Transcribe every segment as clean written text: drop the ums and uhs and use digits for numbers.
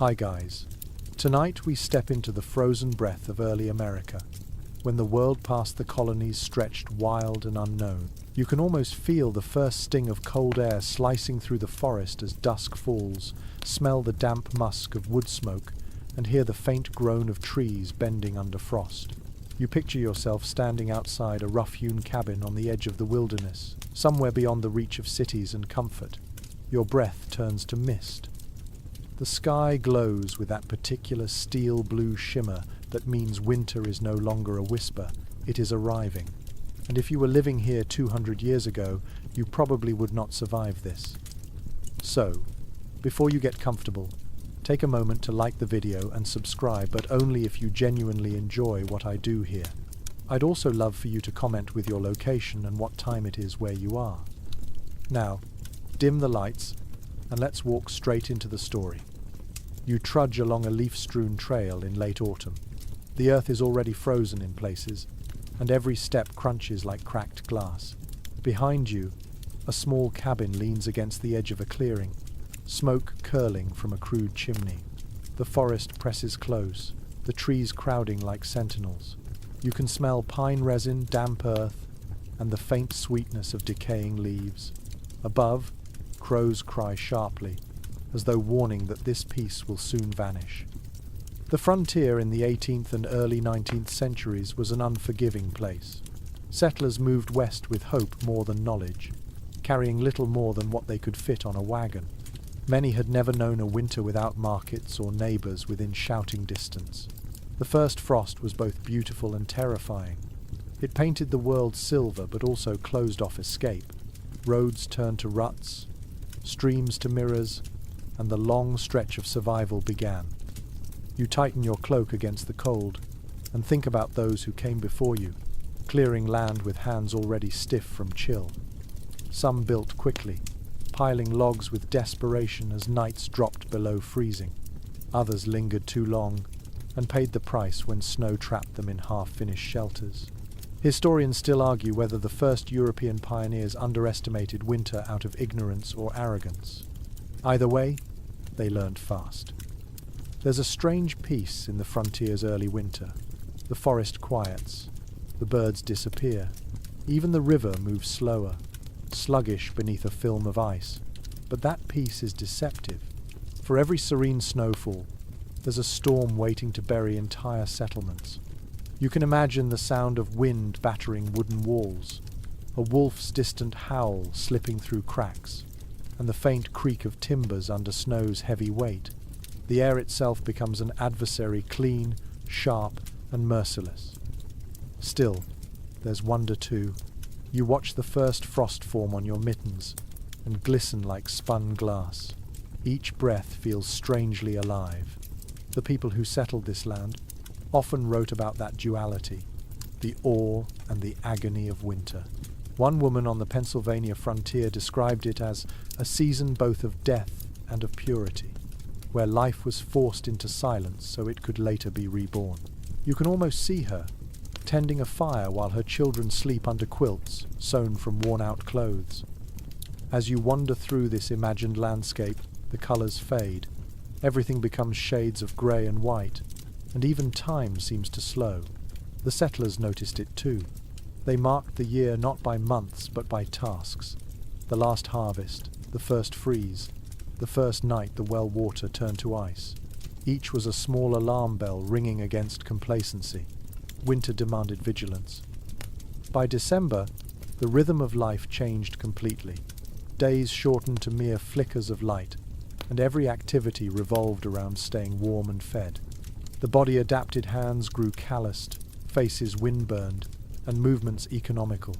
Hi guys. Tonight we step into the frozen breath of early America, when the world past the colonies stretched wild and unknown. You can almost feel the first sting of cold air slicing through the forest as dusk falls, smell the damp musk of wood smoke, and hear the faint groan of trees bending under frost. You picture yourself standing outside a rough-hewn cabin on the edge of the wilderness, somewhere beyond the reach of cities and comfort. Your breath turns to mist. The sky glows with that particular steel blue shimmer that means winter is no longer a whisper, it is arriving. And if you were living here 200 years ago, you probably would not survive this. So, before you get comfortable, take a moment to like the video and subscribe, but only if you genuinely enjoy what I do here. I'd also love for you to comment with your location and what time it is where you are. Now, dim the lights and let's walk straight into the story. You trudge along a leaf-strewn trail in late autumn. The earth is already frozen in places, and every step crunches like cracked glass. Behind you, a small cabin leans against the edge of a clearing, smoke curling from a crude chimney. The forest presses close, the trees crowding like sentinels. You can smell pine resin, damp earth, and the faint sweetness of decaying leaves. Above, crows cry sharply, as though warning that this peace will soon vanish. The frontier in the 18th and early 19th centuries was an unforgiving place. Settlers moved west with hope more than knowledge, carrying little more than what they could fit on a wagon. Many had never known a winter without markets or neighbors within shouting distance. The first frost was both beautiful and terrifying. It painted the world silver but also closed off escape. Roads turned to ruts, streams to mirrors, and the long stretch of survival began. You tighten your cloak against the cold and think about those who came before you, clearing land with hands already stiff from chill. Some built quickly, piling logs with desperation as nights dropped below freezing. Others lingered too long and paid the price when snow trapped them in half-finished shelters. Historians still argue whether the first European pioneers underestimated winter out of ignorance or arrogance. Either way, they learned fast. There's a strange peace in the frontier's early winter. The forest quiets, the birds disappear, even the river moves slower, sluggish beneath a film of ice. But that peace is deceptive. For every serene snowfall, there's a storm waiting to bury entire settlements. You can imagine the sound of wind battering wooden walls, a wolf's distant howl slipping through cracks, and the faint creak of timbers under snow's heavy weight. The air itself becomes an adversary, clean, sharp, and merciless. Still, there's wonder too. You watch the first frost form on your mittens and glisten like spun glass. Each breath feels strangely alive. The people who settled this land often wrote about that duality, the awe and the agony of winter. One woman on the Pennsylvania frontier described it as a season both of death and of purity, where life was forced into silence so it could later be reborn. You can almost see her, tending a fire while her children sleep under quilts sewn from worn-out clothes. As you wander through this imagined landscape, the colors fade. Everything becomes shades of grey and white, and even time seems to slow. The settlers noticed it too. They marked the year not by months but by tasks. The last harvest, the first freeze, the first night the well water turned to ice. Each was a small alarm bell ringing against complacency. Winter demanded vigilance. By December, the rhythm of life changed completely. Days shortened to mere flickers of light, and every activity revolved around staying warm and fed. The body-adapted hands grew calloused, faces windburned, and movements economical.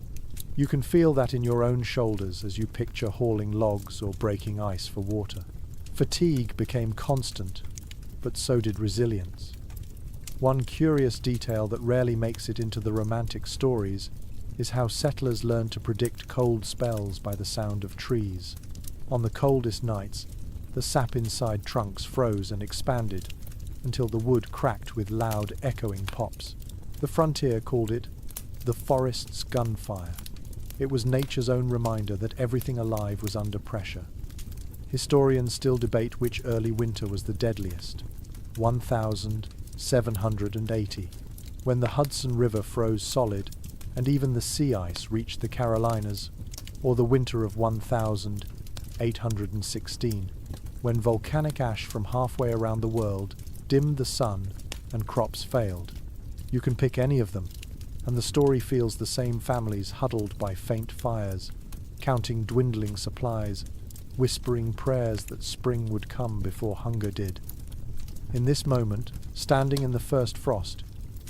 You can feel that in your own shoulders as you picture hauling logs or breaking ice for water. Fatigue became constant, but so did resilience. One curious detail that rarely makes it into the romantic stories is how settlers learned to predict cold spells by the sound of trees. On the coldest nights, the sap inside trunks froze and expanded until the wood cracked with loud, echoing pops. The frontier called it the forest's gunfire. It was nature's own reminder that everything alive was under pressure. Historians still debate which early winter was the deadliest, 1780, when the Hudson River froze solid and even the sea ice reached the Carolinas, or the winter of 1816, when volcanic ash from halfway around the world dimmed the sun and crops failed. You can pick any of them, and the story feels the same: families huddled by faint fires, counting dwindling supplies, whispering prayers that spring would come before hunger did. In this moment, standing in the first frost,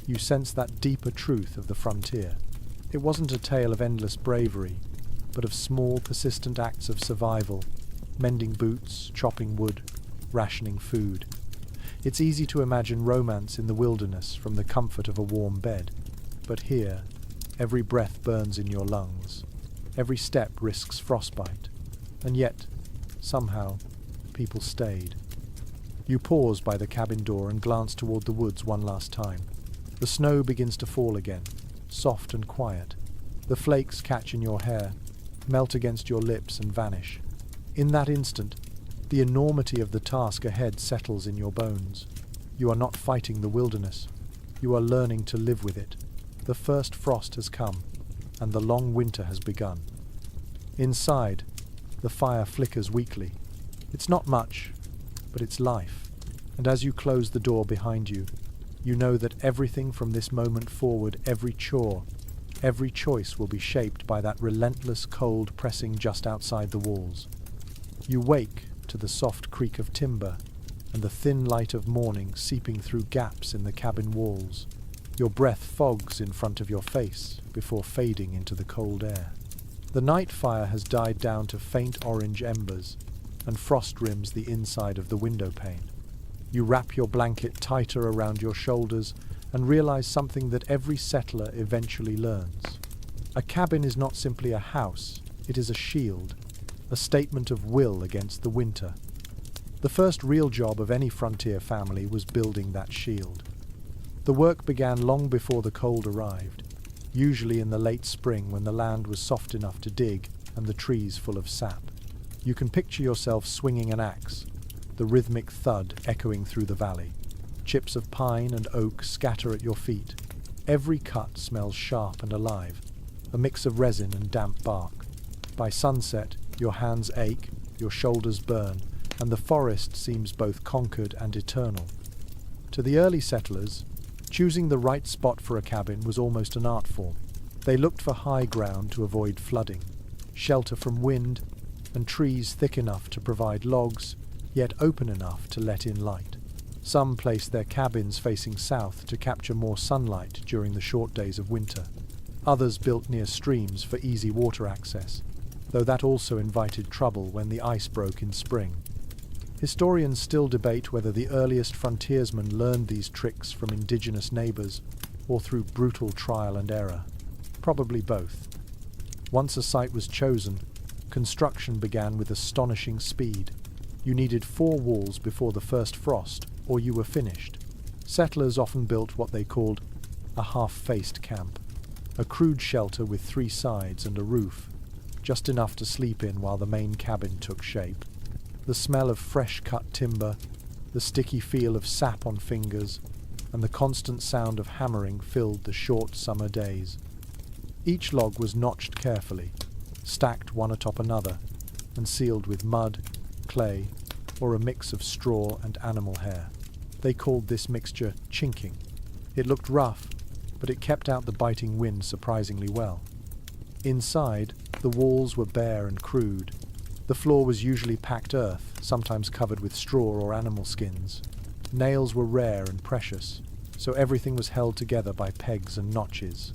you sense that deeper truth of the frontier. It wasn't a tale of endless bravery, but of small, persistent acts of survival, mending boots, chopping wood, rationing food. It's easy to imagine romance in the wilderness from the comfort of a warm bed, but here, every breath burns in your lungs, every step risks frostbite, and yet, somehow, people stayed. You pause by the cabin door and glance toward the woods one last time. The snow begins to fall again, soft and quiet. The flakes catch in your hair, melt against your lips and vanish. In that instant, the enormity of the task ahead settles in your bones. You are not fighting the wilderness. You are learning to live with it. The first frost has come, and the long winter has begun. Inside, the fire flickers weakly. It's not much, but it's life. And as you close the door behind you, you know that everything from this moment forward, every chore, every choice will be shaped by that relentless cold pressing just outside the walls. You wake to the soft creak of timber and the thin light of morning seeping through gaps in the cabin walls. Your breath fogs in front of your face before fading into the cold air. The night fire has died down to faint orange embers, and frost rims the inside of the window pane. You wrap your blanket tighter around your shoulders and realize something that every settler eventually learns. A cabin is not simply a house, it is a shield, a statement of will against the winter. The first real job of any frontier family was building that shield. The work began long before the cold arrived, usually in the late spring when the land was soft enough to dig and the trees full of sap. You can picture yourself swinging an axe, the rhythmic thud echoing through the valley. Chips of pine and oak scatter at your feet. Every cut smells sharp and alive, a mix of resin and damp bark. By sunset, your hands ache, your shoulders burn, and the forest seems both conquered and eternal. To the early settlers, choosing the right spot for a cabin was almost an art form. They looked for high ground to avoid flooding, shelter from wind, and trees thick enough to provide logs, yet open enough to let in light. Some placed their cabins facing south to capture more sunlight during the short days of winter. Others built near streams for easy water access, though that also invited trouble when the ice broke in spring. Historians still debate whether the earliest frontiersmen learned these tricks from indigenous neighbors or through brutal trial and error. Probably both. Once a site was chosen, construction began with astonishing speed. You needed 4 walls before the first frost, or you were finished. Settlers often built what they called a half-faced camp, a crude shelter with 3 sides and a roof, just enough to sleep in while the main cabin took shape. The smell of fresh-cut timber, the sticky feel of sap on fingers, and the constant sound of hammering filled the short summer days. Each log was notched carefully, stacked one atop another, and sealed with mud, clay, or a mix of straw and animal hair. They called this mixture chinking. It looked rough, but it kept out the biting wind surprisingly well. Inside, the walls were bare and crude. The floor was usually packed earth, sometimes covered with straw or animal skins. Nails were rare and precious, so everything was held together by pegs and notches.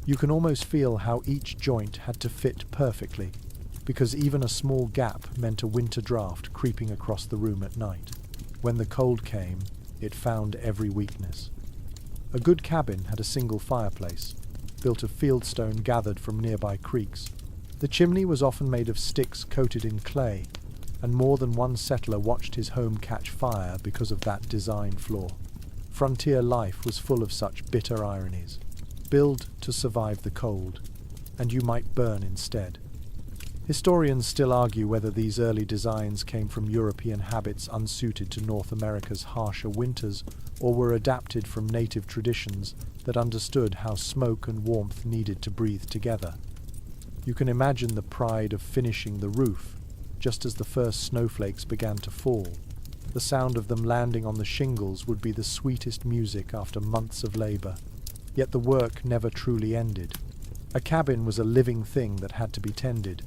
You can almost feel how each joint had to fit perfectly, because even a small gap meant a winter draft creeping across the room at night. When the cold came, it found every weakness. A good cabin had a single fireplace, built of fieldstone gathered from nearby creeks. The chimney was often made of sticks coated in clay, and more than one settler watched his home catch fire because of that design flaw. Frontier life was full of such bitter ironies. Build to survive the cold, and you might burn instead. Historians still argue whether these early designs came from European habits unsuited to North America's harsher winters or were adapted from native traditions that understood how smoke and warmth needed to breathe together. You can imagine the pride of finishing the roof, just as the first snowflakes began to fall. The sound of them landing on the shingles would be the sweetest music after months of labor. Yet the work never truly ended. A cabin was a living thing that had to be tended.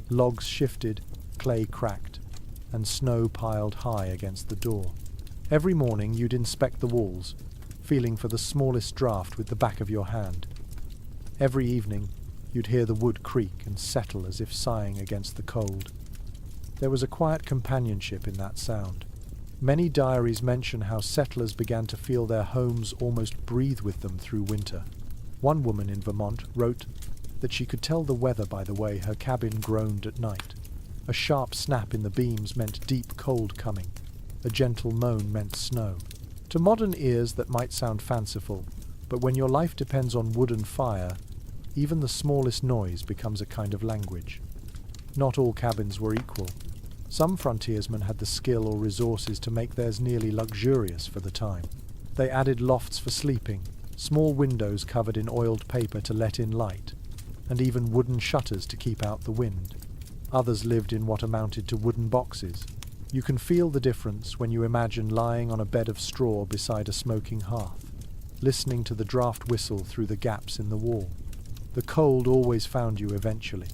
Logs shifted, clay cracked, and snow piled high against the door. Every morning you'd inspect the walls, feeling for the smallest draft with the back of your hand. Every evening you'd hear the wood creak and settle as if sighing against the cold. There was a quiet companionship in that sound. Many diaries mention how settlers began to feel their homes almost breathe with them through winter. One woman in Vermont wrote that she could tell the weather by the way her cabin groaned at night. A sharp snap in the beams meant deep cold coming. A gentle moan meant snow. To modern ears that might sound fanciful, but when your life depends on wood and fire, even the smallest noise becomes a kind of language. Not all cabins were equal. Some frontiersmen had the skill or resources to make theirs nearly luxurious for the time. They added lofts for sleeping, small windows covered in oiled paper to let in light, and even wooden shutters to keep out the wind. Others lived in what amounted to wooden boxes. You can feel the difference when you imagine lying on a bed of straw beside a smoking hearth, listening to the draft whistle through the gaps in the wall. The cold always found you eventually.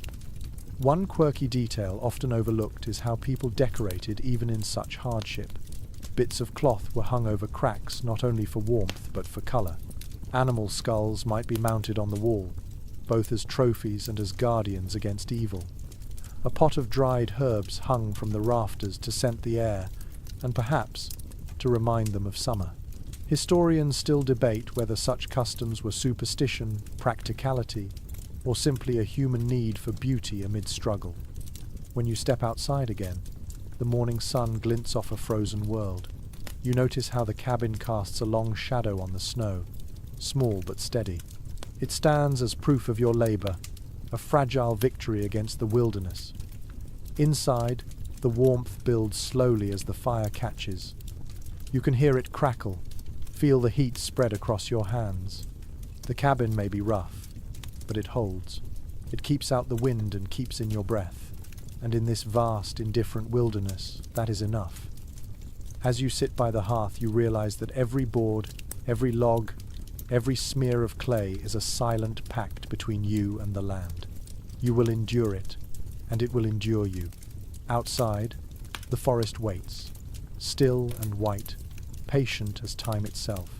One quirky detail often overlooked is how people decorated even in such hardship. Bits of cloth were hung over cracks not only for warmth but for colour. Animal skulls might be mounted on the wall, both as trophies and as guardians against evil. A pot of dried herbs hung from the rafters to scent the air, and perhaps to remind them of summer. Historians still debate whether such customs were superstition, practicality, or simply a human need for beauty amid struggle. When you step outside again, the morning sun glints off a frozen world. You notice how the cabin casts a long shadow on the snow, small but steady. It stands as proof of your labor, a fragile victory against the wilderness. Inside, the warmth builds slowly as the fire catches. You can hear it crackle, feel the heat spread across your hands. The cabin may be rough, but it holds. It keeps out the wind and keeps in your breath. And in this vast, indifferent wilderness, that is enough. As you sit by the hearth, you realize that every board, every log, every smear of clay is a silent pact between you and the land. You will endure it, and it will endure you. Outside, the forest waits, still and white, patient as time itself.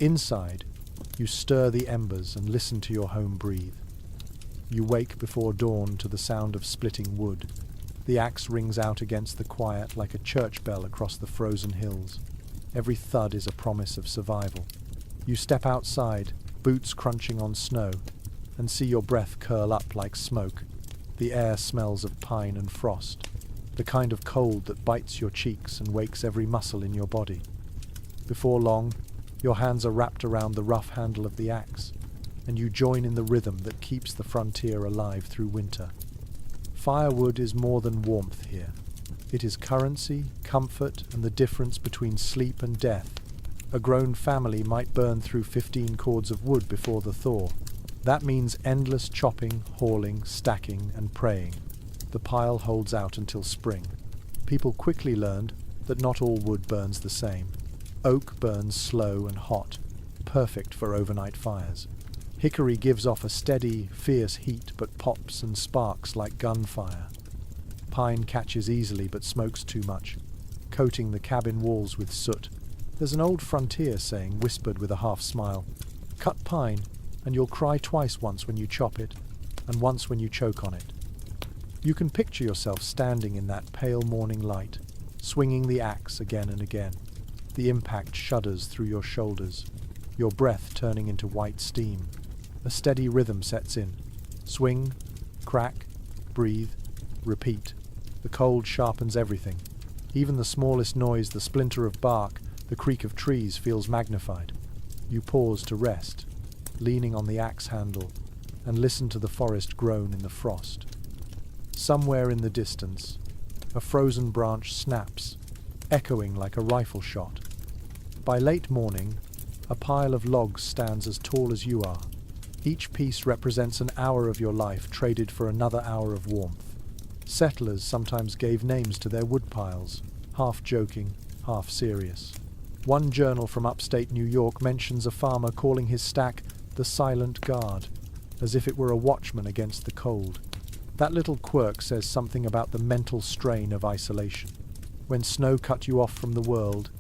Inside, you stir the embers and listen to your home breathe. You wake before dawn to the sound of splitting wood. The axe rings out against the quiet like a church bell across the frozen hills. Every thud is a promise of survival. You step outside, boots crunching on snow, and see your breath curl up like smoke. The air smells of pine and frost, the kind of cold that bites your cheeks and wakes every muscle in your body. Before long, your hands are wrapped around the rough handle of the axe, and you join in the rhythm that keeps the frontier alive through winter. Firewood is more than warmth here. It is currency, comfort, and the difference between sleep and death. A grown family might burn through 15 cords of wood before the thaw. That means endless chopping, hauling, stacking, and praying. The pile holds out until spring. People quickly learned that not all wood burns the same. Oak burns slow and hot, perfect for overnight fires. Hickory gives off a steady, fierce heat but pops and sparks like gunfire. Pine catches easily but smokes too much, coating the cabin walls with soot. There's an old frontier saying, whispered with a half smile, "Cut pine, and you'll cry twice, once when you chop it, and once when you choke on it." You can picture yourself standing in that pale morning light, swinging the axe again and again. The impact shudders through your shoulders, your breath turning into white steam. A steady rhythm sets in. Swing, crack, breathe, repeat. The cold sharpens everything. Even the smallest noise, the splinter of bark, the creak of trees feels magnified. You pause to rest, leaning on the axe handle, and listen to the forest groan in the frost. Somewhere in the distance, a frozen branch snaps, echoing like a rifle shot. By late morning, a pile of logs stands as tall as you are. Each piece represents an hour of your life traded for another hour of warmth. Settlers sometimes gave names to their wood piles, half joking, half serious. One journal from upstate New York mentions a farmer calling his stack the Silent Guard, as if it were a watchman against the cold. That little quirk says something about the mental strain of isolation. When snow cut you off from the world,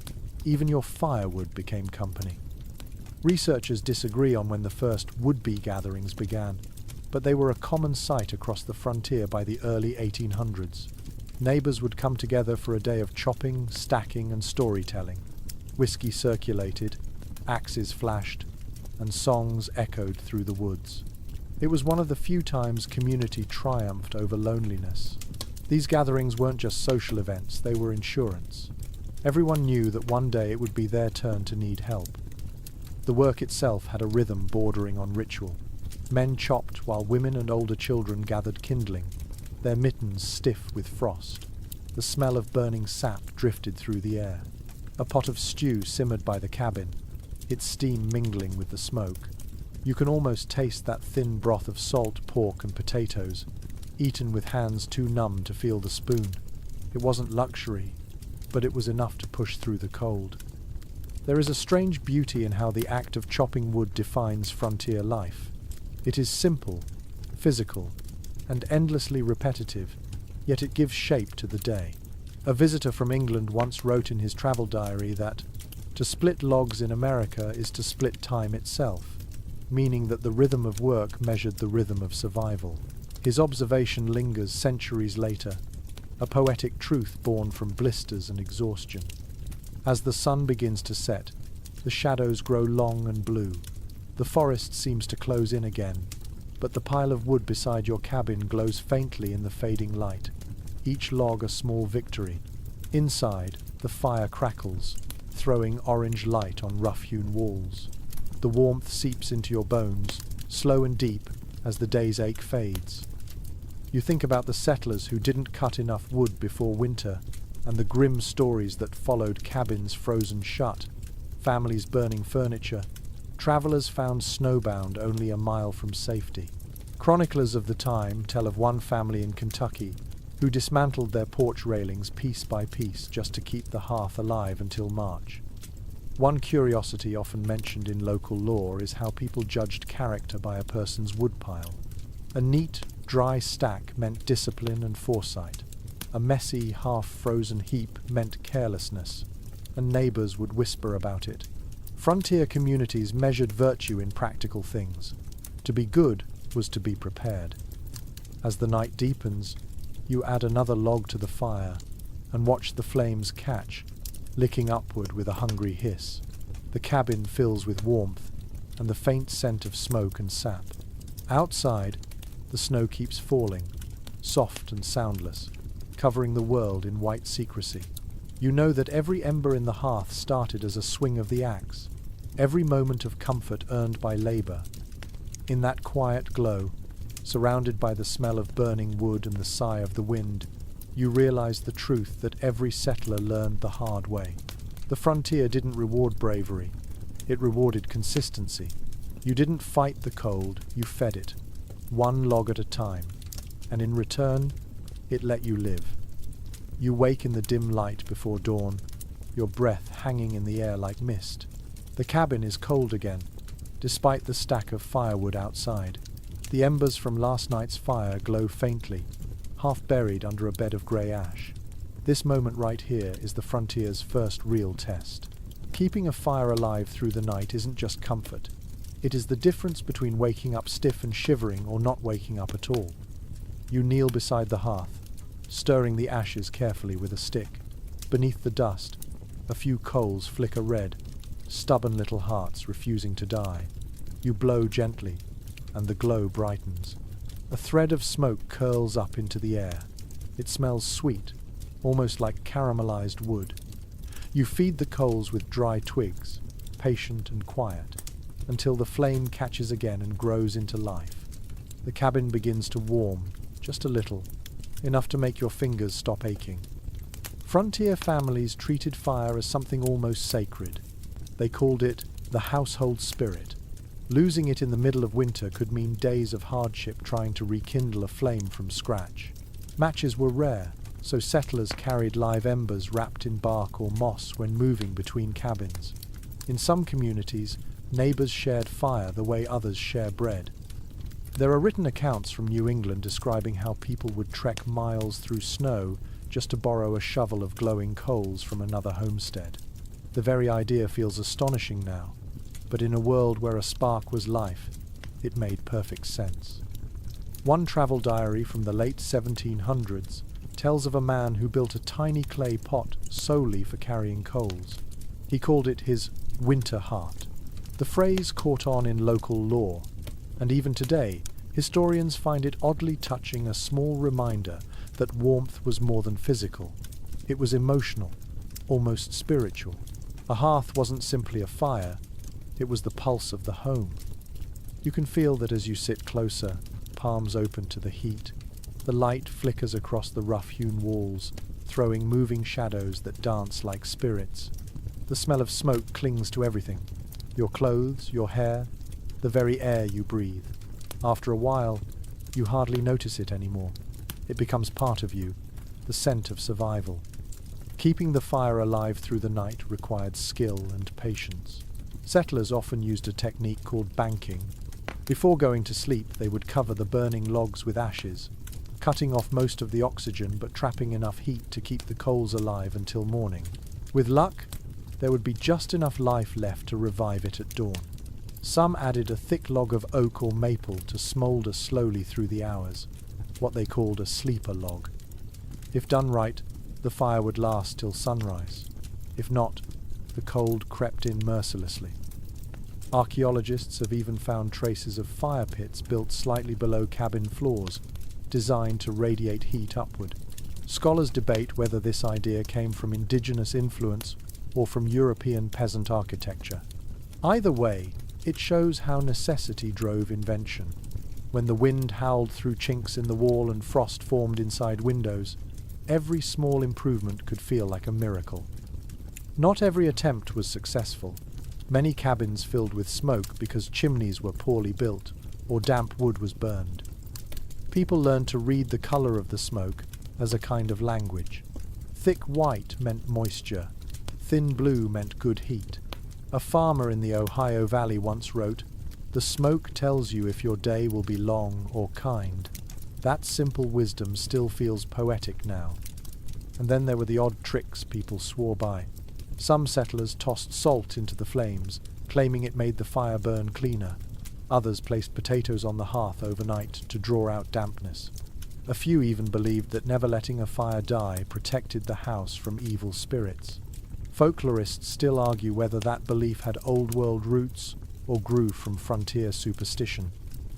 even your firewood became company. Researchers disagree on when the first would-be gatherings began, but they were a common sight across the frontier by the early 1800s. Neighbors would come together for a day of chopping, stacking, and storytelling. Whiskey circulated, axes flashed, and songs echoed through the woods. It was one of the few times community triumphed over loneliness. These gatherings weren't just social events, they were insurance. Everyone knew that one day it would be their turn to need help. The work itself had a rhythm bordering on ritual. Men chopped while women and older children gathered kindling, their mittens stiff with frost. The smell of burning sap drifted through the air. A pot of stew simmered by the cabin, its steam mingling with the smoke. You can almost taste that thin broth of salt, pork, and potatoes, eaten with hands too numb to feel the spoon. It wasn't luxury, but it was enough to push through the cold. There is a strange beauty in how the act of chopping wood defines frontier life. It is simple, physical, and endlessly repetitive, yet it gives shape to the day. A visitor from England once wrote in his travel diary that, to split logs in America is to split time itself, meaning that the rhythm of work measured the rhythm of survival. His observation lingers centuries later, a poetic truth born from blisters and exhaustion. As the sun begins to set, the shadows grow long and blue. The forest seems to close in again, but the pile of wood beside your cabin glows faintly in the fading light, each log a small victory. Inside, the fire crackles, throwing orange light on rough-hewn walls. The warmth seeps into your bones, slow and deep, as the day's ache fades. You think about the settlers who didn't cut enough wood before winter, and the grim stories that followed, cabins frozen shut, families burning furniture, travelers found snowbound only a mile from safety. Chroniclers of the time tell of one family in Kentucky who dismantled their porch railings piece by piece just to keep the hearth alive until March. One curiosity often mentioned in local lore is how people judged character by a person's woodpile. A neat, dry stack meant discipline and foresight. A messy, half-frozen heap meant carelessness, and neighbors would whisper about it. Frontier communities measured virtue in practical things. To be good was to be prepared. As the night deepens, you add another log to the fire and watch the flames catch, licking upward with a hungry hiss. The cabin fills with warmth and the faint scent of smoke and sap. Outside, the snow keeps falling, soft and soundless, covering the world in white secrecy. You know that every ember in the hearth started as a swing of the axe, every moment of comfort earned by labor. In that quiet glow, surrounded by the smell of burning wood and the sigh of the wind, you realize the truth that every settler learned the hard way. The frontier didn't reward bravery, it rewarded consistency. You didn't fight the cold, you fed it, one log at a time, and in return, it let you live. You wake in the dim light before dawn, your breath hanging in the air like mist. The cabin is cold again, despite the stack of firewood outside. The embers from last night's fire glow faintly, half buried under a bed of grey ash. This moment right here is the frontier's first real test. Keeping a fire alive through the night isn't just comfort. It is the difference between waking up stiff and shivering or not waking up at all. You kneel beside the hearth, stirring the ashes carefully with a stick. Beneath the dust, a few coals flicker red, stubborn little hearts refusing to die. You blow gently, and the glow brightens. A thread of smoke curls up into the air. It smells sweet, almost like caramelized wood. You feed the coals with dry twigs, patient and quiet, until the flame catches again and grows into life. The cabin begins to warm, just a little, enough to make your fingers stop aching. Frontier families treated fire as something almost sacred. They called it the household spirit. Losing it in the middle of winter could mean days of hardship trying to rekindle a flame from scratch. Matches were rare, so settlers carried live embers wrapped in bark or moss when moving between cabins. In some communities, neighbours shared fire the way others share bread. There are written accounts from New England describing how people would trek miles through snow just to borrow a shovel of glowing coals from another homestead. The very idea feels astonishing now, but in a world where a spark was life, it made perfect sense. One travel diary from the late 1700s tells of a man who built a tiny clay pot solely for carrying coals. He called it his winter heart. The phrase caught on in local lore, and even today, historians find it oddly touching, a small reminder that warmth was more than physical. It was emotional, almost spiritual. A hearth wasn't simply a fire, it was the pulse of the home. You can feel that as you sit closer, palms open to the heat. The light flickers across the rough-hewn walls, throwing moving shadows that dance like spirits. The smell of smoke clings to everything. Your clothes, your hair, the very air you breathe. After a while, you hardly notice it anymore. It becomes part of you, the scent of survival. Keeping the fire alive through the night required skill and patience. Settlers often used a technique called banking. Before going to sleep, they would cover the burning logs with ashes, cutting off most of the oxygen but trapping enough heat to keep the coals alive until morning. With luck, there would be just enough life left to revive it at dawn. Some added a thick log of oak or maple to smoulder slowly through the hours, what they called a sleeper log. If done right, the fire would last till sunrise. If not, the cold crept in mercilessly. Archaeologists have even found traces of fire pits built slightly below cabin floors, designed to radiate heat upward. Scholars debate whether this idea came from indigenous influence or from European peasant architecture. Either way, it shows how necessity drove invention. When the wind howled through chinks in the wall and frost formed inside windows, every small improvement could feel like a miracle. Not every attempt was successful. Many cabins filled with smoke because chimneys were poorly built or damp wood was burned. People learned to read the color of the smoke as a kind of language. Thick white meant moisture. Thin blue meant good heat. A farmer in the Ohio Valley once wrote, "The smoke tells you if your day will be long or kind." That simple wisdom still feels poetic now. And then there were the odd tricks people swore by. Some settlers tossed salt into the flames, claiming it made the fire burn cleaner. Others placed potatoes on the hearth overnight to draw out dampness. A few even believed that never letting a fire die protected the house from evil spirits. Folklorists still argue whether that belief had old-world roots or grew from frontier superstition.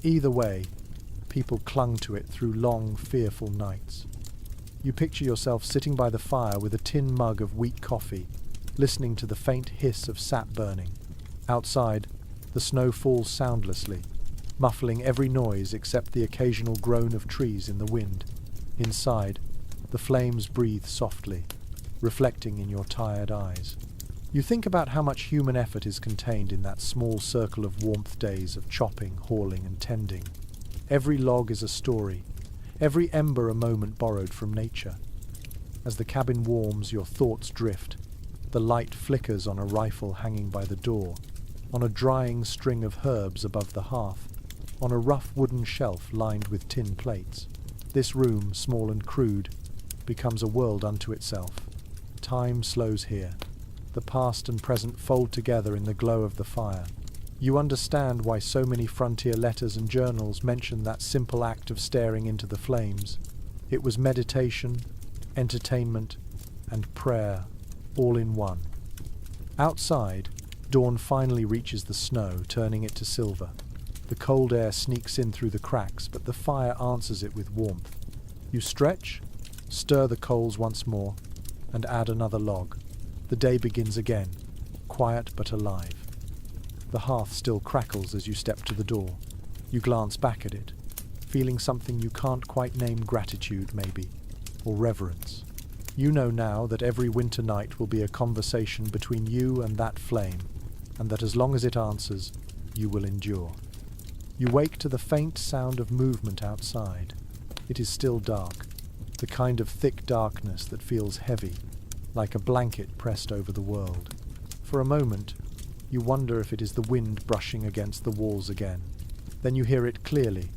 Either way, people clung to it through long, fearful nights. You picture yourself sitting by the fire with a tin mug of weak coffee, listening to the faint hiss of sap burning. Outside, the snow falls soundlessly, muffling every noise except the occasional groan of trees in the wind. Inside, the flames breathe softly, reflecting in your tired eyes. You think about how much human effort is contained in that small circle of warmth days of chopping, hauling, and tending. Every log is a story, every ember a moment borrowed from nature. As the cabin warms, your thoughts drift. The light flickers on a rifle hanging by the door, on a drying string of herbs above the hearth, on a rough wooden shelf lined with tin plates. This room, small and crude, becomes a world unto itself. Time slows here. The past and present fold together in the glow of the fire. You understand why so many frontier letters and journals mention that simple act of staring into the flames. It was meditation, entertainment, and prayer, all in one. Outside, dawn finally reaches the snow, turning it to silver. The cold air sneaks in through the cracks, but the fire answers it with warmth. You stretch, stir the coals once more, and add another log. The day begins again, quiet but alive. The hearth still crackles as you step to the door. You glance back at it. feeling something you can't quite name, gratitude maybe, or reverence. You know now that every winter night will be a conversation between you and that flame, and that as long as it answers, you will endure. You wake to the faint sound of movement outside. It is still dark, the kind of thick darkness that feels heavy, like a blanket pressed over the world. For a moment, you wonder if it is the wind brushing against the walls again. Then you hear it clearly,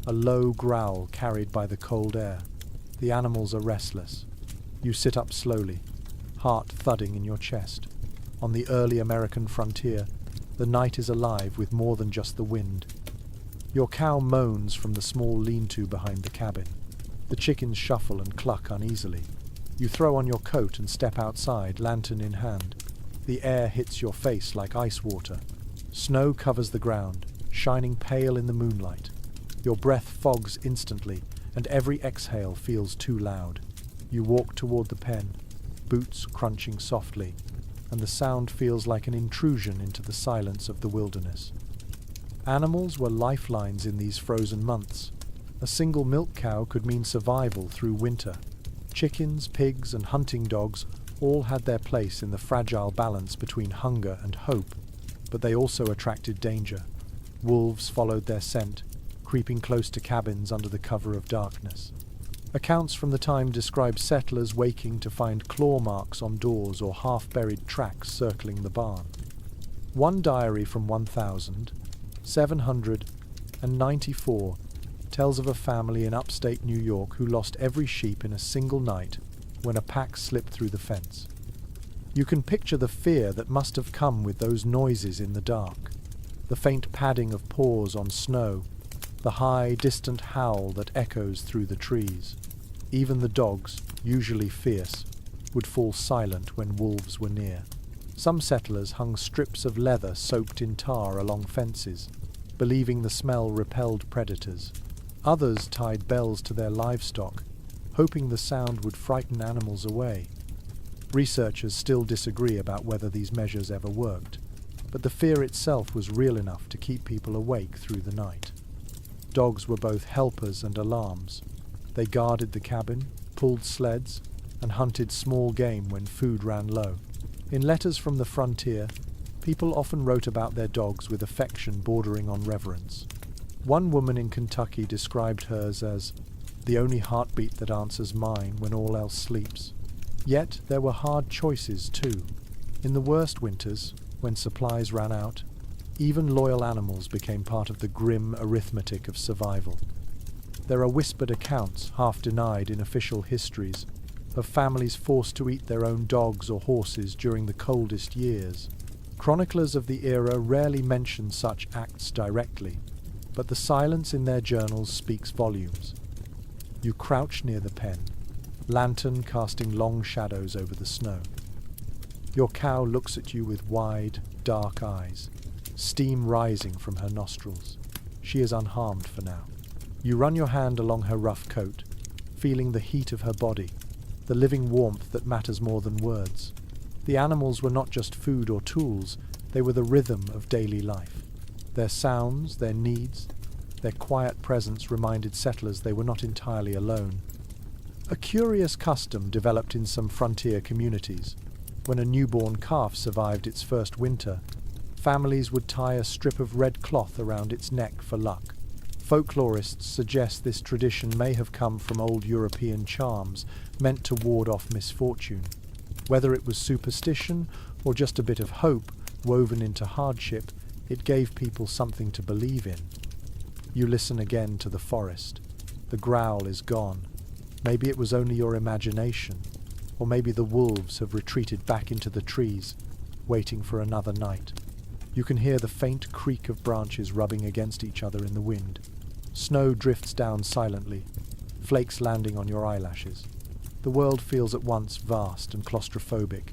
a low growl carried by the cold air. The animals are restless. You sit up slowly, heart thudding in your chest. On the early American frontier, the night is alive with more than just the wind. Your cow moans from the small lean-to behind the cabin. The chickens shuffle and cluck uneasily. You throw on your coat and step outside, lantern in hand. The air hits your face like ice water. Snow covers the ground, shining pale in the moonlight. Your breath fogs instantly, and every exhale feels too loud. You walk toward the pen, boots crunching softly, and the sound feels like an intrusion into the silence of the wilderness. Animals were lifelines in these frozen months. A single milk cow could mean survival through winter. Chickens, pigs, and hunting dogs all had their place in the fragile balance between hunger and hope, but they also attracted danger. Wolves followed their scent, creeping close to cabins under the cover of darkness. Accounts from the time describe settlers waking to find claw marks on doors or half-buried tracks circling the barn. One diary from 1794 tells of a family in upstate New York who lost every sheep in a single night when a pack slipped through the fence. You can picture the fear that must have come with those noises in the dark, the faint padding of paws on snow, the high, distant howl that echoes through the trees. Even the dogs, usually fierce, would fall silent when wolves were near. Some settlers hung strips of leather soaked in tar along fences, believing the smell repelled predators. Others tied bells to their livestock, hoping the sound would frighten animals away. Researchers still disagree about whether these measures ever worked, but the fear itself was real enough to keep people awake through the night. Dogs were both helpers and alarms. They guarded the cabin, pulled sleds, and hunted small game when food ran low. In letters from the frontier, people often wrote about their dogs with affection bordering on reverence. One woman in Kentucky described hers as the only heartbeat that answers mine when all else sleeps. Yet there were hard choices too. In the worst winters, when supplies ran out, even loyal animals became part of the grim arithmetic of survival. There are whispered accounts, half denied in official histories, of families forced to eat their own dogs or horses during the coldest years. Chroniclers of the era rarely mention such acts directly, but the silence in their journals speaks volumes. You crouch near the pen, lantern casting long shadows over the snow. Your cow looks at you with wide, dark eyes, steam rising from her nostrils. She is unharmed for now. You run your hand along her rough coat, feeling the heat of her body, the living warmth that matters more than words. The animals were not just food or tools, they were the rhythm of daily life. Their sounds, their needs, their quiet presence reminded settlers they were not entirely alone. A curious custom developed in some frontier communities. When a newborn calf survived its first winter, families would tie a strip of red cloth around its neck for luck. Folklorists suggest this tradition may have come from old European charms meant to ward off misfortune. Whether it was superstition or just a bit of hope woven into hardship, it gave people something to believe in. You listen again to the forest. The growl is gone. Maybe it was only your imagination, or maybe the wolves have retreated back into the trees, waiting for another night. You can hear the faint creak of branches rubbing against each other in the wind. Snow drifts down silently, flakes landing on your eyelashes. The world feels at once vast and claustrophobic,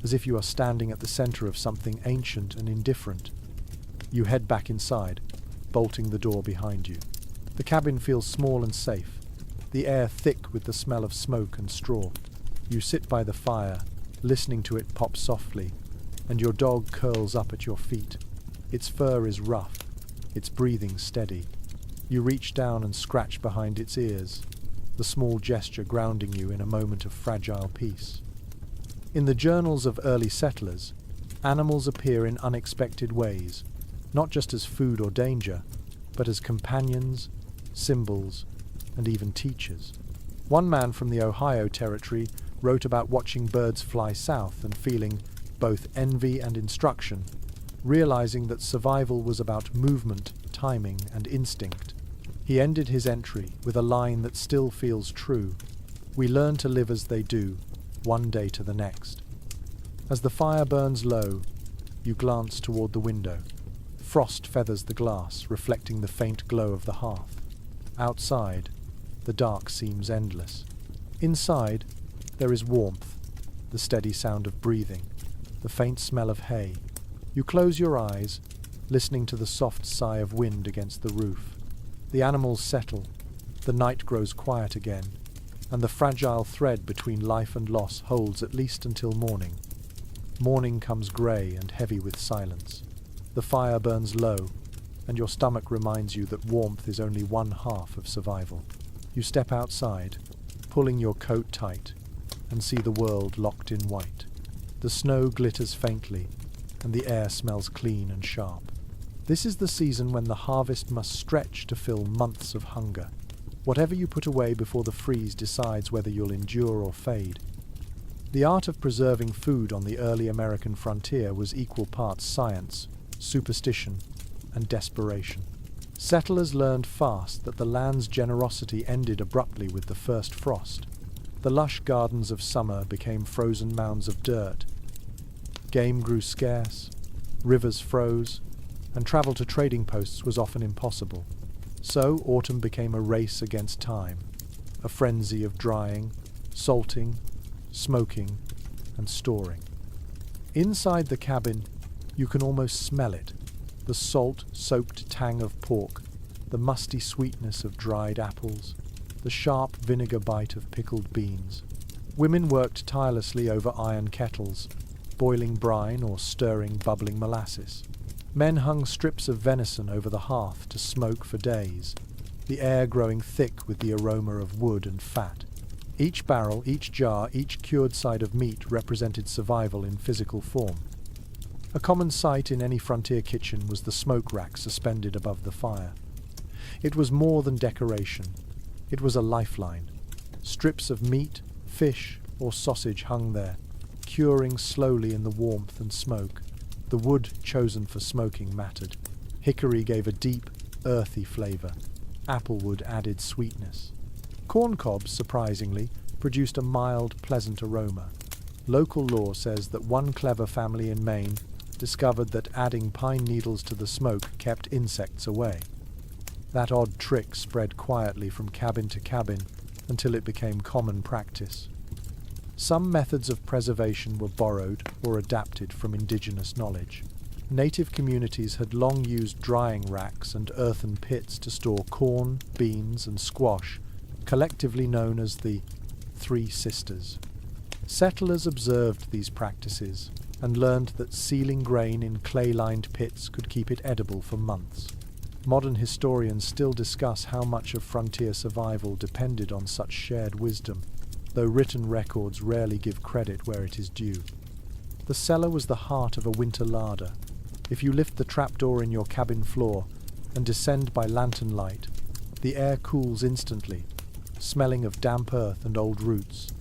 as if you are standing at the center of something ancient and indifferent. You head back inside, bolting the door behind you. The cabin feels small and safe, the air thick with the smell of smoke and straw. You sit by the fire, listening to it pop softly, and your dog curls up at your feet. Its fur is rough, its breathing steady. You reach down and scratch behind its ears, the small gesture grounding you in a moment of fragile peace. In the journals of early settlers, animals appear in unexpected ways, not just as food or danger, but as companions, symbols, and even teachers. One man from the Ohio Territory wrote about watching birds fly south and feeling both envy and instruction, realizing that survival was about movement, timing, and instinct. He ended his entry with a line that still feels true: "We learn to live as they do, one day to the next." As the fire burns low, you glance toward the window. Frost feathers the glass, reflecting the faint glow of the hearth. Outside, the dark seems endless. Inside, there is warmth, the steady sound of breathing, the faint smell of hay. You close your eyes, listening to the soft sigh of wind against the roof. The animals settle, the night grows quiet again, and the fragile thread between life and loss holds at least until morning. Morning comes grey and heavy with silence. The fire burns low, and your stomach reminds you that warmth is only one half of survival. You step outside, pulling your coat tight, and see the world locked in white. The snow glitters faintly, and the air smells clean and sharp. This is the season when the harvest must stretch to fill months of hunger. Whatever you put away before the freeze decides whether you'll endure or fade. The art of preserving food on the early American frontier was equal parts science, superstition, and desperation. Settlers learned fast that the land's generosity ended abruptly with the first frost. The lush gardens of summer became frozen mounds of dirt. Game grew scarce, rivers froze, and travel to trading posts was often impossible. So autumn became a race against time, a frenzy of drying, salting, smoking, and storing. Inside the cabin, you can almost smell it: the salt-soaked tang of pork, the musty sweetness of dried apples, the sharp vinegar bite of pickled beans. Women worked tirelessly over iron kettles, boiling brine or stirring bubbling molasses. Men hung strips of venison over the hearth to smoke for days, the air growing thick with the aroma of wood and fat. Each barrel, each jar, each cured side of meat represented survival in physical form. A common sight in any frontier kitchen was the smoke rack suspended above the fire. It was more than decoration. It was a lifeline. Strips of meat, fish, or sausage hung there, curing slowly in the warmth and smoke. The wood chosen for smoking mattered. Hickory gave a deep, earthy flavour. Applewood added sweetness. Corn cobs, surprisingly, produced a mild, pleasant aroma. Local law says that one clever family in Maine discovered that adding pine needles to the smoke kept insects away. That odd trick spread quietly from cabin to cabin until it became common practice. Some methods of preservation were borrowed or adapted from indigenous knowledge. Native communities had long used drying racks and earthen pits to store corn, beans, and squash, collectively known as the Three Sisters. Settlers observed these practices and learned that sealing grain in clay-lined pits could keep it edible for months. Modern historians still discuss how much of frontier survival depended on such shared wisdom, though written records rarely give credit where it is due. The cellar was the heart of a winter larder. If you lift the trapdoor in your cabin floor and descend by lantern light, the air cools instantly, smelling of damp earth and old roots.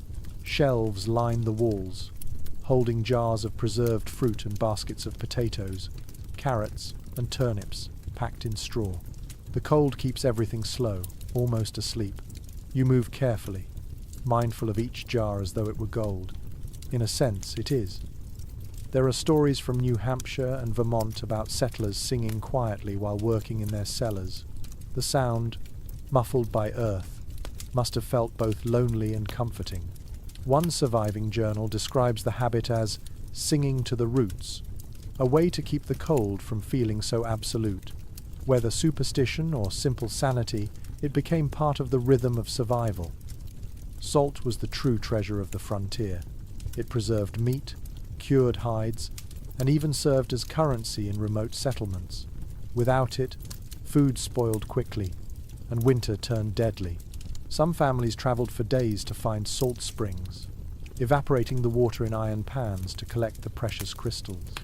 Shelves line the walls, holding jars of preserved fruit and baskets of potatoes, carrots, and turnips packed in straw. The cold keeps everything slow, almost asleep. You move carefully, mindful of each jar as though it were gold. In a sense, it is. There are stories from New Hampshire and Vermont about settlers singing quietly while working in their cellars. The sound, muffled by earth, must have felt both lonely and comforting. One surviving journal describes the habit as singing to the roots, a way to keep the cold from feeling so absolute. Whether superstition or simple sanity, it became part of the rhythm of survival. Salt was the true treasure of the frontier. It preserved meat, cured hides, and even served as currency in remote settlements. Without it, food spoiled quickly, and winter turned deadly. Some families traveled for days to find salt springs, evaporating the water in iron pans to collect the precious crystals.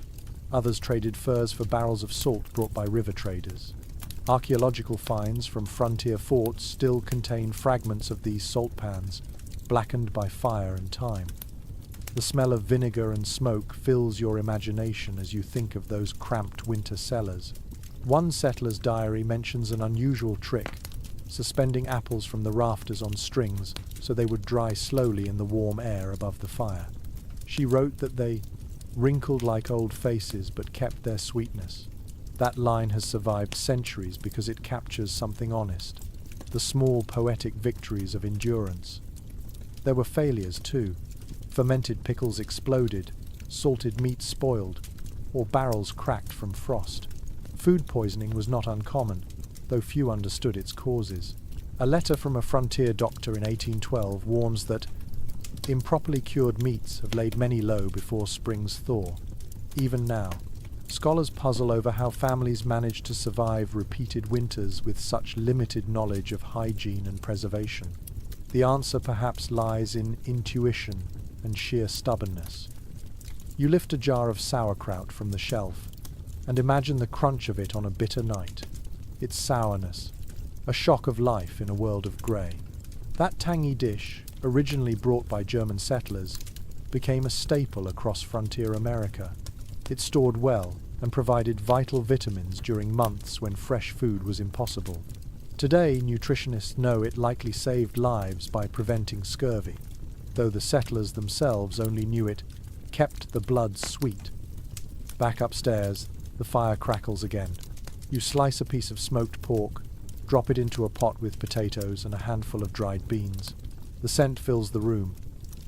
Others traded furs for barrels of salt brought by river traders. Archaeological finds from frontier forts still contain fragments of these salt pans, blackened by fire and time. The smell of vinegar and smoke fills your imagination as you think of those cramped winter cellars. One settler's diary mentions an unusual trick, suspending apples from the rafters on strings so they would dry slowly in the warm air above the fire. She wrote that they wrinkled like old faces but kept their sweetness. That line has survived centuries because it captures something honest, the small poetic victories of endurance. There were failures too. Fermented pickles exploded, salted meat spoiled, or barrels cracked from frost. Food poisoning was not uncommon, though few understood its causes. A letter from a frontier doctor in 1812 warns that improperly cured meats have laid many low before spring's thaw. Even now, scholars puzzle over how families manage to survive repeated winters with such limited knowledge of hygiene and preservation. The answer perhaps lies in intuition and sheer stubbornness. You lift a jar of sauerkraut from the shelf and imagine the crunch of it on a bitter night. Its sourness, a shock of life in a world of grey. That tangy dish, originally brought by German settlers, became a staple across frontier America. It stored well and provided vital vitamins during months when fresh food was impossible. Today, nutritionists know it likely saved lives by preventing scurvy, though the settlers themselves only knew it kept the blood sweet. Back upstairs, the fire crackles again. You slice a piece of smoked pork, drop it into a pot with potatoes and a handful of dried beans. The scent fills the room,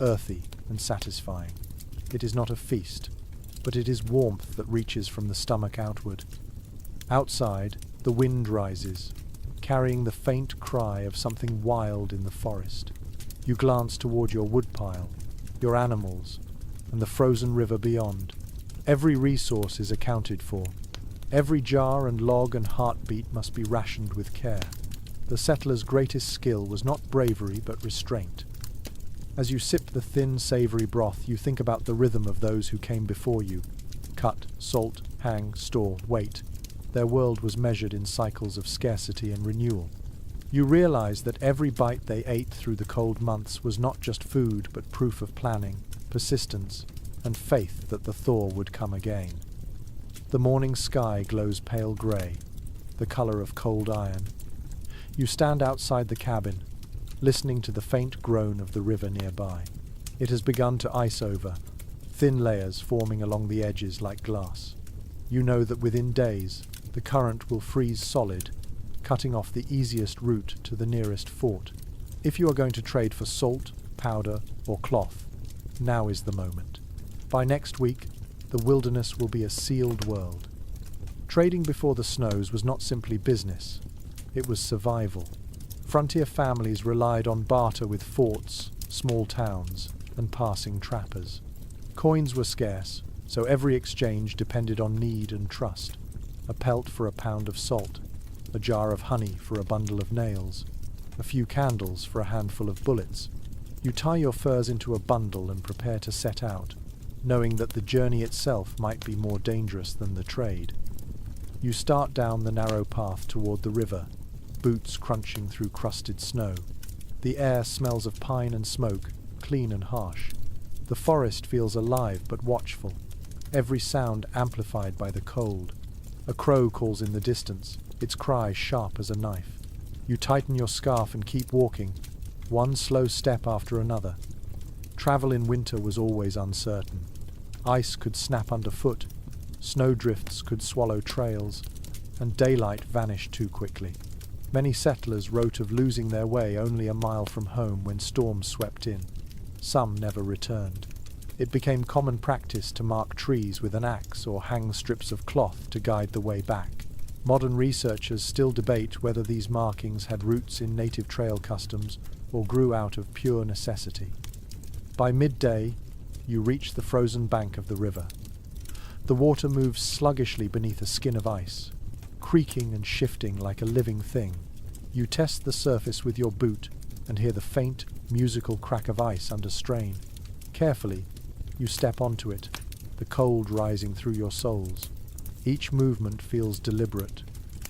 earthy and satisfying. It is not a feast, but it is warmth that reaches from the stomach outward. Outside, the wind rises, carrying the faint cry of something wild in the forest. You glance toward your woodpile, your animals, and the frozen river beyond. Every resource is accounted for. Every jar and log and heartbeat must be rationed with care. The settler's greatest skill was not bravery but restraint. As you sip the thin, savoury broth, you think about the rhythm of those who came before you. Cut, salt, hang, store, wait. Their world was measured in cycles of scarcity and renewal. You realize that every bite they ate through the cold months was not just food but proof of planning, persistence, and faith that the thaw would come again. The morning sky glows pale grey, the colour of cold iron. You stand outside the cabin, listening to the faint groan of the river nearby. It has begun to ice over, thin layers forming along the edges like glass. You know that within days, the current will freeze solid, cutting off the easiest route to the nearest fort. If you are going to trade for salt, powder, or cloth, now is the moment. By next week, the wilderness will be a sealed world. Trading before the snows was not simply business, it was survival. Frontier families relied on barter with forts, small towns, and passing trappers. Coins were scarce, so every exchange depended on need and trust. A pelt for a pound of salt, a jar of honey for a bundle of nails, a few candles for a handful of bullets. You tie your furs into a bundle and prepare to set out, knowing that the journey itself might be more dangerous than the trade. You start down the narrow path toward the river, boots crunching through crusted snow. The air smells of pine and smoke, clean and harsh. The forest feels alive but watchful, every sound amplified by the cold. A crow calls in the distance, its cry sharp as a knife. You tighten your scarf and keep walking, one slow step after another. Travel in winter was always uncertain. Ice could snap underfoot, snowdrifts could swallow trails, and daylight vanished too quickly. Many settlers wrote of losing their way only a mile from home when storms swept in. Some never returned. It became common practice to mark trees with an axe or hang strips of cloth to guide the way back. Modern researchers still debate whether these markings had roots in native trail customs or grew out of pure necessity. By midday, you reach the frozen bank of the river. The water moves sluggishly beneath a skin of ice, creaking and shifting like a living thing. You test the surface with your boot and hear the faint, musical crack of ice under strain. Carefully, you step onto it, the cold rising through your soles. Each movement feels deliberate,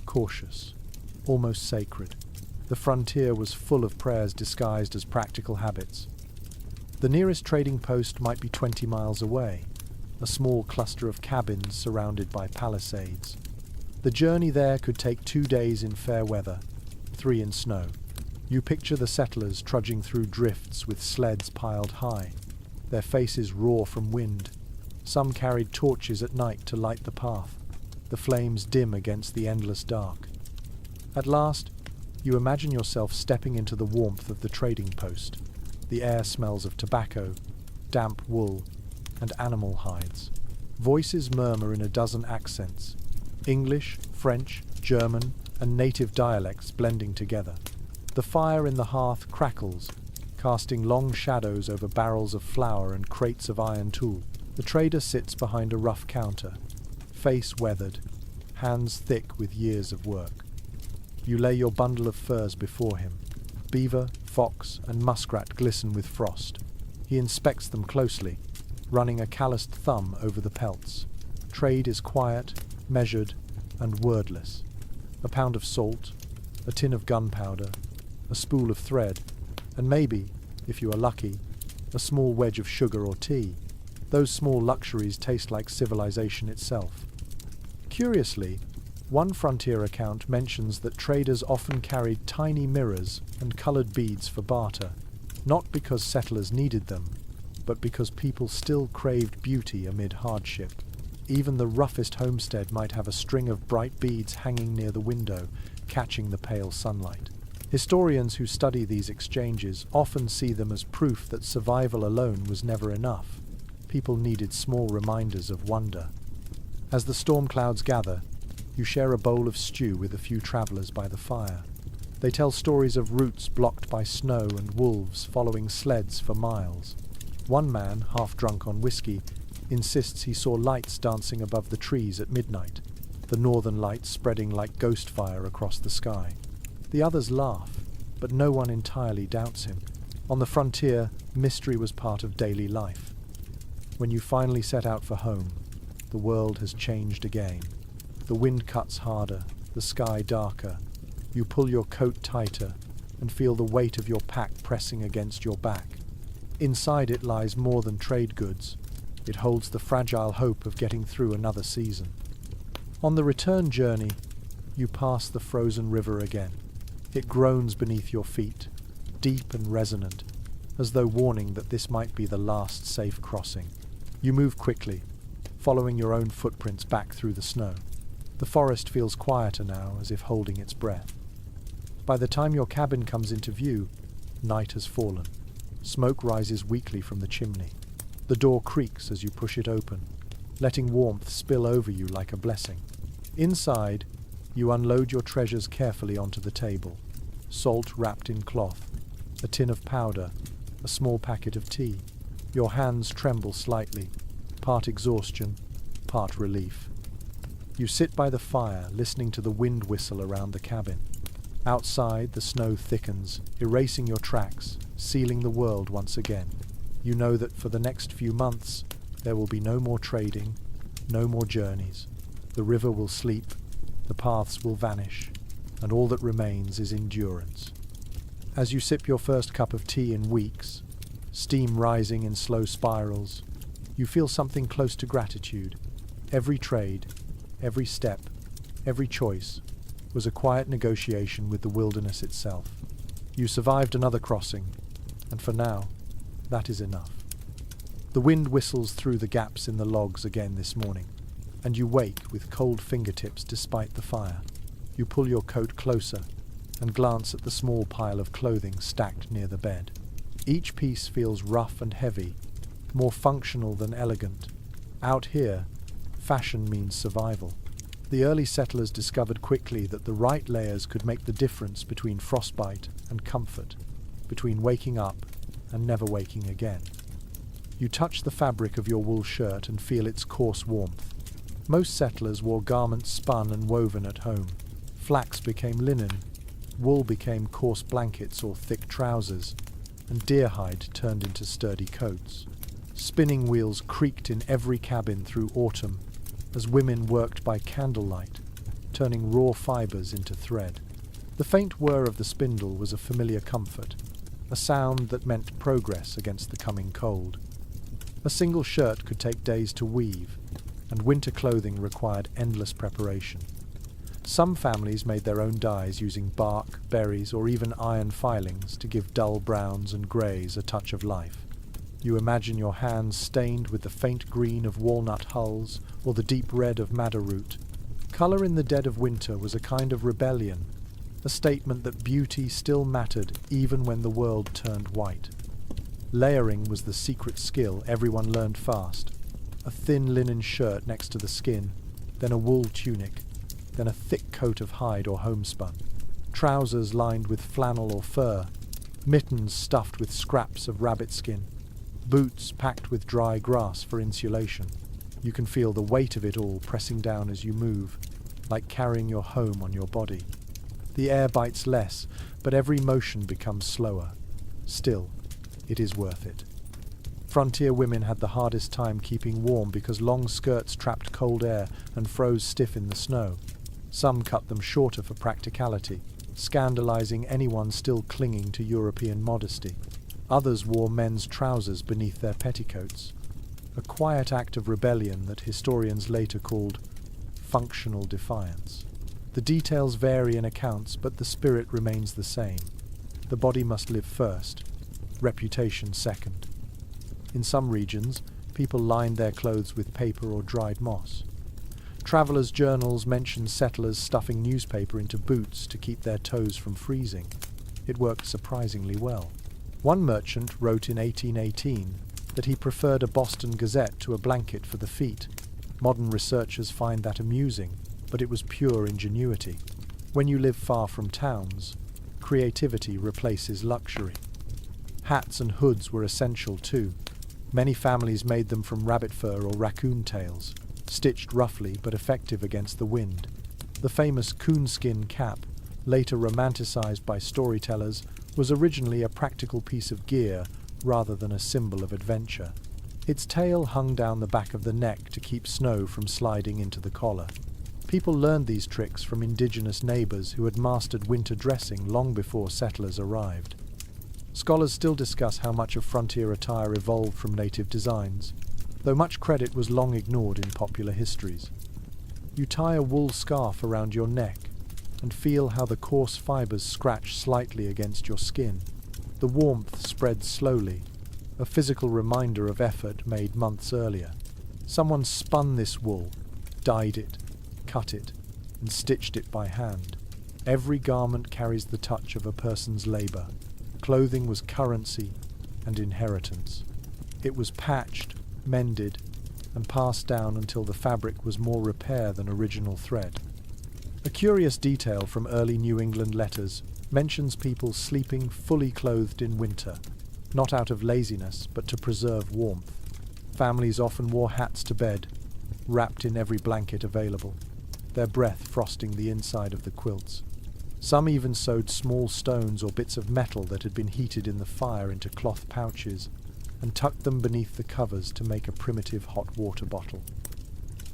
cautious, almost sacred. The frontier was full of prayers disguised as practical habits. The nearest trading post might be 20 miles away, a small cluster of cabins surrounded by palisades. The journey there could take 2 days in fair weather, 3 in snow. You picture the settlers trudging through drifts with sleds piled high, their faces raw from wind. Some carried torches at night to light the path, the flames dim against the endless dark. At last, you imagine yourself stepping into the warmth of the trading post. The air smells of tobacco, damp wool, and animal hides. Voices murmur in a dozen accents, English, French, German, and native dialects blending together. The fire in the hearth crackles, casting long shadows over barrels of flour and crates of iron tool. The trader sits behind a rough counter, face weathered, hands thick with years of work. You lay your bundle of furs before him. Beaver, fox, and muskrat glisten with frost. He inspects them closely, running a calloused thumb over the pelts. Trade is quiet, measured, and wordless. A pound of salt, a tin of gunpowder, a spool of thread, and maybe, if you are lucky, a small wedge of sugar or tea. Those small luxuries taste like civilization itself. Curiously, one frontier account mentions that traders often carried tiny mirrors and colored beads for barter, not because settlers needed them, but because people still craved beauty amid hardship. Even the roughest homestead might have a string of bright beads hanging near the window, catching the pale sunlight. Historians who study these exchanges often see them as proof that survival alone was never enough. People needed small reminders of wonder. As the storm clouds gather, you share a bowl of stew with a few travelers by the fire. They tell stories of routes blocked by snow and wolves following sleds for miles. One man, half drunk on whiskey, insists he saw lights dancing above the trees at midnight, the northern lights spreading like ghost fire across the sky. The others laugh, but no one entirely doubts him. On the frontier, mystery was part of daily life. When you finally set out for home, the world has changed again. The wind cuts harder, the sky darker. You pull your coat tighter and feel the weight of your pack pressing against your back. Inside it lies more than trade goods. It holds the fragile hope of getting through another season. On the return journey, you pass the frozen river again. It groans beneath your feet, deep and resonant, as though warning that this might be the last safe crossing. You move quickly, following your own footprints back through the snow. The forest feels quieter now, as if holding its breath. By the time your cabin comes into view, night has fallen. Smoke rises weakly from the chimney. The door creaks as you push it open, letting warmth spill over you like a blessing. Inside, you unload your treasures carefully onto the table. Salt wrapped in cloth, a tin of powder, a small packet of tea. Your hands tremble slightly, part exhaustion, part relief. You sit by the fire, listening to the wind whistle around the cabin. Outside, the snow thickens, erasing your tracks, sealing the world once again. You know that for the next few months, there will be no more trading, no more journeys. The river will sleep, the paths will vanish, and all that remains is endurance. As you sip your first cup of tea in weeks, steam rising in slow spirals, you feel something close to gratitude. Every trade, every step, every choice was a quiet negotiation with the wilderness itself. You survived another crossing, and for now, that is enough. The wind whistles through the gaps in the logs again this morning, and you wake with cold fingertips despite the fire. You pull your coat closer and glance at the small pile of clothing stacked near the bed. Each piece feels rough and heavy, more functional than elegant. Out here, fashion means survival. The early settlers discovered quickly that the right layers could make the difference between frostbite and comfort, between waking up and never waking again. You touch the fabric of your wool shirt and feel its coarse warmth. Most settlers wore garments spun and woven at home. Flax became linen, wool became coarse blankets or thick trousers, and deer hide turned into sturdy coats. Spinning wheels creaked in every cabin through autumn as women worked by candlelight, turning raw fibres into thread. The faint whir of the spindle was a familiar comfort, a sound that meant progress against the coming cold. A single shirt could take days to weave, and winter clothing required endless preparation. Some families made their own dyes using bark, berries, or even iron filings to give dull browns and greys a touch of life. You imagine your hands stained with the faint green of walnut hulls or the deep red of madder root. Colour in the dead of winter was a kind of rebellion, a statement that beauty still mattered even when the world turned white. Layering was the secret skill everyone learned fast. A thin linen shirt next to the skin, then a wool tunic, then a thick coat of hide or homespun. Trousers lined with flannel or fur, mittens stuffed with scraps of rabbit skin, boots packed with dry grass for insulation. You can feel the weight of it all pressing down as you move, like carrying your home on your body. The air bites less, but every motion becomes slower. Still, it is worth it. Frontier women had the hardest time keeping warm because long skirts trapped cold air and froze stiff in the snow. Some cut them shorter for practicality, scandalizing anyone still clinging to European modesty. Others wore men's trousers beneath their petticoats, a quiet act of rebellion that historians later called functional defiance. The details vary in accounts, but the spirit remains the same. The body must live first, reputation second. In some regions, people lined their clothes with paper or dried moss. Travellers' journals mention settlers stuffing newspaper into boots to keep their toes from freezing. It worked surprisingly well. One merchant wrote in 1818 that he preferred a Boston Gazette to a blanket for the feet. Modern researchers find that amusing, but it was pure ingenuity. When you live far from towns, creativity replaces luxury. Hats and hoods were essential too. Many families made them from rabbit fur or raccoon tails, stitched roughly but effective against the wind. The famous coonskin cap, later romanticized by storytellers, was originally a practical piece of gear rather than a symbol of adventure. Its tail hung down the back of the neck to keep snow from sliding into the collar. People learned these tricks from indigenous neighbors who had mastered winter dressing long before settlers arrived. Scholars still discuss how much of frontier attire evolved from native designs, though much credit was long ignored in popular histories. You tie a wool scarf around your neck and feel how the coarse fibers scratch slightly against your skin. The warmth spreads slowly, a physical reminder of effort made months earlier. Someone spun this wool, dyed it, cut it, and stitched it by hand. Every garment carries the touch of a person's labor. Clothing was currency and inheritance. It was patched, mended, and passed down until the fabric was more repair than original thread. A curious detail from early New England letters mentions people sleeping fully clothed in winter, not out of laziness but to preserve warmth. Families often wore hats to bed, wrapped in every blanket available, their breath frosting the inside of the quilts. Some even sewed small stones or bits of metal that had been heated in the fire into cloth pouches and tucked them beneath the covers to make a primitive hot water bottle.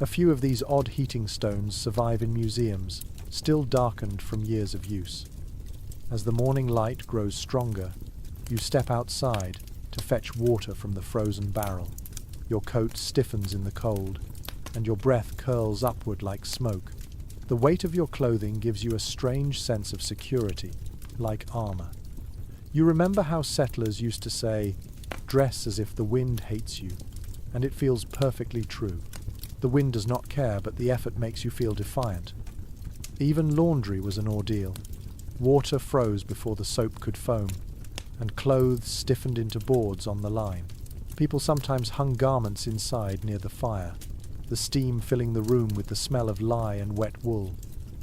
A few of these odd heating stones survive in museums, still darkened from years of use. As the morning light grows stronger, you step outside to fetch water from the frozen barrel. Your coat stiffens in the cold, and your breath curls upward like smoke. The weight of your clothing gives you a strange sense of security, like armor. You remember how settlers used to say, "Dress as if the wind hates you," and it feels perfectly true. The wind does not care, but the effort makes you feel defiant. Even laundry was an ordeal. Water froze before the soap could foam, and clothes stiffened into boards on the line. People sometimes hung garments inside near the fire, the steam filling the room with the smell of lye and wet wool.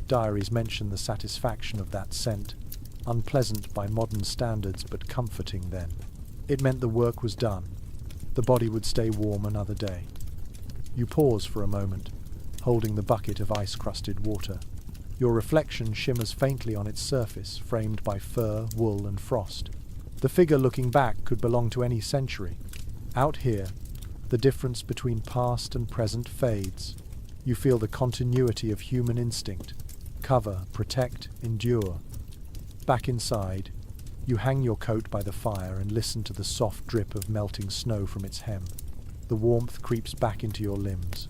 Diaries mention the satisfaction of that scent, unpleasant by modern standards but comforting then. It meant the work was done. The body would stay warm another day. You pause for a moment, holding the bucket of ice-crusted water. Your reflection shimmers faintly on its surface, framed by fur, wool, and frost. The figure looking back could belong to any century. Out here, the difference between past and present fades. You feel the continuity of human instinct. Cover, protect, endure. Back inside, you hang your coat by the fire and listen to the soft drip of melting snow from its hem. The warmth creeps back into your limbs.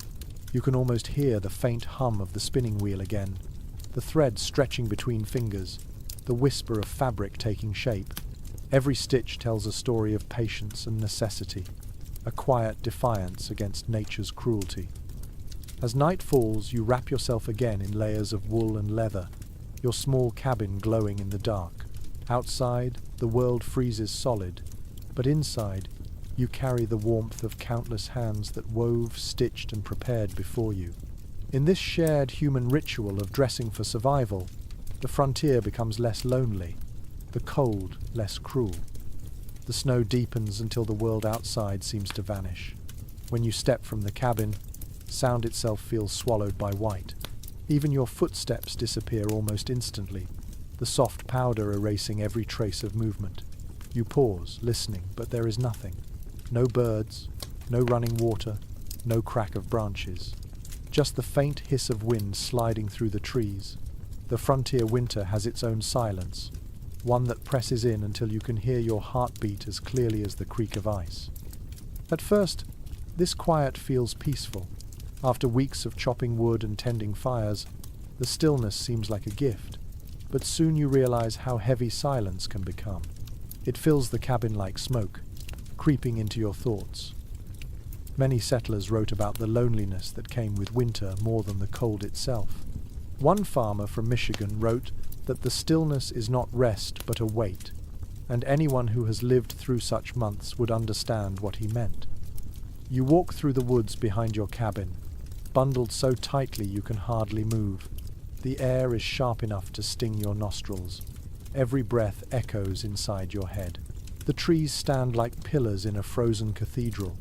You can almost hear the faint hum of the spinning wheel again, the thread stretching between fingers, the whisper of fabric taking shape. Every stitch tells a story of patience and necessity, a quiet defiance against nature's cruelty. As night falls, you wrap yourself again in layers of wool and leather, your small cabin glowing in the dark. Outside, the world freezes solid, but inside, you carry the warmth of countless hands that wove, stitched, and prepared before you. In this shared human ritual of dressing for survival, the frontier becomes less lonely, the cold less cruel. The snow deepens until the world outside seems to vanish. When you step from the cabin, sound itself feels swallowed by white. Even your footsteps disappear almost instantly, the soft powder erasing every trace of movement. You pause, listening, but there is nothing. No birds, no running water, no crack of branches. Just the faint hiss of wind sliding through the trees. The frontier winter has its own silence, one that presses in until you can hear your heartbeat as clearly as the creak of ice. At first, this quiet feels peaceful. After weeks of chopping wood and tending fires, the stillness seems like a gift. But soon you realize how heavy silence can become. It fills the cabin like smoke, creeping into your thoughts. Many settlers wrote about the loneliness that came with winter more than the cold itself. One farmer from Michigan wrote that the stillness is not rest but a wait, and anyone who has lived through such months would understand what he meant. You walk through the woods behind your cabin, bundled so tightly you can hardly move. The air is sharp enough to sting your nostrils. Every breath echoes inside your head. The trees stand like pillars in a frozen cathedral,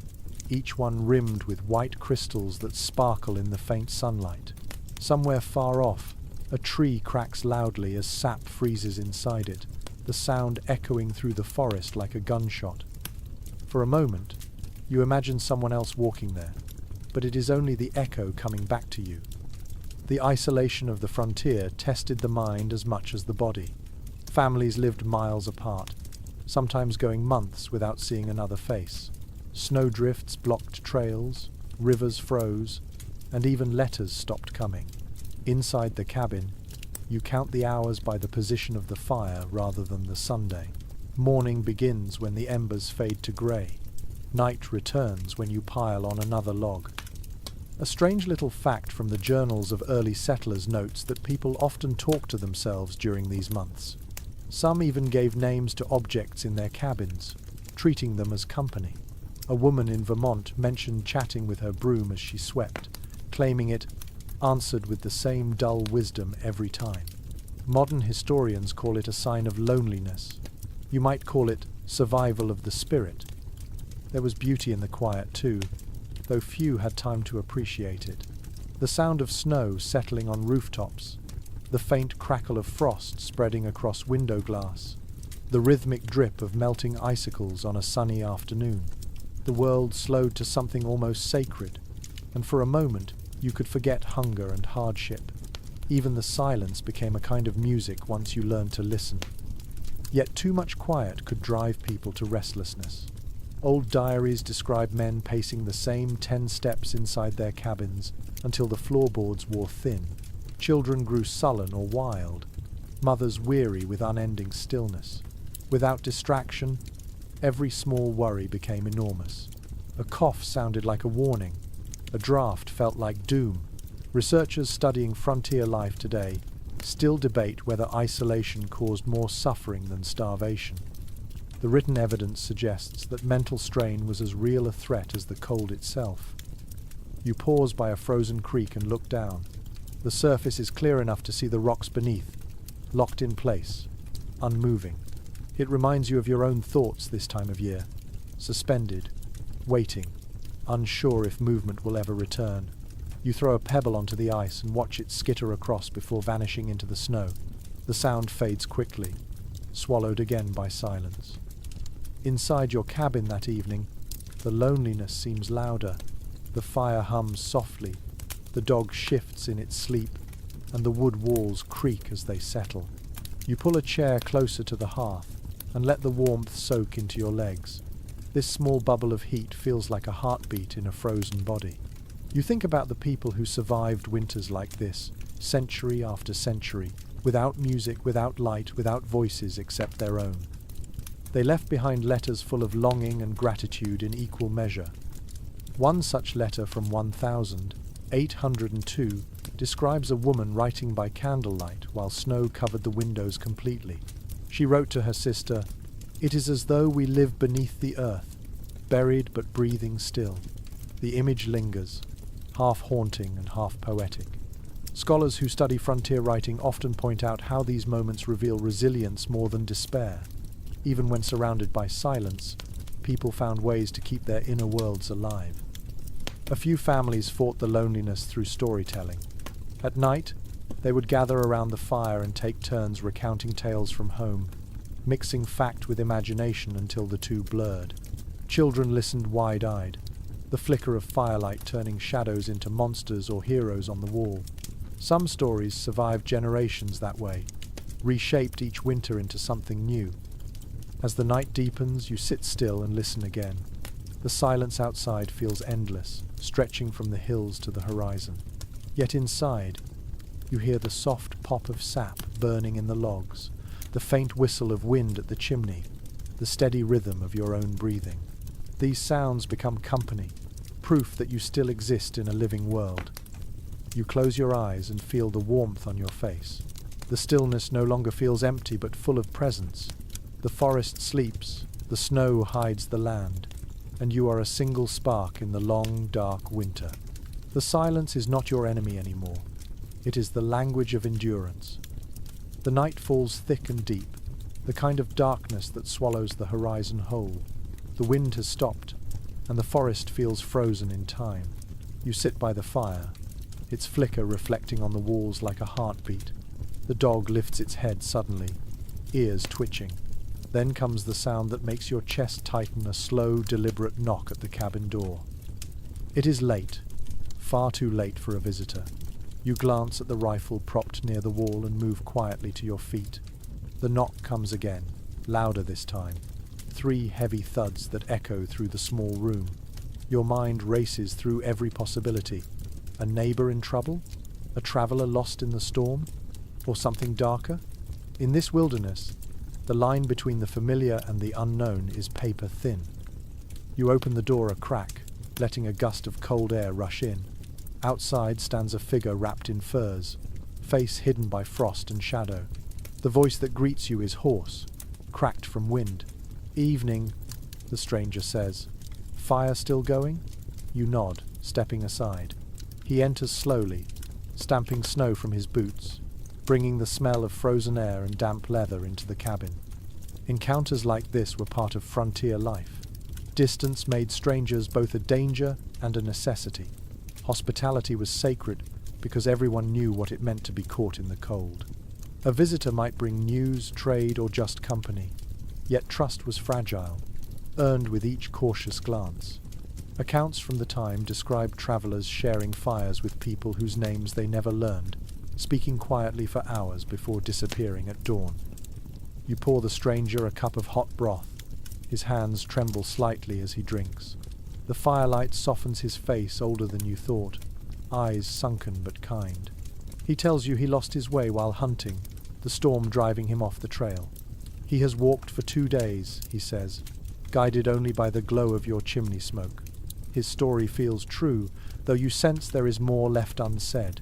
each one rimmed with white crystals that sparkle in the faint sunlight. Somewhere far off, a tree cracks loudly as sap freezes inside it, the sound echoing through the forest like a gunshot. For a moment, you imagine someone else walking there, but it is only the echo coming back to you. The isolation of the frontier tested the mind as much as the body. Families lived miles apart, sometimes going months without seeing another face. Snowdrifts blocked trails, rivers froze, and even letters stopped coming. Inside the cabin, you count the hours by the position of the fire rather than the Sunday. Morning begins when the embers fade to grey. Night returns when you pile on another log. A strange little fact from the journals of early settlers notes that people often talk to themselves during these months. Some even gave names to objects in their cabins, treating them as company. A woman in Vermont mentioned chatting with her broom as she swept, claiming it answered with the same dull wisdom every time. Modern historians call it a sign of loneliness. You might call it survival of the spirit. There was beauty in the quiet too, though few had time to appreciate it. The sound of snow settling on rooftops, the faint crackle of frost spreading across window glass, the rhythmic drip of melting icicles on a sunny afternoon. The world slowed to something almost sacred, and for a moment you could forget hunger and hardship. Even the silence became a kind of music once you learned to listen. Yet too much quiet could drive people to restlessness. Old diaries describe men pacing the same 10 steps inside their cabins until the floorboards wore thin. Children grew sullen or wild, mothers weary with unending stillness. Without distraction, every small worry became enormous. A cough sounded like a warning. A draft felt like doom. Researchers studying frontier life today still debate whether isolation caused more suffering than starvation. The written evidence suggests that mental strain was as real a threat as the cold itself. You pause by a frozen creek and look down. The surface is clear enough to see the rocks beneath, locked in place, unmoving. It reminds you of your own thoughts this time of year, suspended, waiting, unsure if movement will ever return. You throw a pebble onto the ice and watch it skitter across before vanishing into the snow. The sound fades quickly, swallowed again by silence. Inside your cabin that evening, the loneliness seems louder. The fire hums softly, the dog shifts in its sleep, and the wood walls creak as they settle. You pull a chair closer to the hearth and let the warmth soak into your legs. This small bubble of heat feels like a heartbeat in a frozen body. You think about the people who survived winters like this, century after century, without music, without light, without voices except their own. They left behind letters full of longing and gratitude in equal measure. One such letter from 1802 describes a woman writing by candlelight while snow covered the windows completely. She wrote to her sister, "It is as though we live beneath the earth, buried but breathing still." The image lingers, half haunting and half poetic. Scholars who study frontier writing often point out how these moments reveal resilience more than despair. Even when surrounded by silence, people found ways to keep their inner worlds alive. A few families fought the loneliness through storytelling. At night, they would gather around the fire and take turns recounting tales from home, mixing fact with imagination until the two blurred. Children listened wide-eyed, the flicker of firelight turning shadows into monsters or heroes on the wall. Some stories survived generations that way, reshaped each winter into something new. As the night deepens, you sit still and listen again. The silence outside feels endless, stretching from the hills to the horizon. Yet inside, you hear the soft pop of sap burning in the logs, the faint whistle of wind at the chimney, the steady rhythm of your own breathing. These sounds become company, proof that you still exist in a living world. You close your eyes and feel the warmth on your face. The stillness no longer feels empty but full of presence. The forest sleeps, the snow hides the land, and you are a single spark in the long, dark winter. The silence is not your enemy anymore. It is the language of endurance. The night falls thick and deep, the kind of darkness that swallows the horizon whole. The wind has stopped, and the forest feels frozen in time. You sit by the fire, its flicker reflecting on the walls like a heartbeat. The dog lifts its head suddenly, ears twitching. Then comes the sound that makes your chest tighten, a slow, deliberate knock at the cabin door. It is late, far too late for a visitor. You glance at the rifle propped near the wall and move quietly to your feet. The knock comes again, louder this time. 3 heavy thuds that echo through the small room. Your mind races through every possibility. A neighbor in trouble? A traveler lost in the storm? Or something darker? In this wilderness, the line between the familiar and the unknown is paper thin. You open the door a crack, letting a gust of cold air rush in. Outside stands a figure wrapped in furs, face hidden by frost and shadow. The voice that greets you is hoarse, cracked from wind. "Evening," the stranger says. "Fire still going?" You nod, stepping aside. He enters slowly, stamping snow from his boots, bringing the smell of frozen air and damp leather into the cabin. Encounters like this were part of frontier life. Distance made strangers both a danger and a necessity. Hospitality was sacred because everyone knew what it meant to be caught in the cold. A visitor might bring news, trade, or just company, yet trust was fragile, earned with each cautious glance. Accounts from the time describe travelers sharing fires with people whose names they never learned, speaking quietly for hours before disappearing at dawn. You pour the stranger a cup of hot broth. His hands tremble slightly as he drinks. The firelight softens his face, older than you thought, eyes sunken but kind. He tells you he lost his way while hunting, the storm driving him off the trail. He has walked for 2 days, he says, guided only by the glow of your chimney smoke. His story feels true, though you sense there is more left unsaid.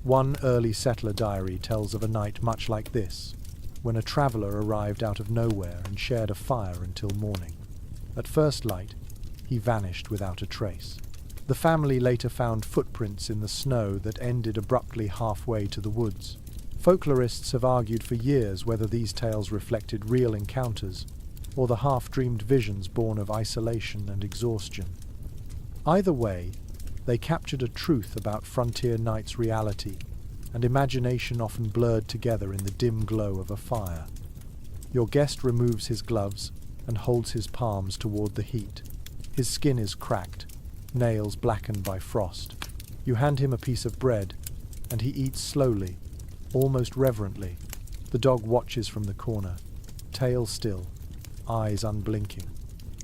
One early settler diary tells of a night much like this, when a traveller arrived out of nowhere and shared a fire until morning. At first light, he vanished without a trace. The family later found footprints in the snow that ended abruptly halfway to the woods. Folklorists have argued for years whether these tales reflected real encounters or the half-dreamed visions born of isolation and exhaustion. Either way, They captured a truth about frontier night's reality, and imagination often blurred together in the dim glow of a fire. Your guest removes his gloves and holds his palms toward the heat. His skin is cracked, nails blackened by frost. You hand him a piece of bread, and he eats slowly, almost reverently. The dog watches from the corner, tail still, eyes unblinking.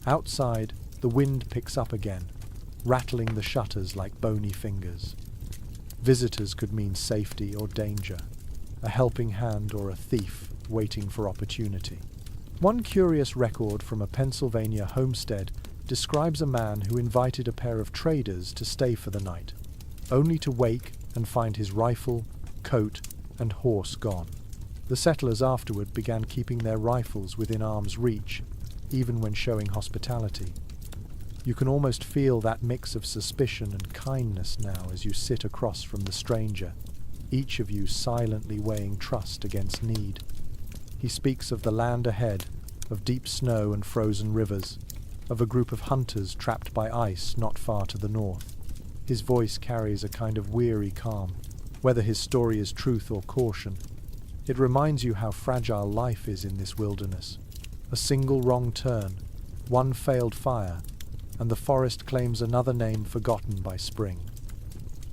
Outside, the wind picks up again, rattling the shutters like bony fingers. Visitors could mean safety or danger, a helping hand or a thief waiting for opportunity. One curious record from a Pennsylvania homestead describes a man who invited a pair of traders to stay for the night, only to wake and find his rifle, coat, and horse gone. The settlers afterward began keeping their rifles within arm's reach, even when showing hospitality. You can almost feel that mix of suspicion and kindness now as you sit across from the stranger, each of you silently weighing trust against need. He speaks of the land ahead, of deep snow and frozen rivers, of a group of hunters trapped by ice not far to the north. His voice carries a kind of weary calm, whether his story is truth or caution. It reminds you how fragile life is in this wilderness. A single wrong turn, one failed fire, and the forest claims another name forgotten by spring.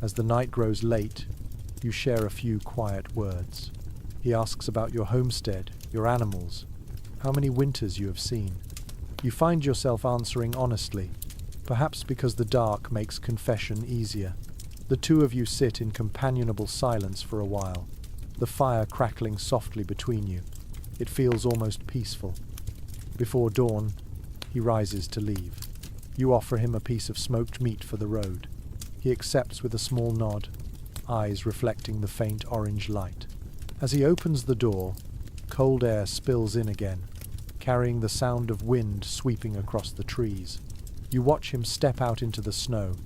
As the night grows late, you share a few quiet words. He asks about your homestead, your animals, how many winters you have seen. You find yourself answering honestly, perhaps because the dark makes confession easier. The two of you sit in companionable silence for a while, the fire crackling softly between you. It feels almost peaceful. Before dawn, he rises to leave. You offer him a piece of smoked meat for the road. He accepts with a small nod, eyes reflecting the faint orange light. As he opens the door, cold air spills in again, carrying the sound of wind sweeping across the trees. You watch him step out into the snow,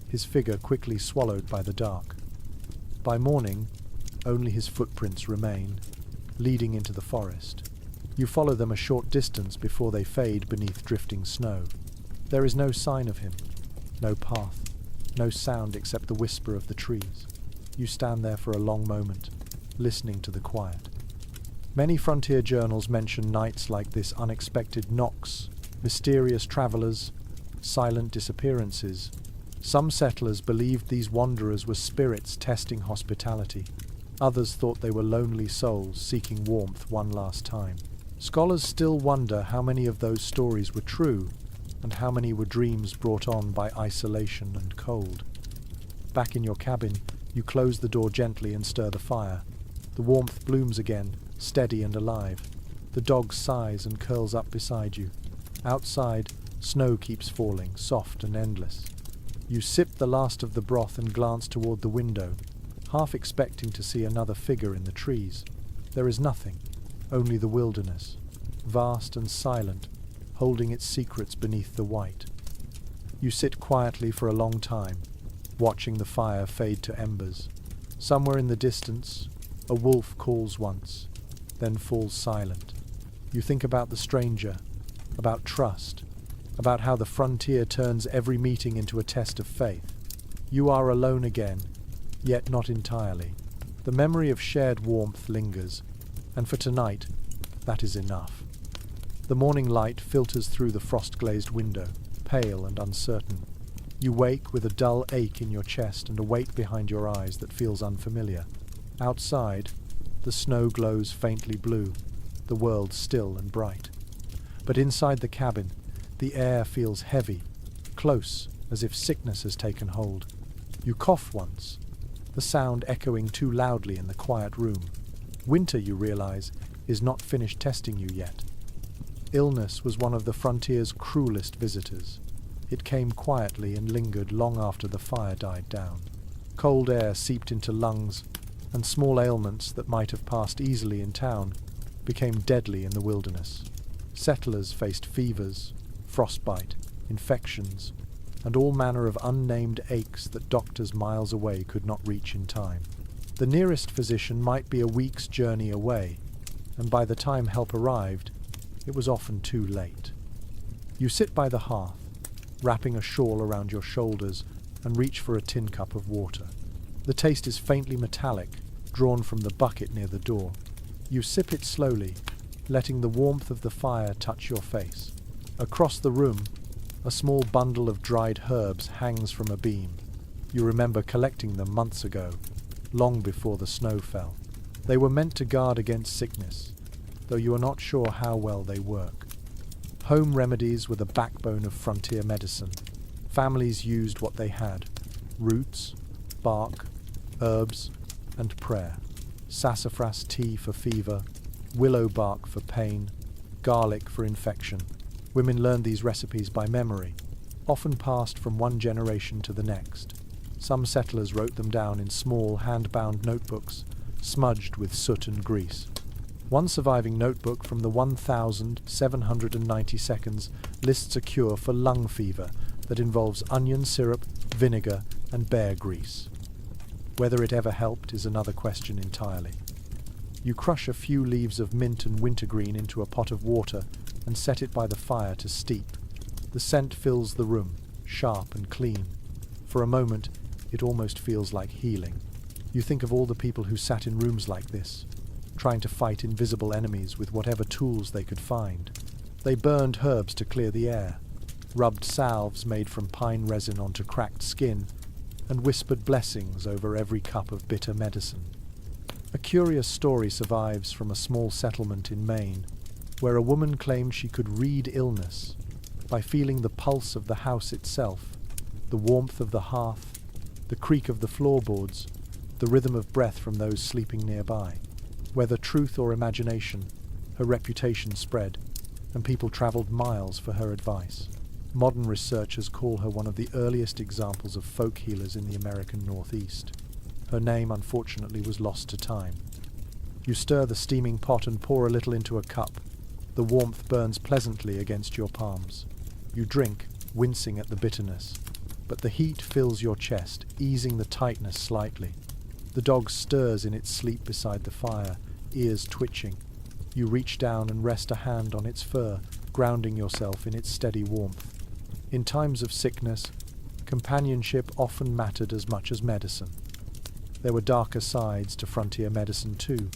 his figure quickly swallowed by the dark. By morning, only his footprints remain, leading into the forest. You follow them a short distance before they fade beneath drifting snow. There is no sign of him, no path, no sound except the whisper of the trees. You stand there for a long moment, listening to the quiet. Many frontier journals mention nights like this: unexpected knocks, mysterious travelers, silent disappearances. Some settlers believed these wanderers were spirits testing hospitality. Others thought they were lonely souls seeking warmth one last time. Scholars still wonder how many of those stories were true, and how many were dreams brought on by isolation and cold. Back in your cabin, you close the door gently and stir the fire. The warmth blooms again, steady and alive. The dog sighs and curls up beside you. Outside, snow keeps falling, soft and endless. You sip the last of the broth and glance toward the window, half expecting to see another figure in the trees. There is nothing, only the wilderness, vast and silent, holding its secrets beneath the white. You sit quietly for a long time, watching the fire fade to embers. Somewhere in the distance, a wolf calls once, then falls silent. You think about the stranger, about trust, about how the frontier turns every meeting into a test of faith. You are alone again, yet not entirely. The memory of shared warmth lingers, and for tonight, that is enough. The morning light filters through the frost-glazed window, pale and uncertain. You wake with a dull ache in your chest and a weight behind your eyes that feels unfamiliar. Outside, the snow glows faintly blue, the world still and bright. But inside the cabin, the air feels heavy, close, as if sickness has taken hold. You cough once, the sound echoing too loudly in the quiet room. Winter, you realize, is not finished testing you yet. Illness was one of the frontier's cruelest visitors. It came quietly and lingered long after the fire died down. Cold air seeped into lungs, and small ailments that might have passed easily in town became deadly in the wilderness. Settlers faced fevers, frostbite, infections, and all manner of unnamed aches that doctors miles away could not reach in time. The nearest physician might be a week's journey away, and by the time help arrived, it was often too late. You sit by the hearth, wrapping a shawl around your shoulders and reach for a tin cup of water. The taste is faintly metallic, drawn from the bucket near the door. You sip it slowly, letting the warmth of the fire touch your face. Across the room, a small bundle of dried herbs hangs from a beam. You remember collecting them months ago, long before the snow fell. They were meant to guard against sickness, though you are not sure how well they work. Home remedies were the backbone of frontier medicine. Families used what they had: roots, bark, herbs, and prayer. Sassafras tea for fever, willow bark for pain, garlic for infection. Women learned these recipes by memory, often passed from one generation to the next. Some settlers wrote them down in small hand-bound notebooks, smudged with soot and grease. One surviving notebook from the 1790 seconds lists a cure for lung fever that involves onion syrup, vinegar, and bear grease. Whether it ever helped is another question entirely. You crush a few leaves of mint and wintergreen into a pot of water and set it by the fire to steep. The scent fills the room, sharp and clean. For a moment, it almost feels like healing. You think of all the people who sat in rooms like this, trying to fight invisible enemies with whatever tools they could find. They burned herbs to clear the air, rubbed salves made from pine resin onto cracked skin, and whispered blessings over every cup of bitter medicine. A curious story survives from a small settlement in Maine, where a woman claimed she could read illness by feeling the pulse of the house itself, the warmth of the hearth, the creak of the floorboards, the rhythm of breath from those sleeping nearby. Whether truth or imagination, her reputation spread, and people travelled miles for her advice. Modern researchers call her one of the earliest examples of folk healers in the American Northeast. Her name, unfortunately, was lost to time. You stir the steaming pot and pour a little into a cup. The warmth burns pleasantly against your palms. You drink, wincing at the bitterness, but the heat fills your chest, easing the tightness slightly. The dog stirs in its sleep beside the fire, ears twitching. You reach down and rest a hand on its fur, grounding yourself in its steady warmth. In times of sickness, companionship often mattered as much as medicine. There were darker sides to frontier medicine too.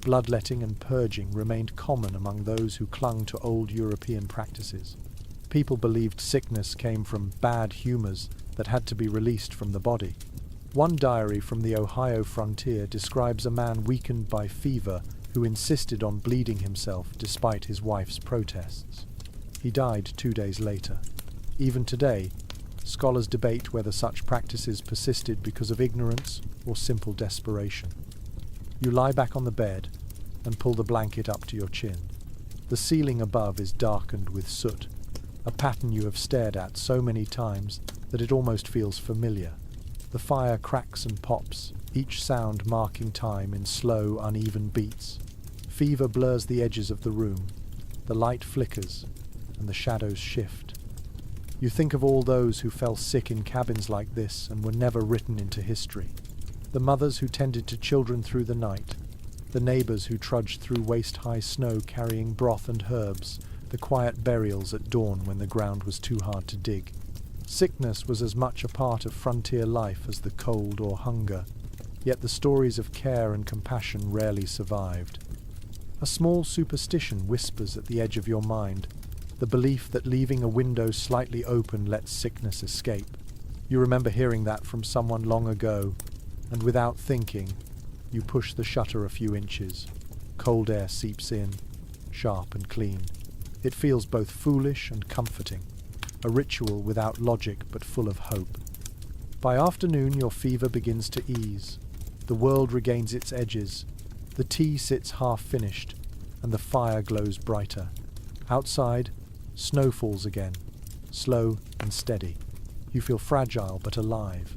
Bloodletting and purging remained common among those who clung to old European practices. People believed sickness came from bad humours that had to be released from the body. One diary from the Ohio frontier describes a man weakened by fever who insisted on bleeding himself despite his wife's protests. He died 2 days later. Even today, scholars debate whether such practices persisted because of ignorance or simple desperation. You lie back on the bed and pull the blanket up to your chin. The ceiling above is darkened with soot, a pattern you have stared at so many times that it almost feels familiar. The fire cracks and pops, each sound marking time in slow, uneven beats. Fever blurs the edges of the room. The light flickers, and the shadows shift. You think of all those who fell sick in cabins like this and were never written into history. The mothers who tended to children through the night, the neighbours who trudged through waist-high snow carrying broth and herbs, the quiet burials at dawn when the ground was too hard to dig. Sickness was as much a part of frontier life as the cold or hunger, yet the stories of care and compassion rarely survived. A small superstition whispers at the edge of your mind, the belief that leaving a window slightly open lets sickness escape. You remember hearing that from someone long ago, and without thinking, you push the shutter a few inches. Cold air seeps in, sharp and clean. It feels both foolish and comforting, a ritual without logic but full of hope. By afternoon your fever begins to ease. The world regains its edges. The tea sits half-finished, and the fire glows brighter. Outside, snow falls again, slow and steady. You feel fragile but alive.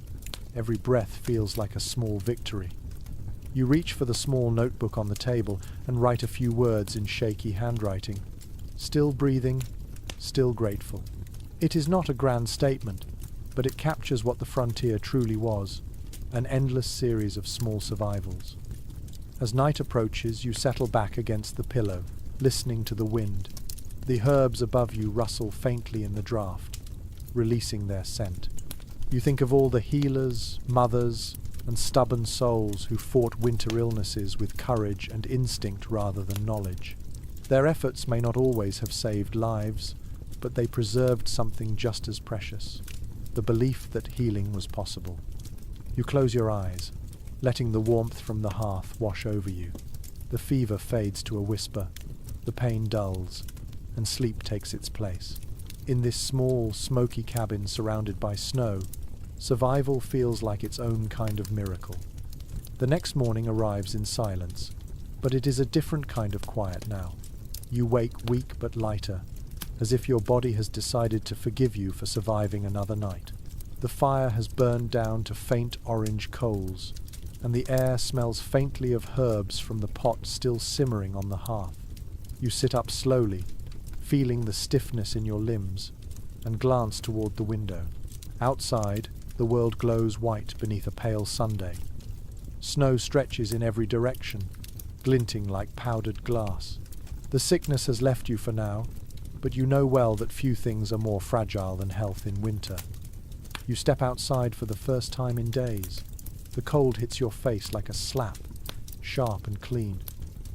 Every breath feels like a small victory. You reach for the small notebook on the table and write a few words in shaky handwriting. Still breathing, still grateful. It is not a grand statement, but it captures what the frontier truly was, an endless series of small survivals. As night approaches, you settle back against the pillow, listening to the wind. The herbs above you rustle faintly in the draught, releasing their scent. You think of all the healers, mothers, and stubborn souls who fought winter illnesses with courage and instinct rather than knowledge. Their efforts may not always have saved lives, but they preserved something just as precious, the belief that healing was possible. You close your eyes, letting the warmth from the hearth wash over you. The fever fades to a whisper, the pain dulls, and sleep takes its place. In this small, smoky cabin surrounded by snow, survival feels like its own kind of miracle. The next morning arrives in silence, but it is a different kind of quiet now. You wake weak but lighter, as if your body has decided to forgive you for surviving another night. The fire has burned down to faint orange coals, and the air smells faintly of herbs from the pot still simmering on the hearth. You sit up slowly, feeling the stiffness in your limbs, and glance toward the window. Outside, the world glows white beneath a pale Sunday. Snow stretches in every direction, glinting like powdered glass. The sickness has left you for now, but you know well that few things are more fragile than health in winter. You step outside for the first time in days. The cold hits your face like a slap, sharp and clean,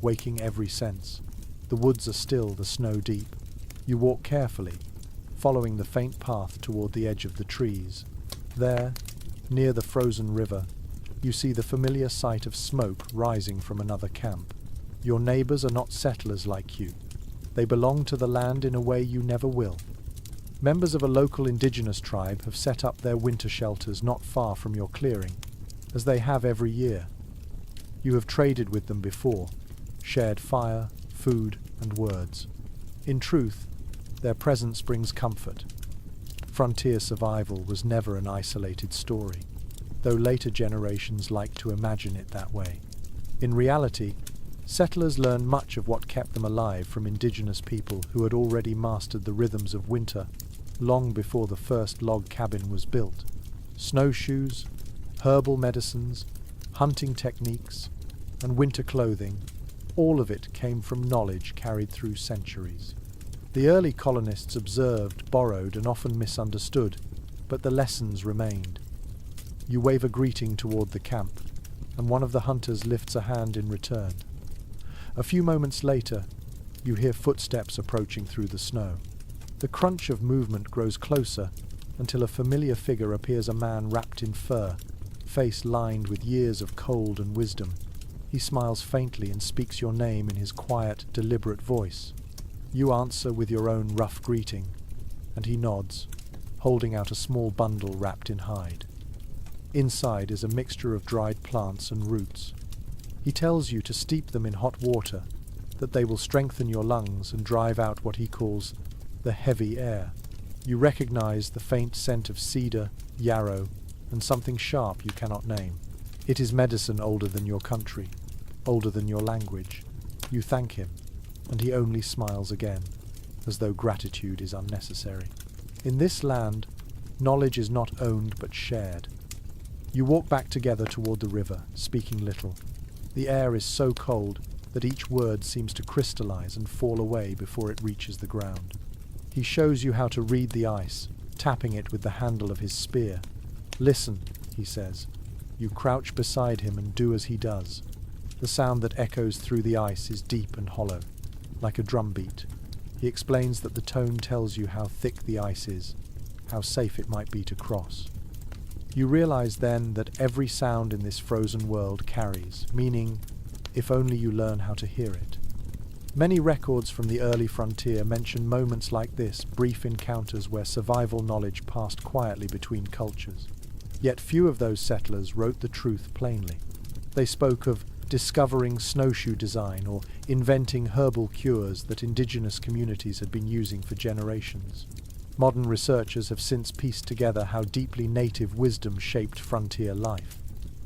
waking every sense. The woods are still, the snow deep. You walk carefully, following the faint path toward the edge of the trees. There, near the frozen river, you see the familiar sight of smoke rising from another camp. Your neighbors are not settlers like you. They belong to the land in a way you never will. Members of a local indigenous tribe have set up their winter shelters not far from your clearing, as they have every year. You have traded with them before, shared fire, food, and words. In truth, their presence brings comfort. Frontier survival was never an isolated story, though later generations like to imagine it that way. In reality, settlers learned much of what kept them alive from indigenous people who had already mastered the rhythms of winter long before the first log cabin was built. Snowshoes, herbal medicines, hunting techniques, and winter clothing, all of it came from knowledge carried through centuries. The early colonists observed, borrowed, and often misunderstood, but the lessons remained. You wave a greeting toward the camp, and one of the hunters lifts a hand in return. A few moments later, you hear footsteps approaching through the snow. The crunch of movement grows closer until a familiar figure appears, a man wrapped in fur, face lined with years of cold and wisdom. He smiles faintly and speaks your name in his quiet, deliberate voice. You answer with your own rough greeting, and he nods, holding out a small bundle wrapped in hide. Inside is a mixture of dried plants and roots. He tells you to steep them in hot water, that they will strengthen your lungs and drive out what he calls the heavy air. You recognize the faint scent of cedar, yarrow, and something sharp you cannot name. It is medicine older than your country, older than your language. You thank him, and he only smiles again, as though gratitude is unnecessary. In this land, knowledge is not owned but shared. You walk back together toward the river, speaking little. The air is so cold that each word seems to crystallize and fall away before it reaches the ground. He shows you how to read the ice, tapping it with the handle of his spear. Listen, he says. You crouch beside him and do as he does. The sound that echoes through the ice is deep and hollow, like a drumbeat. He explains that the tone tells you how thick the ice is, how safe it might be to cross. You realize then that every sound in this frozen world carries meaning, if only you learn how to hear it. Many records from the early frontier mention moments like this, brief encounters where survival knowledge passed quietly between cultures. Yet few of those settlers wrote the truth plainly. They spoke of discovering snowshoe design or inventing herbal cures that indigenous communities had been using for generations. Modern researchers have since pieced together how deeply native wisdom shaped frontier life.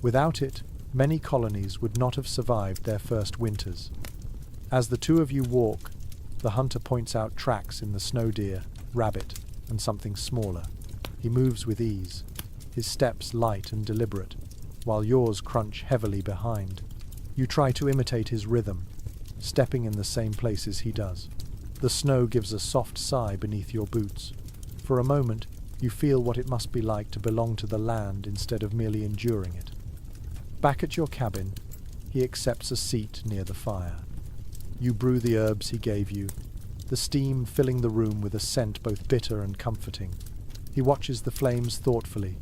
Without it, many colonies would not have survived their first winters. As the two of you walk, the hunter points out tracks in the snow deer, rabbit, and something smaller. He moves with ease, his steps light and deliberate, while yours crunch heavily behind. You try to imitate his rhythm, stepping in the same places he does. The snow gives a soft sigh beneath your boots. For a moment, You feel what it must be like to belong to the land instead of merely enduring it. Back at your cabin, he accepts a seat near the fire. You brew the herbs he gave you, the steam filling the room with a scent both bitter and comforting. He watches the flames thoughtfully,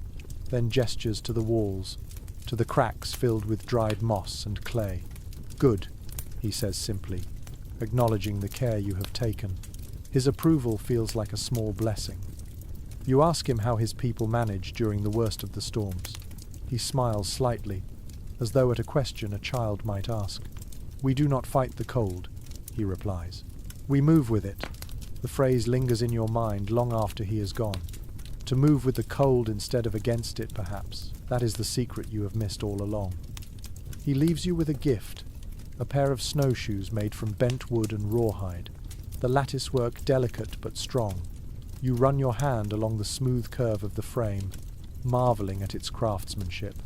then gestures to the walls, to the cracks filled with dried moss and clay. "Good," he says simply, acknowledging the care you have taken. His approval feels like a small blessing. You ask him how his people manage during the worst of the storms. He smiles slightly, as though at a question a child might ask. "We do not fight the cold," he replies. "We move with it." The phrase lingers in your mind long after he is gone. To move with the cold instead of against it, perhaps. That is the secret you have missed all along. He leaves you with a gift, a pair of snowshoes made from bent wood and rawhide, the latticework delicate but strong. You run your hand along the smooth curve of the frame, marveling at its craftsmanship.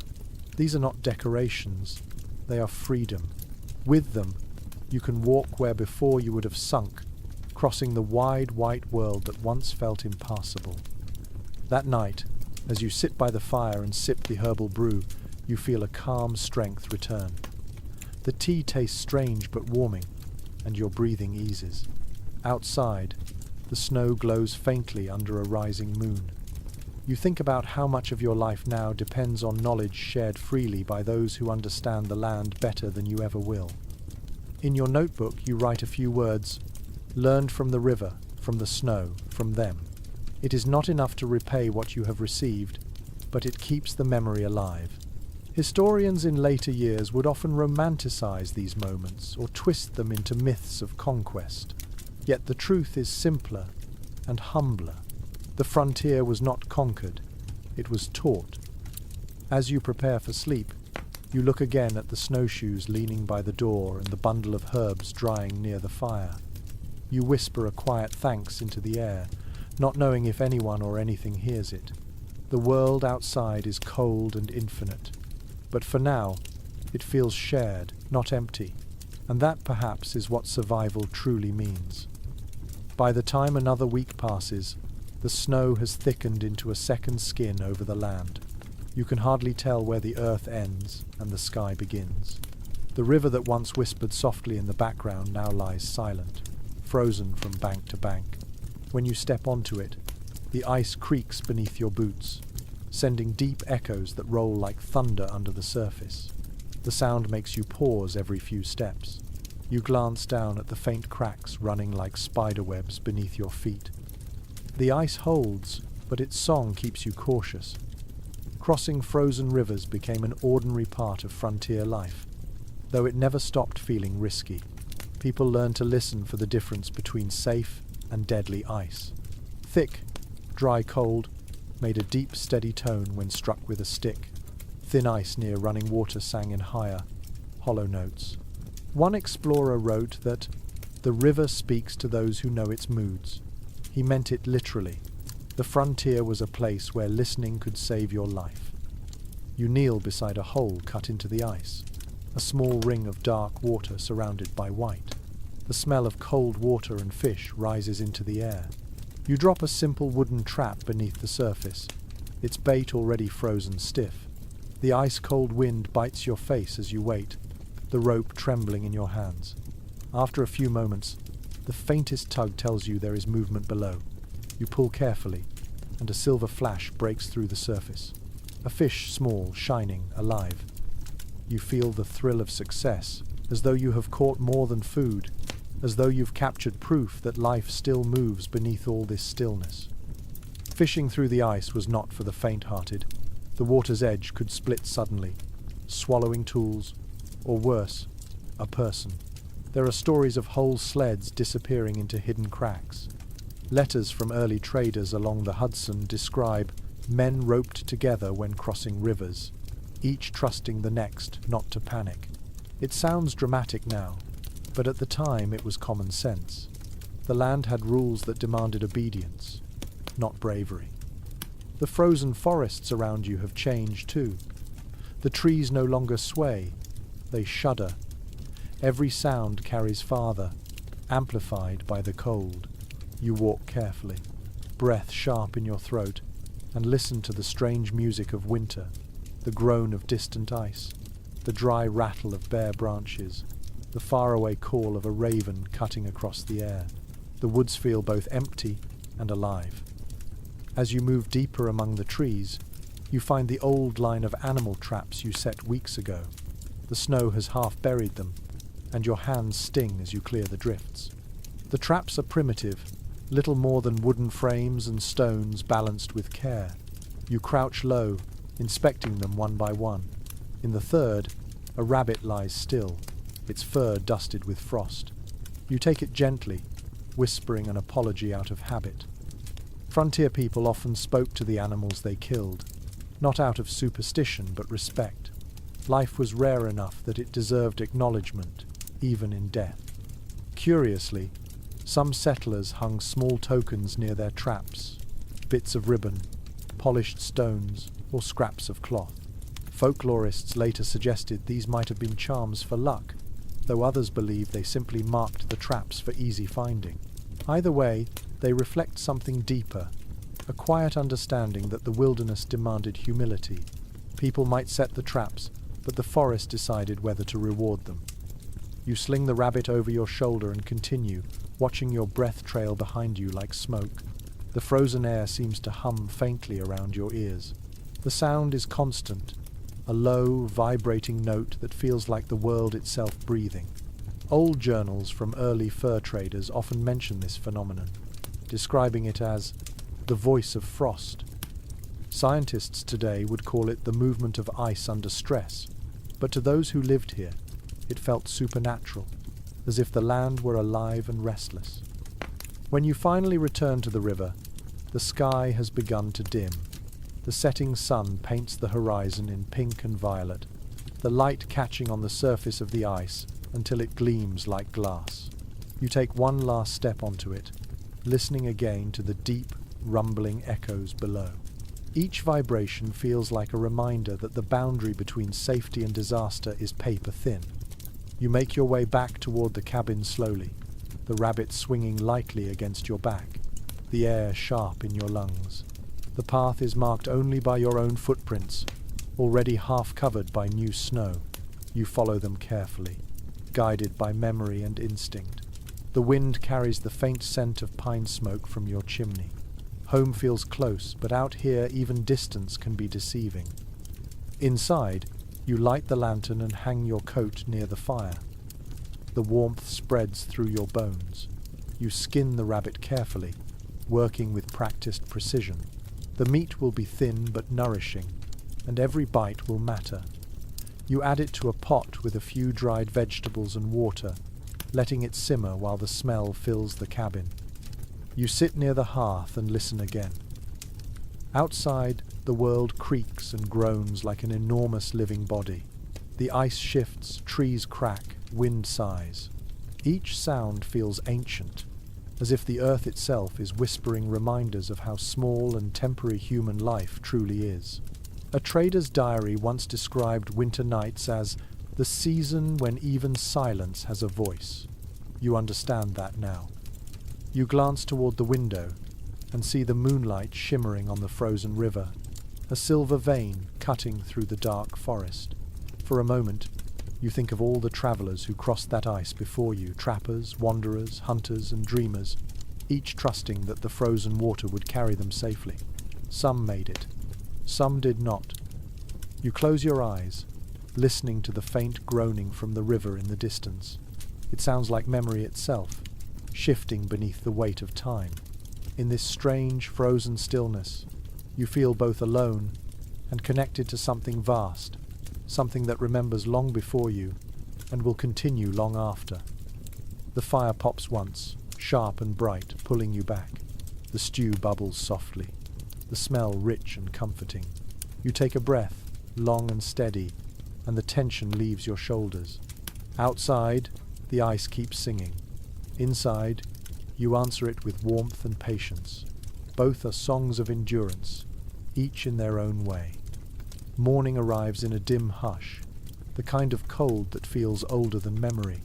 These are not decorations, they are freedom. With them, you can walk where before you would have sunk, crossing the wide white world that once felt impassable. That night, as you sit by the fire and sip the herbal brew, you feel a calm strength return. The tea tastes strange but warming, and your breathing eases. Outside, the snow glows faintly under a rising moon. You think about how much of your life now depends on knowledge shared freely by those who understand the land better than you ever will. In your notebook, you write a few words, learned from the river, from the snow, from them. It is not enough to repay what you have received, but it keeps the memory alive. Historians in later years would often romanticize these moments or twist them into myths of conquest. Yet the truth is simpler and humbler. The frontier was not conquered, it was taught. As you prepare for sleep, you look again at the snowshoes leaning by the door and the bundle of herbs drying near the fire. You whisper a quiet thanks into the air, not knowing if anyone or anything hears it. The world outside is cold and infinite, but for now, it feels shared, not empty, and that perhaps is what survival truly means. By the time another week passes, the snow has thickened into a second skin over the land. You can hardly tell where the earth ends and the sky begins. The river that once whispered softly in the background now lies silent, frozen from bank to bank. When you step onto it, the ice creaks beneath your boots, sending deep echoes that roll like thunder under the surface. The sound makes you pause every few steps. You glance down at the faint cracks running like spiderwebs beneath your feet. The ice holds, but its song keeps you cautious. Crossing frozen rivers became an ordinary part of frontier life, though it never stopped feeling risky. People learned to listen for the difference between safe and deadly ice. Thick, dry cold made a deep, steady tone when struck with a stick. Thin ice near running water sang in higher, hollow notes. One explorer wrote that the river speaks to those who know its moods. He meant it literally. The frontier was a place where listening could save your life. You kneel beside a hole cut into the ice, a small ring of dark water surrounded by white. The smell of cold water and fish rises into the air. You drop a simple wooden trap beneath the surface, its bait already frozen stiff. The ice-cold wind bites your face as you wait, the rope trembling in your hands. After a few moments, the faintest tug tells you there is movement below. You pull carefully, and a silver flash breaks through the surface. A fish, small, shining, alive. You feel the thrill of success, as though you have caught more than food, as though you've captured proof that life still moves beneath all this stillness. Fishing through the ice was not for the faint-hearted. The water's edge could split suddenly, swallowing tools, or worse, a person. There are stories of whole sleds disappearing into hidden cracks. Letters from early traders along the Hudson describe men roped together when crossing rivers, each trusting the next not to panic. It sounds dramatic now, but at the time it was common sense. The land had rules that demanded obedience, not bravery. The frozen forests around you have changed too. The trees no longer sway, they shudder. Every sound carries farther, amplified by the cold. You walk carefully, breath sharp in your throat, and listen to the strange music of winter, the groan of distant ice, the dry rattle of bare branches, the faraway call of a raven cutting across the air. The woods feel both empty and alive. As you move deeper among the trees, you find the old line of animal traps you set weeks ago. The snow has half buried them, and your hands sting as you clear the drifts. The traps are primitive, little more than wooden frames and stones balanced with care. You crouch low, inspecting them one by one. In the third, a rabbit lies still, its fur dusted with frost. You take it gently, whispering an apology out of habit. Frontier people often spoke to the animals they killed, not out of superstition but respect. Life was rare enough that it deserved acknowledgement, even in death. Curiously, some settlers hung small tokens near their traps, bits of ribbon, polished stones, or scraps of cloth. Folklorists later suggested these might have been charms for luck, though others believe they simply marked the traps for easy finding. Either way, they reflect something deeper, a quiet understanding that the wilderness demanded humility. People might set the traps, but the forest decided whether to reward them. You sling the rabbit over your shoulder and continue, watching your breath trail behind you like smoke. The frozen air seems to hum faintly around your ears. The sound is constant, a low, vibrating note that feels like the world itself breathing. Old journals from early fur traders often mention this phenomenon, describing it as the voice of frost. Scientists today would call it the movement of ice under stress, but to those who lived here, it felt supernatural, as if the land were alive and restless. When you finally return to the river, the sky has begun to dim. The setting sun paints the horizon in pink and violet, the light catching on the surface of the ice until it gleams like glass. You take one last step onto it, listening again to the deep, rumbling echoes below. Each vibration feels like a reminder that the boundary between safety and disaster is paper thin. You make your way back toward the cabin slowly, the rabbit swinging lightly against your back, the air sharp in your lungs. The path is marked only by your own footprints, already half covered by new snow. You follow them carefully, guided by memory and instinct. The wind carries the faint scent of pine smoke from your chimney. Home feels close, but out here even distance can be deceiving. Inside, you light the lantern and hang your coat near the fire. The warmth spreads through your bones. You skin the rabbit carefully, working with practiced precision. The meat will be thin but nourishing, and every bite will matter. You add it to a pot with a few dried vegetables and water, letting it simmer while the smell fills the cabin. You sit near the hearth and listen again. Outside, the world creaks and groans like an enormous living body. The ice shifts, trees crack, wind sighs. Each sound feels ancient, as if the earth itself is whispering reminders of how small and temporary human life truly is. A trader's diary once described winter nights as the season when even silence has a voice. You understand that now. You glance toward the window and see the moonlight shimmering on the frozen river, a silver vein cutting through the dark forest. For a moment, you think of all the travelers who crossed that ice before you, trappers, wanderers, hunters, and dreamers, each trusting that the frozen water would carry them safely. Some made it, some did not. You close your eyes, listening to the faint groaning from the river in the distance. It sounds like memory itself, shifting beneath the weight of time. In this strange, frozen stillness, you feel both alone and connected to something vast, something that remembers long before you and will continue long after. The fire pops once, sharp and bright, pulling you back. The stew bubbles softly, the smell rich and comforting. You take a breath, long and steady, and the tension leaves your shoulders. Outside, the ice keeps singing. Inside, you answer it with warmth and patience. Both are songs of endurance, each in their own way. Morning arrives in a dim hush, the kind of cold that feels older than memory.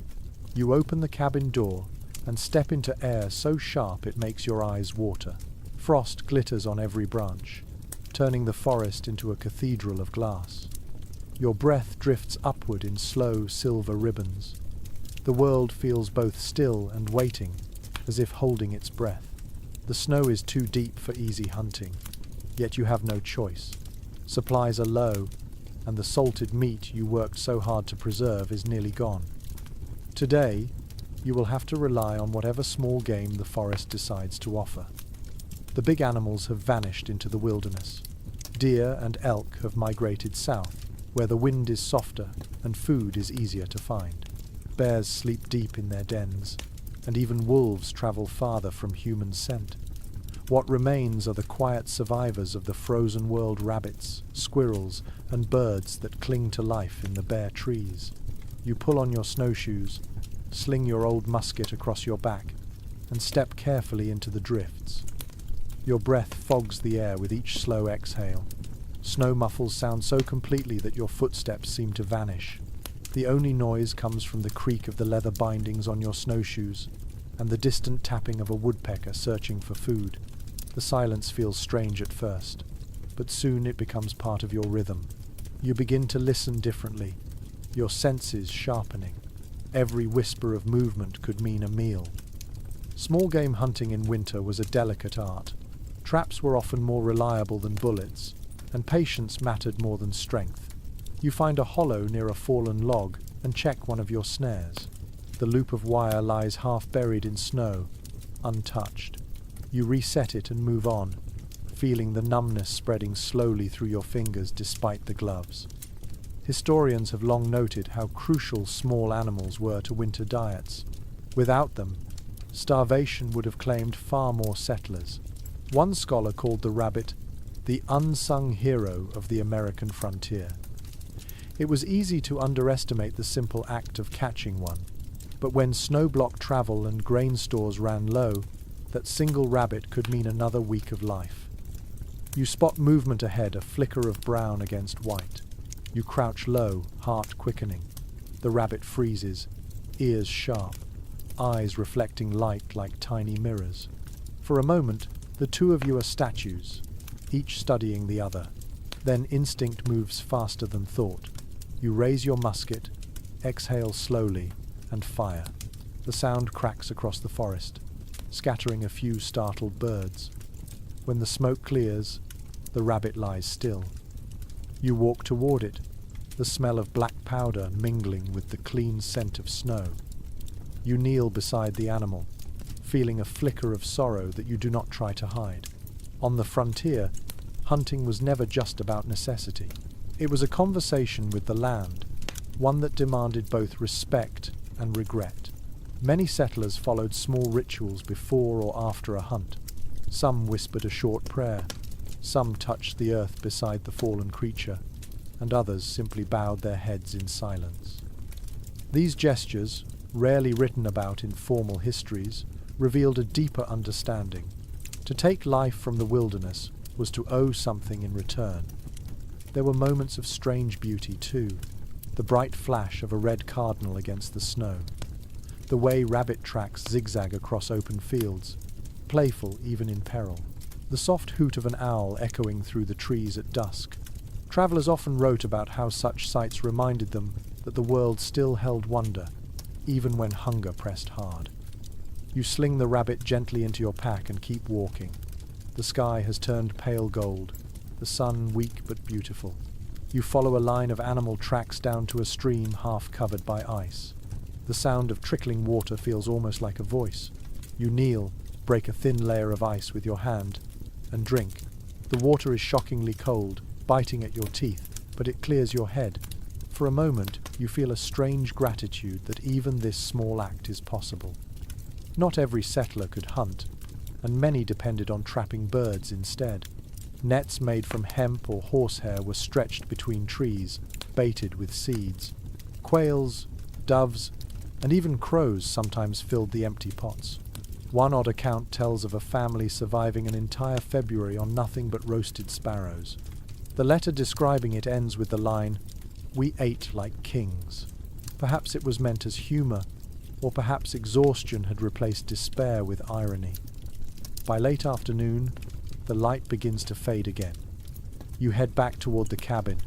You open the cabin door and step into air so sharp it makes your eyes water. Frost glitters on every branch, turning the forest into a cathedral of glass. Your breath drifts upward in slow silver ribbons. The world feels both still and waiting, as if holding its breath. The snow is too deep for easy hunting, yet you have no choice. Supplies are low, and the salted meat you worked so hard to preserve is nearly gone. Today, you will have to rely on whatever small game the forest decides to offer. The big animals have vanished into the wilderness. Deer and elk have migrated south, where the wind is softer and food is easier to find. Bears sleep deep in their dens, and even wolves travel farther from human scent. What remains are the quiet survivors of the frozen world: rabbits, squirrels, and birds that cling to life in the bare trees. You pull on your snowshoes, sling your old musket across your back, and step carefully into the drifts. Your breath fogs the air with each slow exhale. Snow muffles sound so completely that your footsteps seem to vanish. The only noise comes from the creak of the leather bindings on your snowshoes and the distant tapping of a woodpecker searching for food. The silence feels strange at first, but soon it becomes part of your rhythm. You begin to listen differently, your senses sharpening. Every whisper of movement could mean a meal. Small game hunting in winter was a delicate art. Traps were often more reliable than bullets, and patience mattered more than strength. You find a hollow near a fallen log and check one of your snares. The loop of wire lies half buried in snow, untouched. You reset it and move on, feeling the numbness spreading slowly through your fingers despite the gloves. Historians have long noted how crucial small animals were to winter diets. Without them, starvation would have claimed far more settlers. One scholar called the rabbit the unsung hero of the American frontier. It was easy to underestimate the simple act of catching one, but when snow-blocked travel and grain stores ran low, that single rabbit could mean another week of life. You spot movement ahead, a flicker of brown against white. You crouch low, heart quickening. The rabbit freezes, ears sharp, eyes reflecting light like tiny mirrors. For a moment, the two of you are statues, each studying the other. Then instinct moves faster than thought. You raise your musket, exhale slowly, and fire. The sound cracks across the forest, scattering a few startled birds. When the smoke clears, the rabbit lies still. You walk toward it, the smell of black powder mingling with the clean scent of snow. You kneel beside the animal, feeling a flicker of sorrow that you do not try to hide. On the frontier, hunting was never just about necessity. It was a conversation with the land, one that demanded both respect and regret. Many settlers followed small rituals before or after a hunt. Some whispered a short prayer, some touched the earth beside the fallen creature, and others simply bowed their heads in silence. These gestures, rarely written about in formal histories, revealed a deeper understanding. To take life from the wilderness was to owe something in return. There were moments of strange beauty too, the bright flash of a red cardinal against the snow, the way rabbit tracks zigzag across open fields, playful even in peril, the soft hoot of an owl echoing through the trees at dusk. Travellers often wrote about how such sights reminded them that the world still held wonder, even when hunger pressed hard. You sling the rabbit gently into your pack and keep walking. The sky has turned pale gold, the sun weak but beautiful. You follow a line of animal tracks down to a stream half covered by ice. The sound of trickling water feels almost like a voice. You kneel, break a thin layer of ice with your hand, and drink. The water is shockingly cold, biting at your teeth, but it clears your head. For a moment, you feel a strange gratitude that even this small act is possible. Not every settler could hunt, and many depended on trapping birds instead. Nets made from hemp or horsehair were stretched between trees, baited with seeds. Quails, doves, and even crows sometimes filled the empty pots. One odd account tells of a family surviving an entire February on nothing but roasted sparrows. The letter describing it ends with the line, "We ate like kings." Perhaps it was meant as humour, or perhaps exhaustion had replaced despair with irony. By late afternoon, the light begins to fade again. You head back toward the cabin,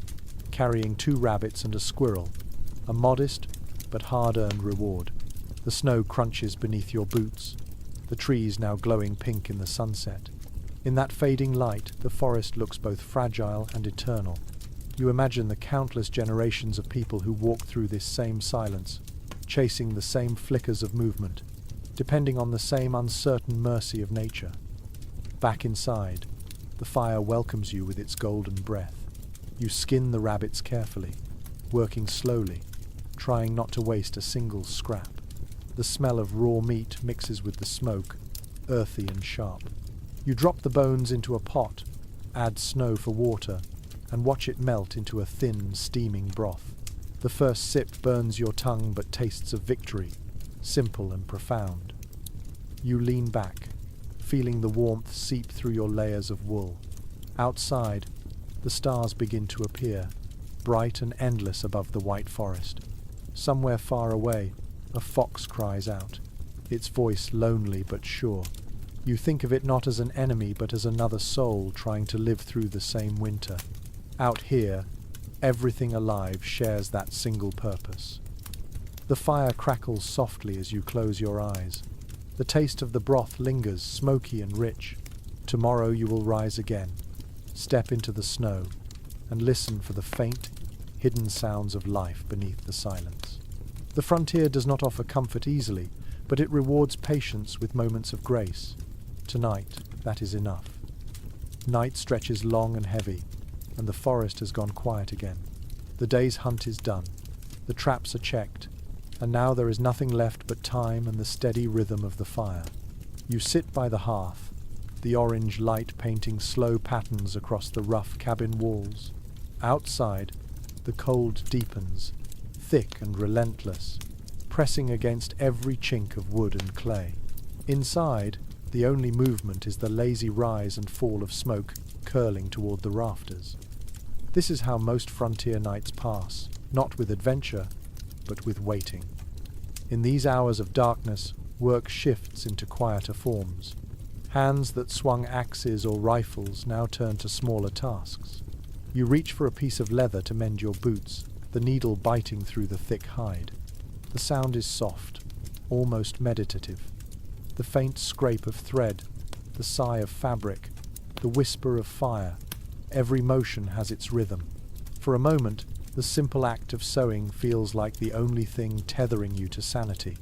carrying 2 rabbits and a squirrel, a modest but hard-earned reward. The snow crunches beneath your boots, the trees now glowing pink in the sunset. In that fading light, the forest looks both fragile and eternal. You imagine the countless generations of people who walk through this same silence, chasing the same flickers of movement, depending on the same uncertain mercy of nature. Back inside, the fire welcomes you with its golden breath. You skin the rabbits carefully, working slowly, trying not to waste a single scrap. The smell of raw meat mixes with the smoke, earthy and sharp. You drop the bones into a pot, add snow for water, and watch it melt into a thin, steaming broth. The first sip burns your tongue but tastes of victory, simple and profound. You lean back, feeling the warmth seep through your layers of wool. Outside, the stars begin to appear, bright and endless above the white forest. Somewhere far away, a fox cries out, its voice lonely but sure. You think of it not as an enemy but as another soul trying to live through the same winter. Out here, everything alive shares that single purpose. The fire crackles softly as you close your eyes. The taste of the broth lingers, smoky and rich. Tomorrow you will rise again, step into the snow, and listen for the faint, hidden sounds of life beneath the silence. The frontier does not offer comfort easily, but it rewards patience with moments of grace. Tonight, that is enough. Night stretches long and heavy, and the forest has gone quiet again. The day's hunt is done. The traps are checked, and now there is nothing left but time and the steady rhythm of the fire. You sit by the hearth, the orange light painting slow patterns across the rough cabin walls. Outside, the cold deepens, thick and relentless, pressing against every chink of wood and clay. Inside, the only movement is the lazy rise and fall of smoke curling toward the rafters. This is how most frontier nights pass, not with adventure, but with waiting. In these hours of darkness, work shifts into quieter forms. Hands that swung axes or rifles now turn to smaller tasks. You reach for a piece of leather to mend your boots, the needle biting through the thick hide. The sound is soft, almost meditative. The faint scrape of thread, the sigh of fabric, the whisper of fire. Every motion has its rhythm. For a moment, the simple act of sewing feels like the only thing tethering you to sanity.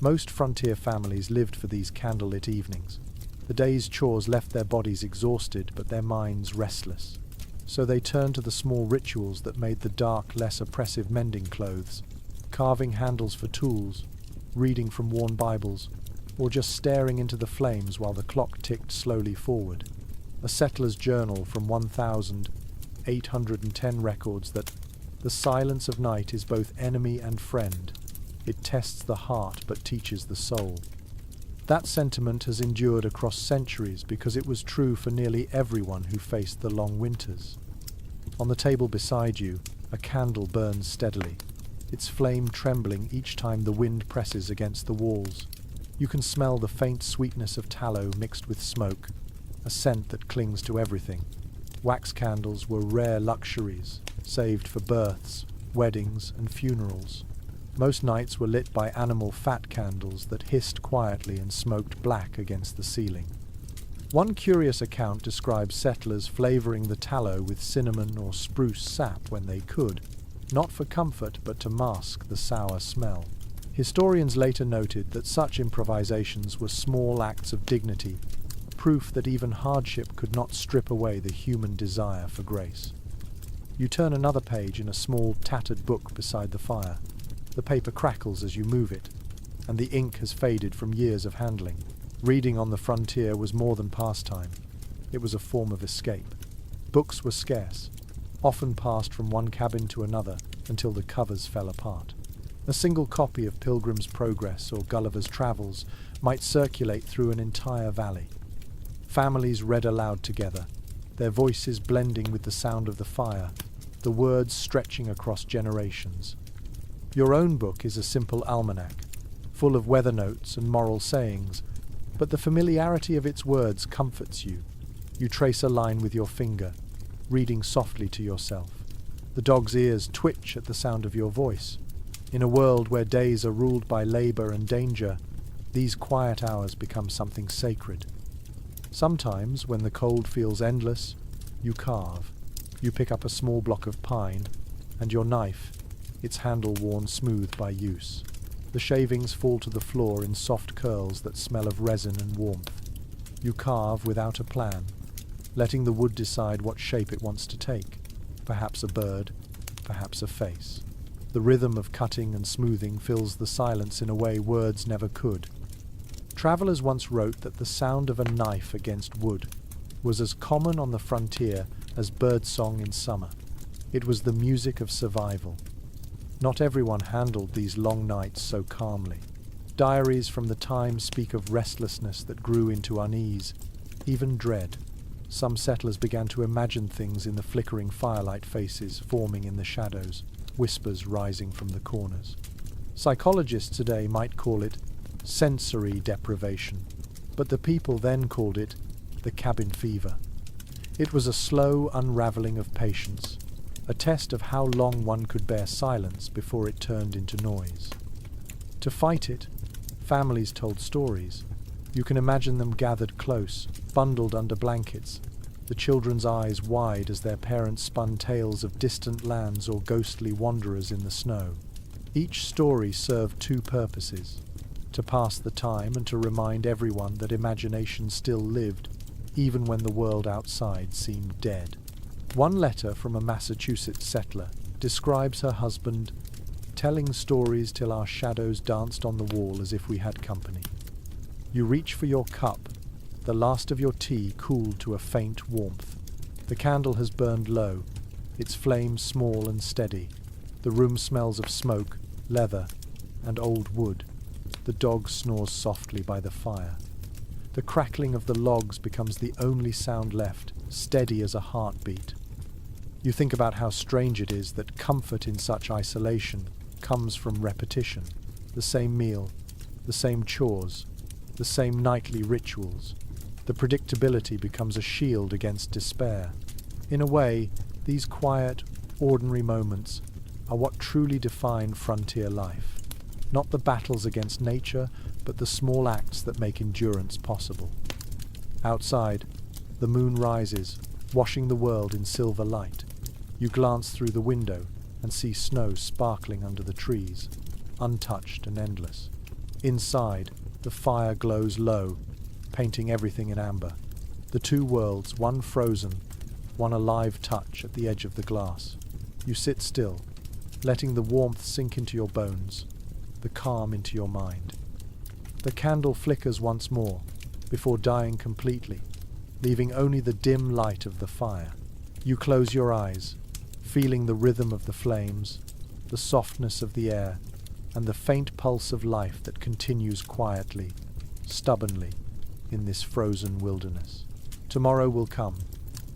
Most frontier families lived for these candlelit evenings. The day's chores left their bodies exhausted, but their minds restless. So they turned to the small rituals that made the dark less oppressive: mending clothes, carving handles for tools, reading from worn Bibles, or just staring into the flames while the clock ticked slowly forward. A settler's journal from 1,810 records that the silence of night is both enemy and friend. It tests the heart but teaches the soul. That sentiment has endured across centuries because it was true for nearly everyone who faced the long winters. On the table beside you, a candle burns steadily, its flame trembling each time the wind presses against the walls. You can smell the faint sweetness of tallow mixed with smoke, a scent that clings to everything. Wax candles were rare luxuries, saved for births, weddings, and funerals. Most nights were lit by animal fat candles that hissed quietly and smoked black against the ceiling. One curious account describes settlers flavoring the tallow with cinnamon or spruce sap when they could, not for comfort but to mask the sour smell. Historians later noted that such improvisations were small acts of dignity, proof that even hardship could not strip away the human desire for grace. You turn another page in a small, tattered book beside the fire. The paper crackles as you move it, and the ink has faded from years of handling. Reading on the frontier was more than pastime. It was a form of escape. Books were scarce, often passed from one cabin to another until the covers fell apart. A single copy of Pilgrim's Progress or Gulliver's Travels might circulate through an entire valley. Families read aloud together, their voices blending with the sound of the fire, the words stretching across generations. Your own book is a simple almanac, full of weather notes and moral sayings, but the familiarity of its words comforts you. You trace a line with your finger, reading softly to yourself. The dog's ears twitch at the sound of your voice. In a world where days are ruled by labor and danger, these quiet hours become something sacred. Sometimes, when the cold feels endless, you carve. You pick up a small block of pine, and your knife, its handle worn smooth by use. The shavings fall to the floor in soft curls that smell of resin and warmth. You carve without a plan, letting the wood decide what shape it wants to take. Perhaps a bird, perhaps a face. The rhythm of cutting and smoothing fills the silence in a way words never could. Travelers once wrote that the sound of a knife against wood was as common on the frontier as birdsong in summer. It was the music of survival. Not everyone handled these long nights so calmly. Diaries from the time speak of restlessness that grew into unease, even dread. Some settlers began to imagine things in the flickering firelight, faces forming in the shadows, whispers rising from the corners. Psychologists today might call it sensory deprivation, but the people then called it the cabin fever. It was a slow unraveling of patience, a test of how long one could bear silence before it turned into noise. To fight it, families told stories. You can imagine them gathered close, bundled under blankets, the children's eyes wide as their parents spun tales of distant lands or ghostly wanderers in the snow. Each story served two purposes: to pass the time and to remind everyone that imagination still lived, even when the world outside seemed dead. One letter from a Massachusetts settler describes her husband telling stories till our shadows danced on the wall as if we had company. You reach for your cup, the last of your tea cooled to a faint warmth. The candle has burned low, its flame small and steady. The room smells of smoke, leather, and old wood. The dog snores softly by the fire. The crackling of the logs becomes the only sound left, steady as a heartbeat. You think about how strange it is that comfort in such isolation comes from repetition. The same meal, the same chores, the same nightly rituals. The predictability becomes a shield against despair. In a way, these quiet, ordinary moments are what truly define frontier life. Not the battles against nature, but the small acts that make endurance possible. Outside, the moon rises, washing the world in silver light. You glance through the window and see snow sparkling under the trees, untouched and endless. Inside, the fire glows low, painting everything in amber. The two worlds, one frozen, one alive touch at the edge of the glass. You sit still, letting the warmth sink into your bones, the calm into your mind. The candle flickers once more, before dying completely, leaving only the dim light of the fire. You close your eyes, feeling the rhythm of the flames, the softness of the air, and the faint pulse of life that continues quietly, stubbornly, in this frozen wilderness. Tomorrow will come,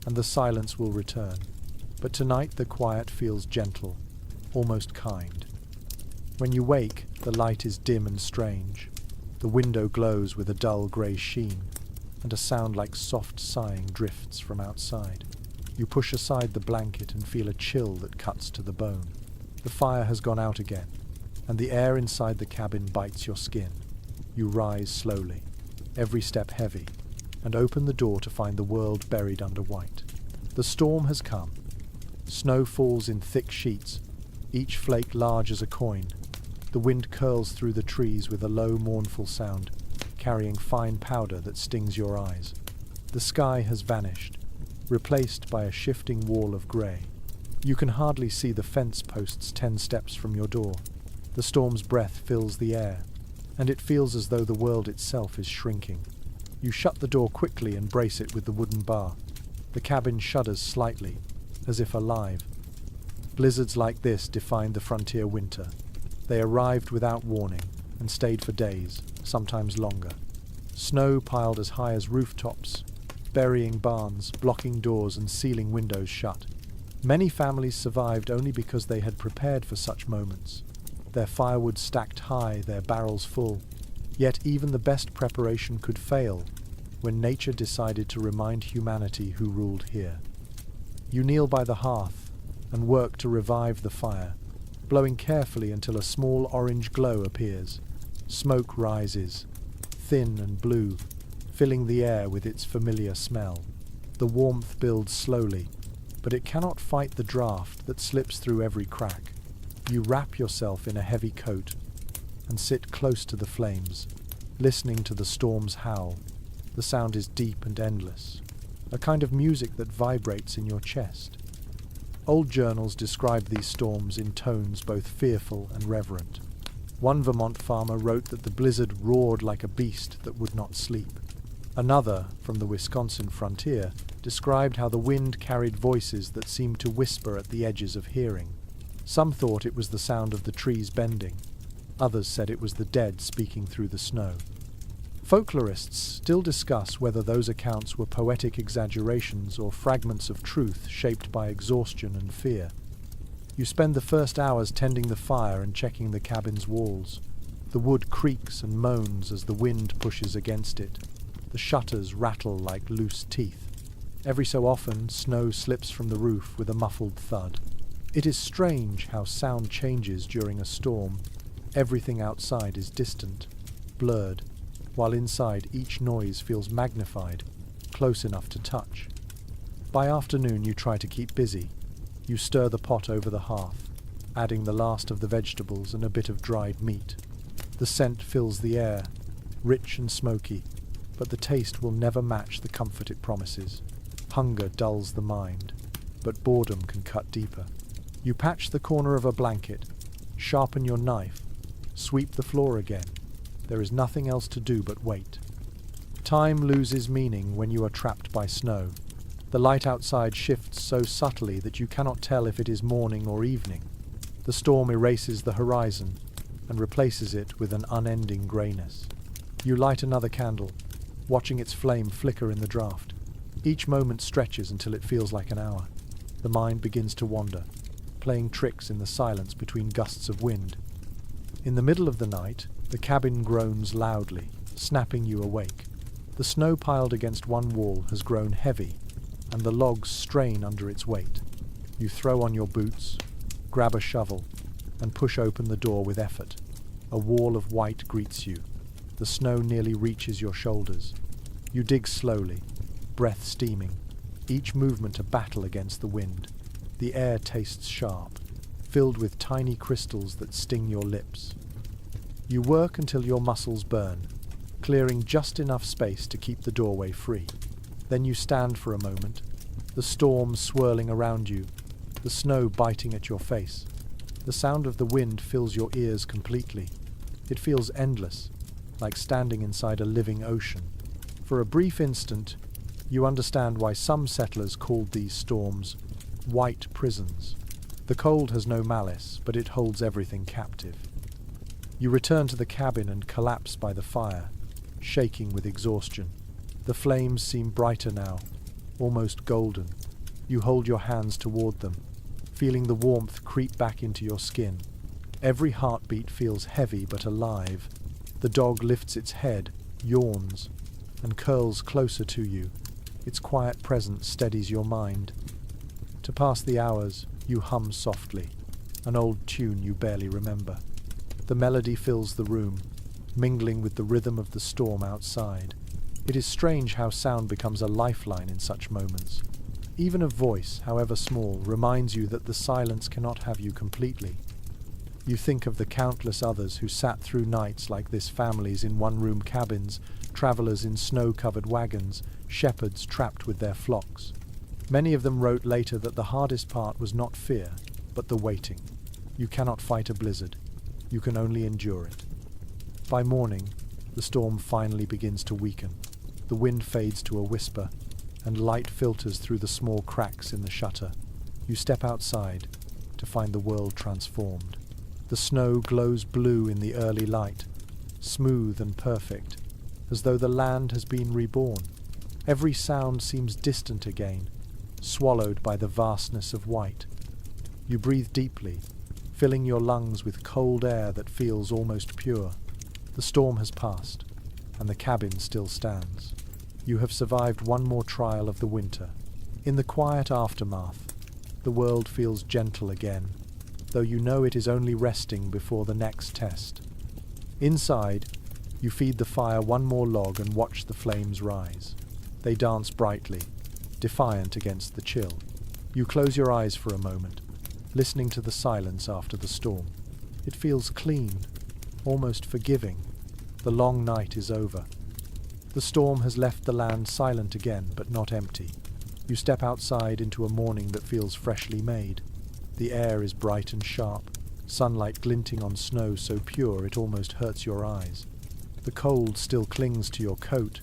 and the silence will return, but tonight the quiet feels gentle, almost kind. When you wake, the light is dim and strange. The window glows with a dull grey sheen, and a sound like soft sighing drifts from outside. You push aside the blanket and feel a chill that cuts to the bone. The fire has gone out again, and the air inside the cabin bites your skin. You rise slowly, every step heavy, and open the door to find the world buried under white. The storm has come. Snow falls in thick sheets, each flake large as a coin. The wind curls through the trees with a low, mournful sound, carrying fine powder that stings your eyes. The sky has vanished, replaced by a shifting wall of grey. You can hardly see the fence posts 10 steps from your door. The storm's breath fills the air, and it feels as though the world itself is shrinking. You shut the door quickly and brace it with the wooden bar. The cabin shudders slightly, as if alive. Blizzards like this defined the frontier winter. They arrived without warning and stayed for days, sometimes longer. Snow piled as high as rooftops, burying barns, blocking doors and sealing windows shut. Many families survived only because they had prepared for such moments. Their firewood stacked high, their barrels full. Yet even the best preparation could fail when nature decided to remind humanity who ruled here. You kneel by the hearth and work to revive the fire, blowing carefully until a small orange glow appears. Smoke rises, thin and blue, filling the air with its familiar smell. The warmth builds slowly, but it cannot fight the draft that slips through every crack. You wrap yourself in a heavy coat and sit close to the flames, listening to the storm's howl. The sound is deep and endless, a kind of music that vibrates in your chest. Old journals describe these storms in tones both fearful and reverent. One Vermont farmer wrote that the blizzard roared like a beast that would not sleep. Another, from the Wisconsin frontier, described how the wind carried voices that seemed to whisper at the edges of hearing. Some thought it was the sound of the trees bending. Others said it was the dead speaking through the snow. Folklorists still discuss whether those accounts were poetic exaggerations or fragments of truth shaped by exhaustion and fear. You spend the first hours tending the fire and checking the cabin's walls. The wood creaks and moans as the wind pushes against it. The shutters rattle like loose teeth. Every so often, snow slips from the roof with a muffled thud. It is strange how sound changes during a storm. Everything outside is distant, blurred, while inside each noise feels magnified, close enough to touch. By afternoon you try to keep busy. You stir the pot over the hearth, adding the last of the vegetables and a bit of dried meat. The scent fills the air, rich and smoky, but the taste will never match the comfort it promises. Hunger dulls the mind, but boredom can cut deeper. You patch the corner of a blanket, sharpen your knife, sweep the floor again. There is nothing else to do but wait. Time loses meaning when you are trapped by snow. The light outside shifts so subtly that you cannot tell if it is morning or evening. The storm erases the horizon and replaces it with an unending greyness. You light another candle, watching its flame flicker in the draught. Each moment stretches until it feels like an hour. The mind begins to wander, playing tricks in the silence between gusts of wind. In the middle of the night, the cabin groans loudly, snapping you awake. The snow piled against one wall has grown heavy, and the logs strain under its weight. You throw on your boots, grab a shovel, and push open the door with effort. A wall of white greets you. The snow nearly reaches your shoulders. You dig slowly, breath steaming, each movement a battle against the wind. The air tastes sharp, filled with tiny crystals that sting your lips. You work until your muscles burn, clearing just enough space to keep the doorway free. Then you stand for a moment, the storm swirling around you, the snow biting at your face. The sound of the wind fills your ears completely. It feels endless, like standing inside a living ocean. For a brief instant, you understand why some settlers called these storms white prisons. The cold has no malice, but it holds everything captive. You return to the cabin and collapse by the fire, shaking with exhaustion. The flames seem brighter now, almost golden. You hold your hands toward them, feeling the warmth creep back into your skin. Every heartbeat feels heavy but alive. The dog lifts its head, yawns, and curls closer to you. Its quiet presence steadies your mind. To pass the hours, you hum softly, an old tune you barely remember. The melody fills the room, mingling with the rhythm of the storm outside. It is strange how sound becomes a lifeline in such moments. Even a voice, however small, reminds you that the silence cannot have you completely. You think of the countless others who sat through nights like this, families in one-room cabins, travelers in snow-covered wagons, shepherds trapped with their flocks. Many of them wrote later that the hardest part was not fear, but the waiting. You cannot fight a blizzard. You can only endure it. By morning, the storm finally begins to weaken. The wind fades to a whisper, and light filters through the small cracks in the shutter. You step outside to find the world transformed. The snow glows blue in the early light, smooth and perfect, as though the land has been reborn. Every sound seems distant again, swallowed by the vastness of white. You breathe deeply, filling your lungs with cold air that feels almost pure. The storm has passed, and the cabin still stands. You have survived one more trial of the winter. In the quiet aftermath, the world feels gentle again, though you know it is only resting before the next test. Inside, you feed the fire one more log and watch the flames rise. They dance brightly, defiant against the chill. You close your eyes for a moment, listening to the silence after the storm. It feels clean, almost forgiving. The long night is over. The storm has left the land silent again, but not empty. You step outside into a morning that feels freshly made. The air is bright and sharp, sunlight glinting on snow so pure it almost hurts your eyes. The cold still clings to your coat,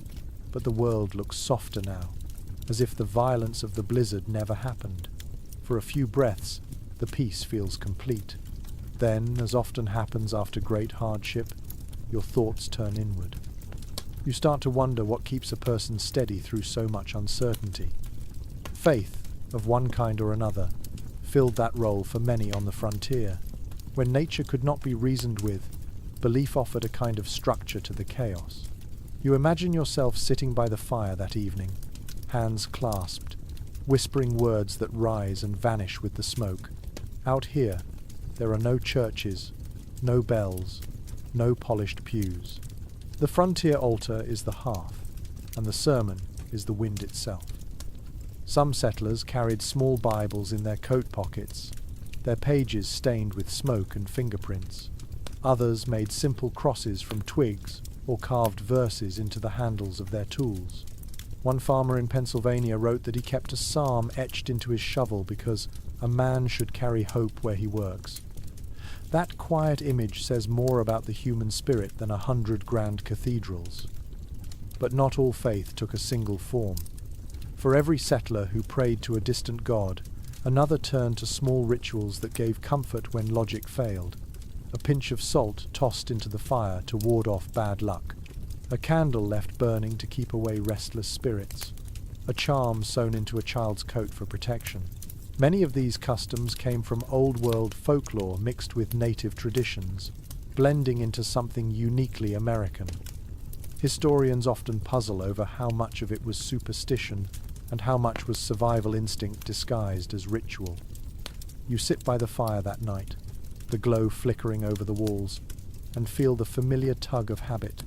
but the world looks softer now, as if the violence of the blizzard never happened. For a few breaths, the peace feels complete. Then, as often happens after great hardship, your thoughts turn inward. You start to wonder what keeps a person steady through so much uncertainty. Faith, of one kind or another, filled that role for many on the frontier. When nature could not be reasoned with, belief offered a kind of structure to the chaos. You imagine yourself sitting by the fire that evening, hands clasped, whispering words that rise and vanish with the smoke. Out here, there are no churches, no bells, no polished pews. The frontier altar is the hearth, and the sermon is the wind itself. Some settlers carried small Bibles in their coat pockets, their pages stained with smoke and fingerprints. Others made simple crosses from twigs or carved verses into the handles of their tools. One farmer in Pennsylvania wrote that he kept a psalm etched into his shovel because a man should carry hope where he works. That quiet image says more about the human spirit than 100 grand cathedrals. But not all faith took a single form. For every settler who prayed to a distant god, another turned to small rituals that gave comfort when logic failed. A pinch of salt tossed into the fire to ward off bad luck. A candle left burning to keep away restless spirits. A charm sewn into a child's coat for protection. Many of these customs came from old-world folklore mixed with native traditions, blending into something uniquely American. Historians often puzzle over how much of it was superstition and how much was survival instinct disguised as ritual. You sit by the fire that night, the glow flickering over the walls, and feel the familiar tug of habit.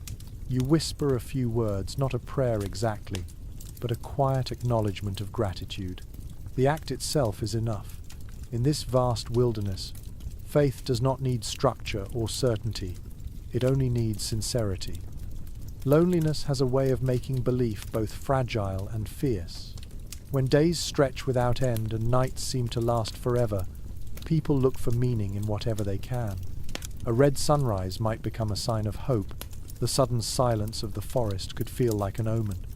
You whisper a few words, not a prayer exactly, but a quiet acknowledgement of gratitude. The act itself is enough. In this vast wilderness, faith does not need structure or certainty. It only needs sincerity. Loneliness has a way of making belief both fragile and fierce. When days stretch without end and nights seem to last forever, people look for meaning in whatever they can. A red sunrise might become a sign of hope. The sudden silence of the forest could feel like an omen.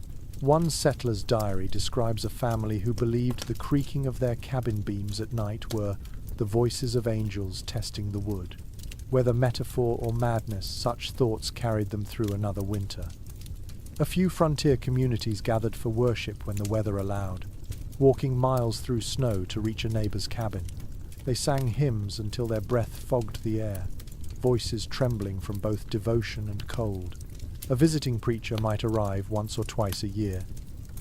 One settler's diary describes a family who believed the creaking of their cabin beams at night were the voices of angels testing the wood. Whether metaphor or madness, such thoughts carried them through another winter. A few frontier communities gathered for worship when the weather allowed, walking miles through snow to reach a neighbor's cabin. They sang hymns until their breath fogged the air, voices trembling from both devotion and cold. A visiting preacher might arrive once or twice a year,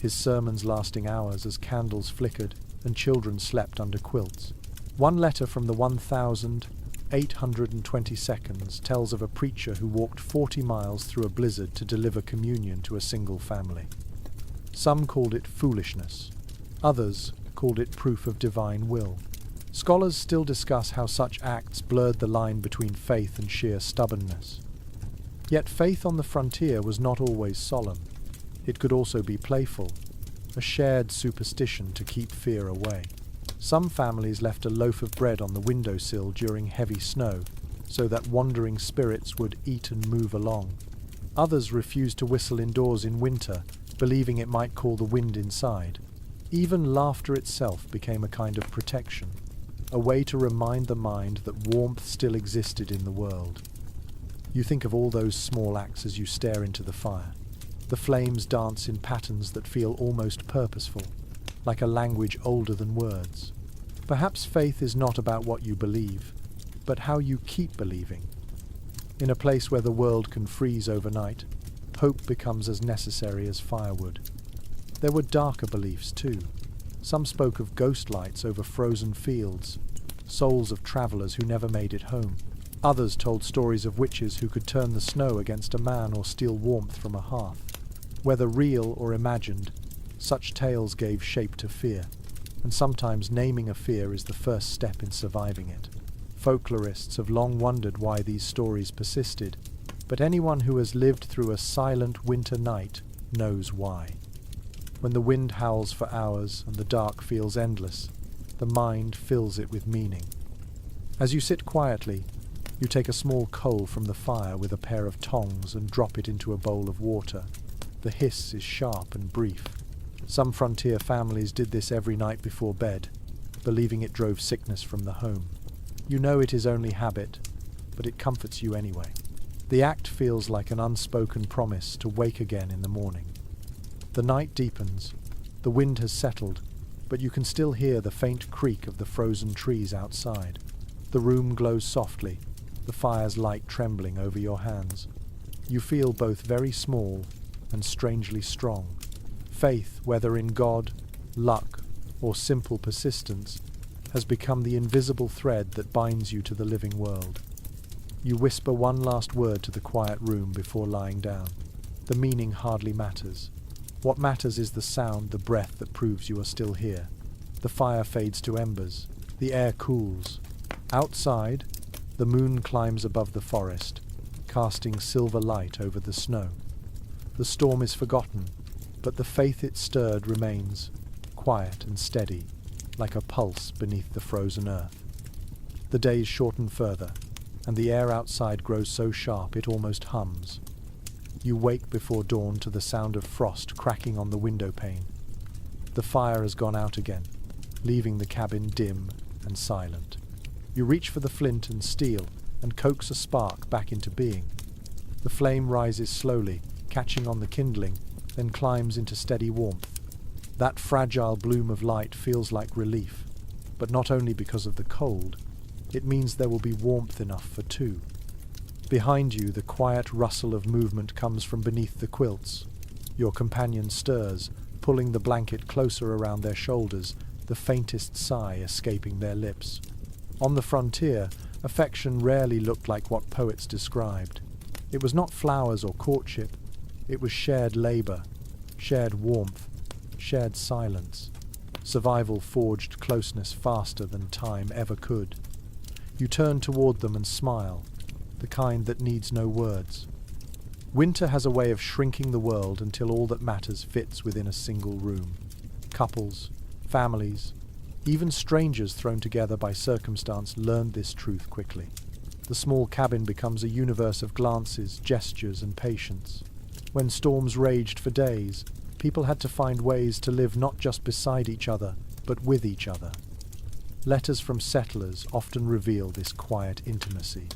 his sermons lasting hours as candles flickered and children slept under quilts. One letter from the 1,822 tells of a preacher who walked 40 miles through a blizzard to deliver communion to a single family. Some called it foolishness. Others called it proof of divine will. Scholars still discuss how such acts blurred the line between faith and sheer stubbornness. Yet faith on the frontier was not always solemn. It could also be playful, a shared superstition to keep fear away. Some families left a loaf of bread on the windowsill during heavy snow, so that wandering spirits would eat and move along. Others refused to whistle indoors in winter, believing it might call the wind inside. Even laughter itself became a kind of protection, a way to remind the mind that warmth still existed in the world. You think of all those small acts as you stare into the fire. The flames dance in patterns that feel almost purposeful, like a language older than words. Perhaps faith is not about what you believe, but how you keep believing. In a place where the world can freeze overnight, hope becomes as necessary as firewood. There were darker beliefs too. Some spoke of ghost lights over frozen fields, souls of travelers who never made it home. Others told stories of witches who could turn the snow against a man or steal warmth from a hearth. Whether real or imagined, such tales gave shape to fear, and sometimes naming a fear is the first step in surviving it. Folklorists have long wondered why these stories persisted, but anyone who has lived through a silent winter night knows why. When the wind howls for hours and the dark feels endless, the mind fills it with meaning. As you sit quietly, you take a small coal from the fire with a pair of tongs and drop it into a bowl of water. The hiss is sharp and brief. Some frontier families did this every night before bed, believing it drove sickness from the home. You know it is only habit, but it comforts you anyway. The act feels like an unspoken promise to wake again in the morning. The night deepens, the wind has settled, but you can still hear the faint creak of the frozen trees outside. The room glows softly, the fire's light trembling over your hands. You feel both very small and strangely strong. Faith, whether in God, luck, or simple persistence, has become the invisible thread that binds you to the living world. You whisper one last word to the quiet room before lying down. The meaning hardly matters. What matters is the sound, the breath that proves you are still here. The fire fades to embers. The air cools. Outside, the moon climbs above the forest, casting silver light over the snow. The storm is forgotten, but the faith it stirred remains, quiet and steady, like a pulse beneath the frozen earth. The days shorten further, and the air outside grows so sharp it almost hums. You wake before dawn to the sound of frost cracking on the window pane. The fire has gone out again, leaving the cabin dim and silent. You reach for the flint and steel and coax a spark back into being. The flame rises slowly, catching on the kindling, then climbs into steady warmth. That fragile bloom of light feels like relief, but not only because of the cold. It means there will be warmth enough for two. Behind you, the quiet rustle of movement comes from beneath the quilts. Your companion stirs, pulling the blanket closer around their shoulders, the faintest sigh escaping their lips. On the frontier, affection rarely looked like what poets described. It was not flowers or courtship. It was shared labor, shared warmth, shared silence. Survival forged closeness faster than time ever could. You turn toward them and smile, the kind that needs no words. Winter has a way of shrinking the world until all that matters fits within a single room. Couples, families, even strangers thrown together by circumstance learned this truth quickly. The small cabin becomes a universe of glances, gestures, and patience. When storms raged for days, people had to find ways to live not just beside each other, but with each other. Letters from settlers often reveal this quiet intimacy.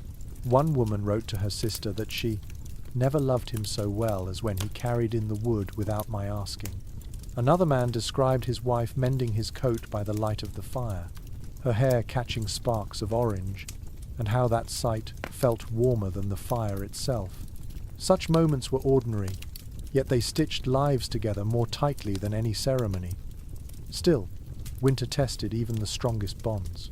One woman wrote to her sister that she never loved him so well as when he carried in the wood without my asking. Another man described his wife mending his coat by the light of the fire, her hair catching sparks of orange, and how that sight felt warmer than the fire itself. Such moments were ordinary, yet they stitched lives together more tightly than any ceremony. Still, winter tested even the strongest bonds.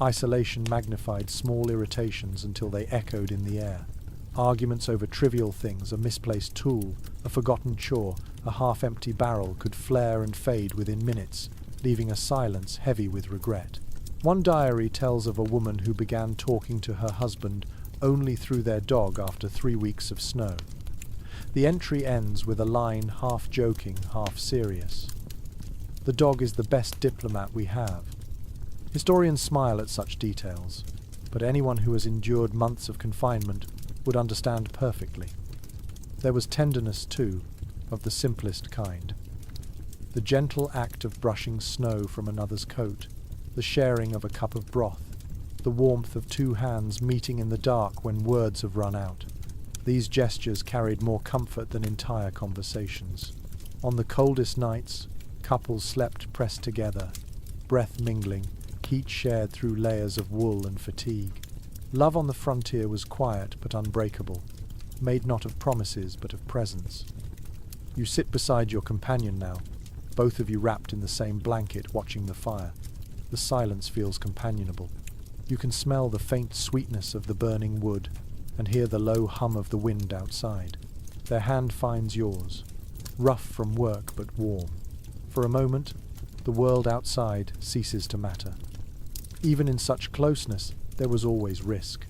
Isolation magnified small irritations until they echoed in the air. Arguments over trivial things, a misplaced tool, a forgotten chore, a half-empty barrel could flare and fade within minutes, leaving a silence heavy with regret. One diary tells of a woman who began talking to her husband only through their dog after 3 weeks of snow. The entry ends with a line half joking, half serious. The dog is the best diplomat we have. Historians smile at such details, but anyone who has endured months of confinement would understand perfectly. There was tenderness, too, of the simplest kind. The gentle act of brushing snow from another's coat, the sharing of a cup of broth, the warmth of two hands meeting in the dark when words have run out. These gestures carried more comfort than entire conversations. On the coldest nights, couples slept pressed together, breath mingling, heat shared through layers of wool and fatigue. Love on the frontier was quiet but unbreakable, made not of promises but of presence. You sit beside your companion now, both of you wrapped in the same blanket watching the fire. The silence feels companionable. You can smell the faint sweetness of the burning wood and hear the low hum of the wind outside. Their hand finds yours, rough from work but warm. For a moment, the world outside ceases to matter. Even in such closeness, there was always risk.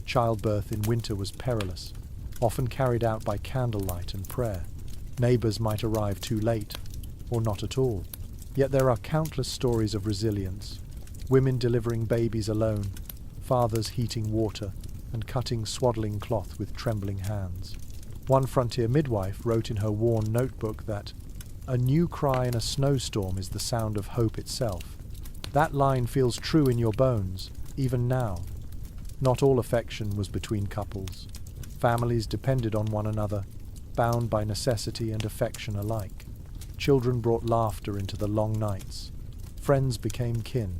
Childbirth in winter was perilous, often carried out by candlelight and prayer. Neighbors might arrive too late, or not at all. Yet there are countless stories of resilience. Women delivering babies alone, fathers heating water, and cutting swaddling cloth with trembling hands. One frontier midwife wrote in her worn notebook that, "A new cry in a snowstorm is the sound of hope itself." That line feels true in your bones, even now. Not all affection was between couples. Families depended on one another, bound by necessity and affection alike. Children brought laughter into the long nights. Friends became kin.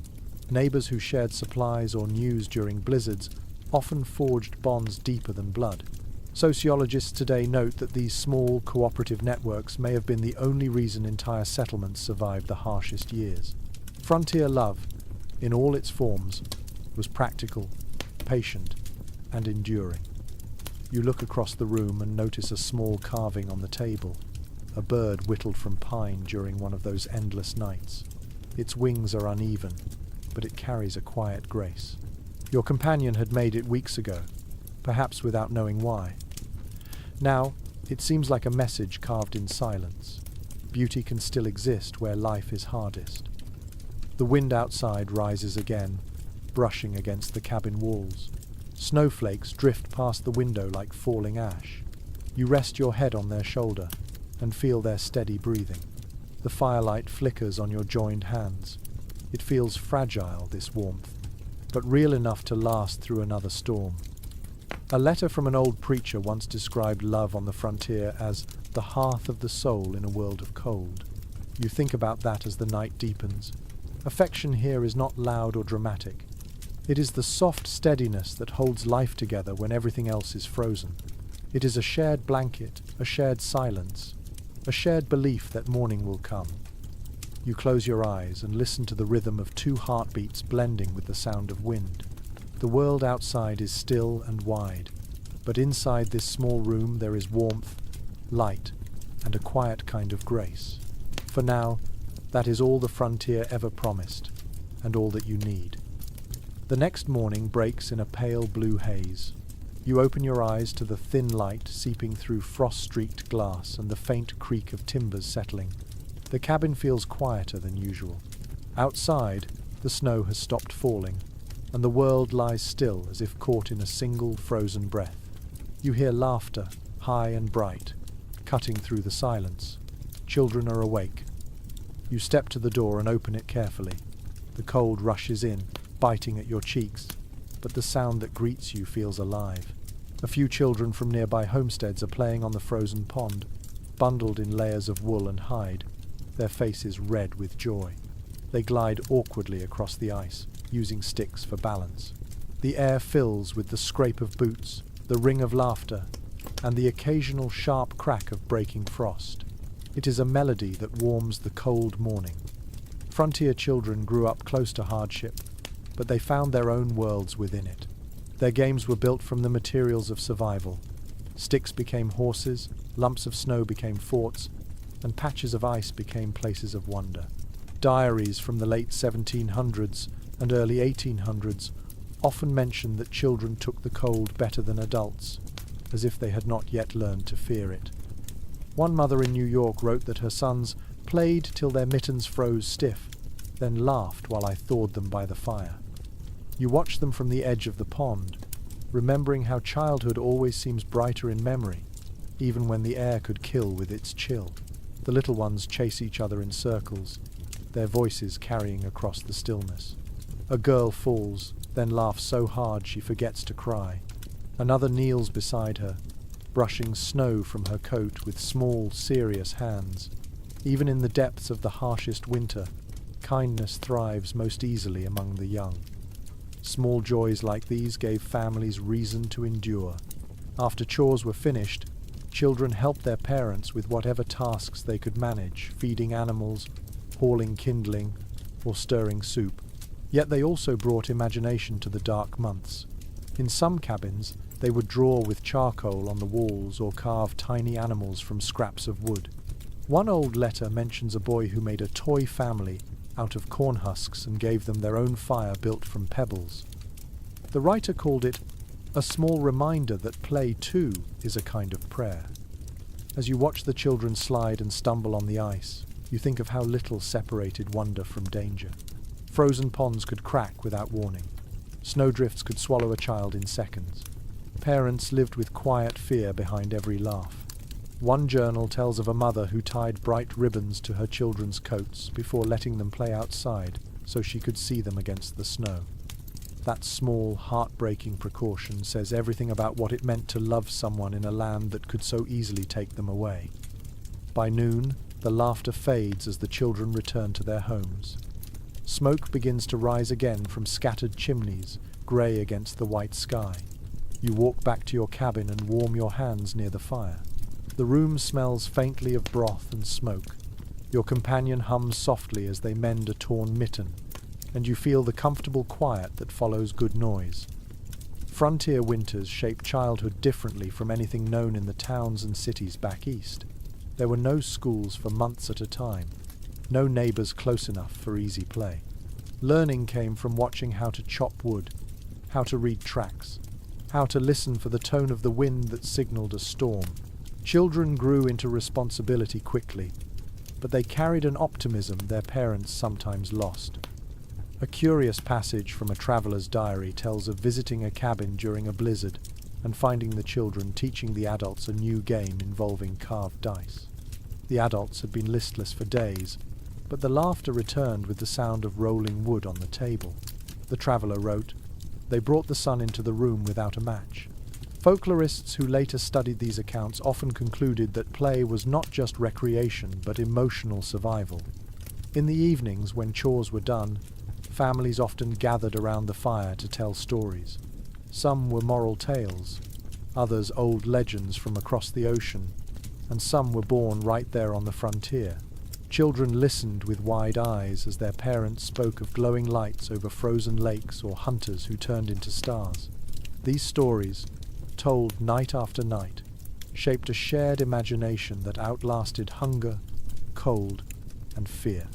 Neighbors who shared supplies or news during blizzards often forged bonds deeper than blood. Sociologists today note that these small, cooperative networks may have been the only reason entire settlements survived the harshest years. Frontier love, in all its forms, was practical, patient, and enduring. You look across the room and notice a small carving on the table, a bird whittled from pine during one of those endless nights. Its wings are uneven, but it carries a quiet grace. Your companion had made it weeks ago, perhaps without knowing why. Now, it seems like a message carved in silence. Beauty can still exist where life is hardest. The wind outside rises again, brushing against the cabin walls. Snowflakes drift past the window like falling ash. You rest your head on their shoulder and feel their steady breathing. The firelight flickers on your joined hands. It feels fragile, this warmth, but real enough to last through another storm. A letter from an old preacher once described love on the frontier as the hearth of the soul in a world of cold. You think about that as the night deepens. Affection here is not loud or dramatic. It is the soft steadiness that holds life together when everything else is frozen. It is a shared blanket, a shared silence, a shared belief that morning will come. You close your eyes and listen to the rhythm of two heartbeats blending with the sound of wind. The world outside is still and wide, but inside this small room there is warmth, light, and a quiet kind of grace. For now, that is all the frontier ever promised, and all that you need. The next morning breaks in a pale blue haze. You open your eyes to the thin light seeping through frost-streaked glass and the faint creak of timbers settling. The cabin feels quieter than usual. Outside, the snow has stopped falling, and the world lies still as if caught in a single frozen breath. You hear laughter, high and bright, cutting through the silence. Children are awake. You step to the door and open it carefully. The cold rushes in, biting at your cheeks, but the sound that greets you feels alive. A few children from nearby homesteads are playing on the frozen pond, bundled in layers of wool and hide, their faces red with joy. They glide awkwardly across the ice, using sticks for balance. The air fills with the scrape of boots, the ring of laughter, and the occasional sharp crack of breaking frost. It is a melody that warms the cold morning. Frontier children grew up close to hardship, but they found their own worlds within it. Their games were built from the materials of survival. Sticks became horses, lumps of snow became forts, and patches of ice became places of wonder. Diaries from the late 1700s and early 1800s often mention that children took the cold better than adults, as if they had not yet learned to fear it. One mother in New York wrote that her sons played till their mittens froze stiff, then laughed while I thawed them by the fire. You watch them from the edge of the pond, remembering how childhood always seems brighter in memory, even when the air could kill with its chill. The little ones chase each other in circles, their voices carrying across the stillness. A girl falls, then laughs so hard she forgets to cry. Another kneels beside her, brushing snow from her coat with small, serious hands. Even in the depths of the harshest winter, kindness thrives most easily among the young. Small joys like these gave families reason to endure. After chores were finished, Children helped their parents with whatever tasks they could manage, feeding animals, hauling kindling, or stirring soup. Yet they also brought imagination to the dark months. In some cabins, they would draw with charcoal on the walls or carve tiny animals from scraps of wood. One old letter mentions a boy who made a toy family out of corn husks and gave them their own fire built from pebbles. The writer called it a small reminder that play too is a kind of prayer. As you watch the children slide and stumble on the ice, you think of how little separated wonder from danger. Frozen ponds could crack without warning. Snowdrifts could swallow a child in seconds. Parents lived with quiet fear behind every laugh. One journal tells of a mother who tied bright ribbons to her children's coats before letting them play outside so she could see them against the snow. That small, heartbreaking precaution says everything about what it meant to love someone in a land that could so easily take them away. By noon, the laughter fades as the children return to their homes. Smoke begins to rise again from scattered chimneys, grey against the white sky. You walk back to your cabin and warm your hands near the fire. The room smells faintly of broth and smoke. Your companion hums softly as they mend a torn mitten, and you feel the comfortable quiet that follows good noise. Frontier winters shape childhood differently from anything known in the towns and cities back east. There were no schools for months at a time, no neighbours close enough for easy play. Learning came from watching how to chop wood, how to read tracks, how to listen for the tone of the wind that signalled a storm. Children grew into responsibility quickly, but they carried an optimism their parents sometimes lost. A curious passage from a traveller's diary tells of visiting a cabin during a blizzard and finding the children teaching the adults a new game involving carved dice. The adults had been listless for days, but the laughter returned with the sound of rolling wood on the table. The traveller wrote, "They brought the sun into the room without a match." Folklorists who later studied these accounts often concluded that play was not just recreation but emotional survival. In the evenings, when chores were done, families often gathered around the fire to tell stories. Some were moral tales, others old legends from across the ocean, and some were born right there on the frontier. Children listened with wide eyes as their parents spoke of glowing lights over frozen lakes or hunters who turned into stars. These stories, told night after night, shaped a shared imagination that outlasted hunger, cold, and fear.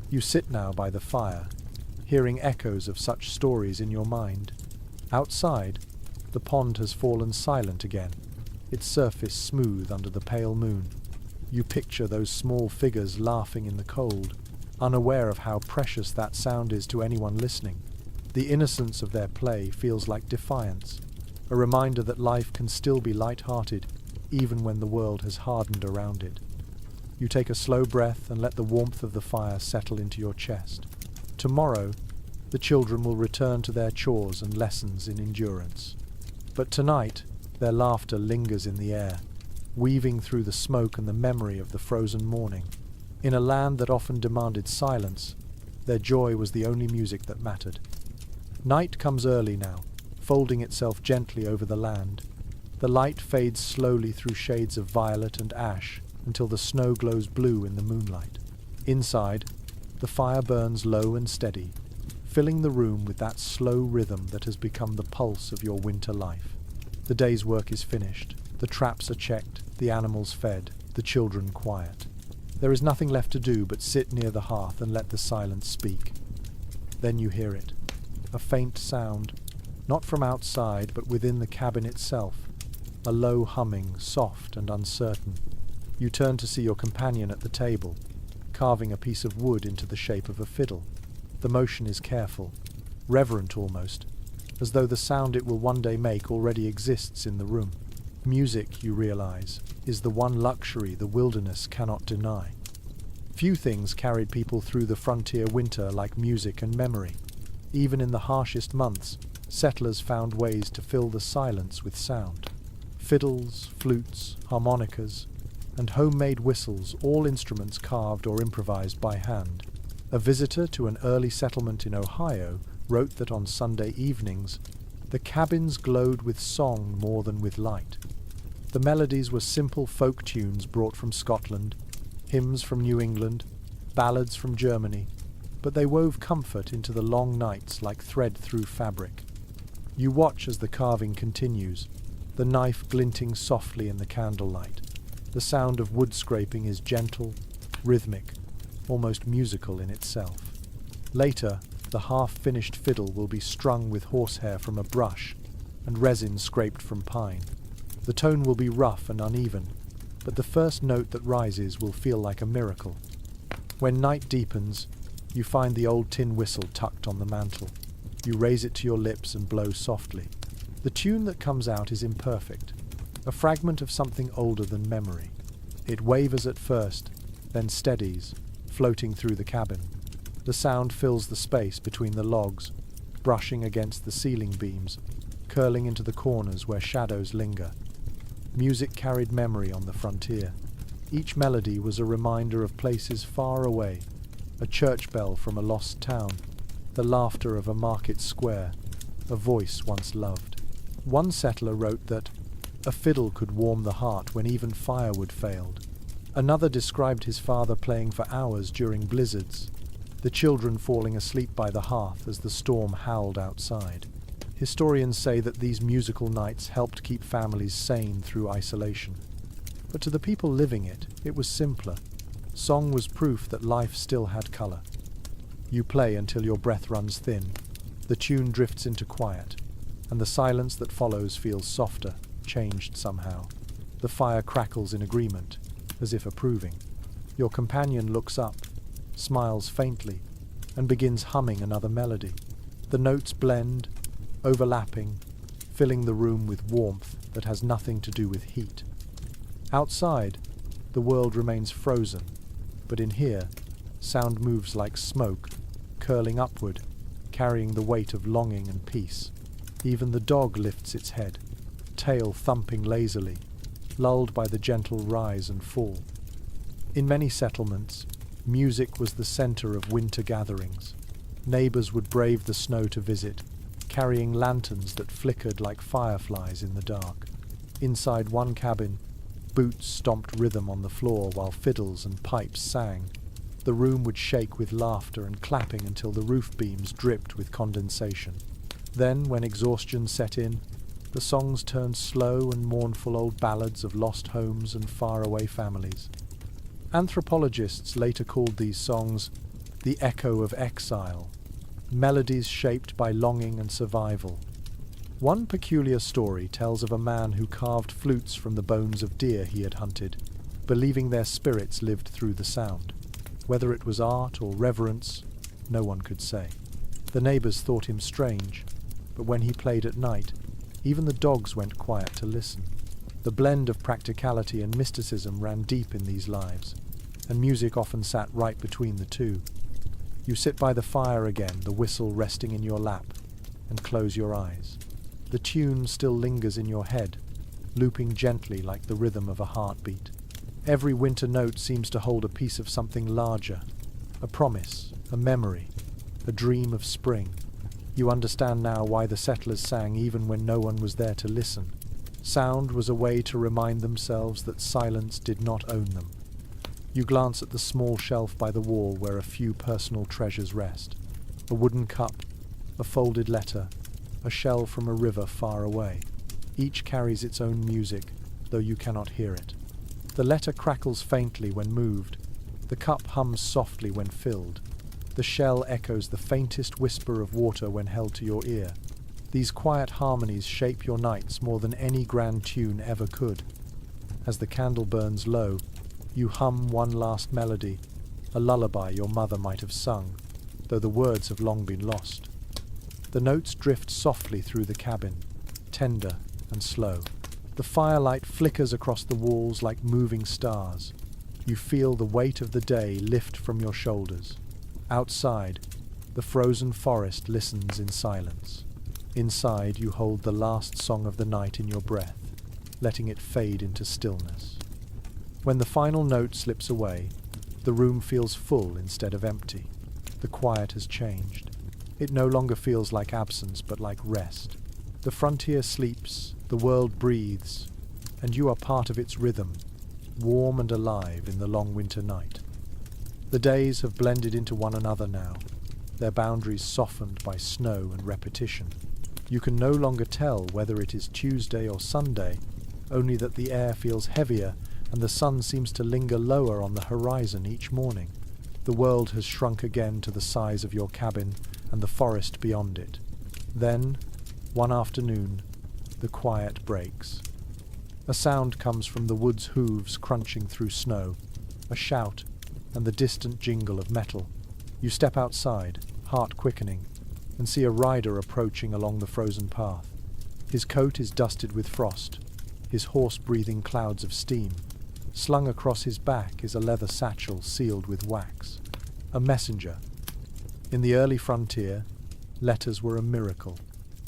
You sit now by the fire, hearing echoes of such stories in your mind. Outside, the pond has fallen silent again, its surface smooth under the pale moon. You picture those small figures laughing in the cold, unaware of how precious that sound is to anyone listening. The innocence of their play feels like defiance, a reminder that life can still be light-hearted even when the world has hardened around it. You take a slow breath and let the warmth of the fire settle into your chest. Tomorrow, the children will return to their chores and lessons in endurance. But tonight, their laughter lingers in the air, weaving through the smoke and the memory of the frozen morning. In a land that often demanded silence, their joy was the only music that mattered. Night comes early now, folding itself gently over the land. The light fades slowly through shades of violet and ash until the snow glows blue in the moonlight. Inside, the fire burns low and steady, filling the room with that slow rhythm that has become the pulse of your winter life. The day's work is finished, the traps are checked, the animals fed, the children quiet. There is nothing left to do but sit near the hearth and let the silence speak. Then you hear it, a faint sound, not from outside but within the cabin itself, a low humming, soft and uncertain. You turn to see your companion at the table, carving a piece of wood into the shape of a fiddle. The motion is careful, reverent almost, as though the sound it will one day make already exists in the room. Music, you realize, is the one luxury the wilderness cannot deny. Few things carried people through the frontier winter like music and memory. Even in the harshest months, settlers found ways to fill the silence with sound. Fiddles, flutes, harmonicas, and homemade whistles, all instruments carved or improvised by hand. A visitor to an early settlement in Ohio wrote that on Sunday evenings, the cabins glowed with song more than with light. The melodies were simple folk tunes brought from Scotland, hymns from New England, ballads from Germany, but they wove comfort into the long nights like thread through fabric. You watch as the carving continues, the knife glinting softly in the candlelight. The sound of wood scraping is gentle, rhythmic, almost musical in itself. Later, the half-finished fiddle will be strung with horsehair from a brush and resin scraped from pine. The tone will be rough and uneven, but the first note that rises will feel like a miracle. When night deepens, you find the old tin whistle tucked on the mantel. You raise it to your lips and blow softly. The tune that comes out is imperfect, a fragment of something older than memory. It wavers at first, then steadies, floating through the cabin. The sound fills the space between the logs, brushing against the ceiling beams, curling into the corners where shadows linger. Music carried memory on the frontier. Each melody was a reminder of places far away, a church bell from a lost town, the laughter of a market square, a voice once loved. One settler wrote that a fiddle could warm the heart when even firewood failed. Another described his father playing for hours during blizzards, the children falling asleep by the hearth as the storm howled outside. Historians say that these musical nights helped keep families sane through isolation. But to the people living it, it was simpler. Song was proof that life still had colour. You play until your breath runs thin, the tune drifts into quiet, and the silence that follows feels softer, changed somehow. The fire crackles in agreement, as if approving. Your companion looks up, smiles faintly, and begins humming another melody. The notes blend, overlapping, filling the room with warmth that has nothing to do with heat. Outside, the world remains frozen, but in here, sound moves like smoke, curling upward, carrying the weight of longing and peace. Even the dog lifts its head, tail thumping lazily, lulled by the gentle rise and fall. In many settlements, music was the center of winter gatherings. Neighbors would brave the snow to visit, carrying lanterns that flickered like fireflies in the dark. Inside one cabin, boots stomped rhythm on the floor while fiddles and pipes sang. The room would shake with laughter and clapping until the roof beams dripped with condensation. Then, when exhaustion set in, the songs turned slow and mournful old ballads of lost homes and faraway families. Anthropologists later called these songs the echo of exile, melodies shaped by longing and survival. One peculiar story tells of a man who carved flutes from the bones of deer he had hunted, believing their spirits lived through the sound. Whether it was art or reverence, no one could say. The neighbors thought him strange, but when he played at night, even the dogs went quiet to listen. The blend of practicality and mysticism ran deep in these lives, and music often sat right between the two. You sit by the fire again, the whistle resting in your lap, and close your eyes. The tune still lingers in your head, looping gently like the rhythm of a heartbeat. Every winter note seems to hold a piece of something larger, a promise, a memory, a dream of spring. You understand now why the settlers sang even when no one was there to listen. Sound was a way to remind themselves that silence did not own them. You glance at the small shelf by the wall where a few personal treasures rest. A wooden cup, a folded letter, a shell from a river far away. Each carries its own music, though you cannot hear it. The letter crackles faintly when moved. The cup hums softly when filled. The shell echoes the faintest whisper of water when held to your ear. These quiet harmonies shape your nights more than any grand tune ever could. As the candle burns low, you hum one last melody, a lullaby your mother might have sung, though the words have long been lost. The notes drift softly through the cabin, tender and slow. The firelight flickers across the walls like moving stars. You feel the weight of the day lift from your shoulders. Outside, the frozen forest listens in silence. Inside, you hold the last song of the night in your breath, letting it fade into stillness. When the final note slips away, the room feels full instead of empty. The quiet has changed. It no longer feels like absence, but like rest. The frontier sleeps, the world breathes, and you are part of its rhythm, warm and alive in the long winter night. The days have blended into one another now, their boundaries softened by snow and repetition. You can no longer tell whether it is Tuesday or Sunday, only that the air feels heavier and the sun seems to linger lower on the horizon each morning. The world has shrunk again to the size of your cabin and the forest beyond it. Then, one afternoon, the quiet breaks. A sound comes from the wood's hooves crunching through snow, a shout, and the distant jingle of metal. You step outside, heart quickening, and see a rider approaching along the frozen path. His coat is dusted with frost, his horse breathing clouds of steam. Slung across his back is a leather satchel sealed with wax. A messenger. In the early frontier, letters were a miracle.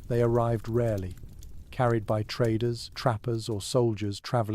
They arrived rarely, carried by traders, trappers, or soldiers traveling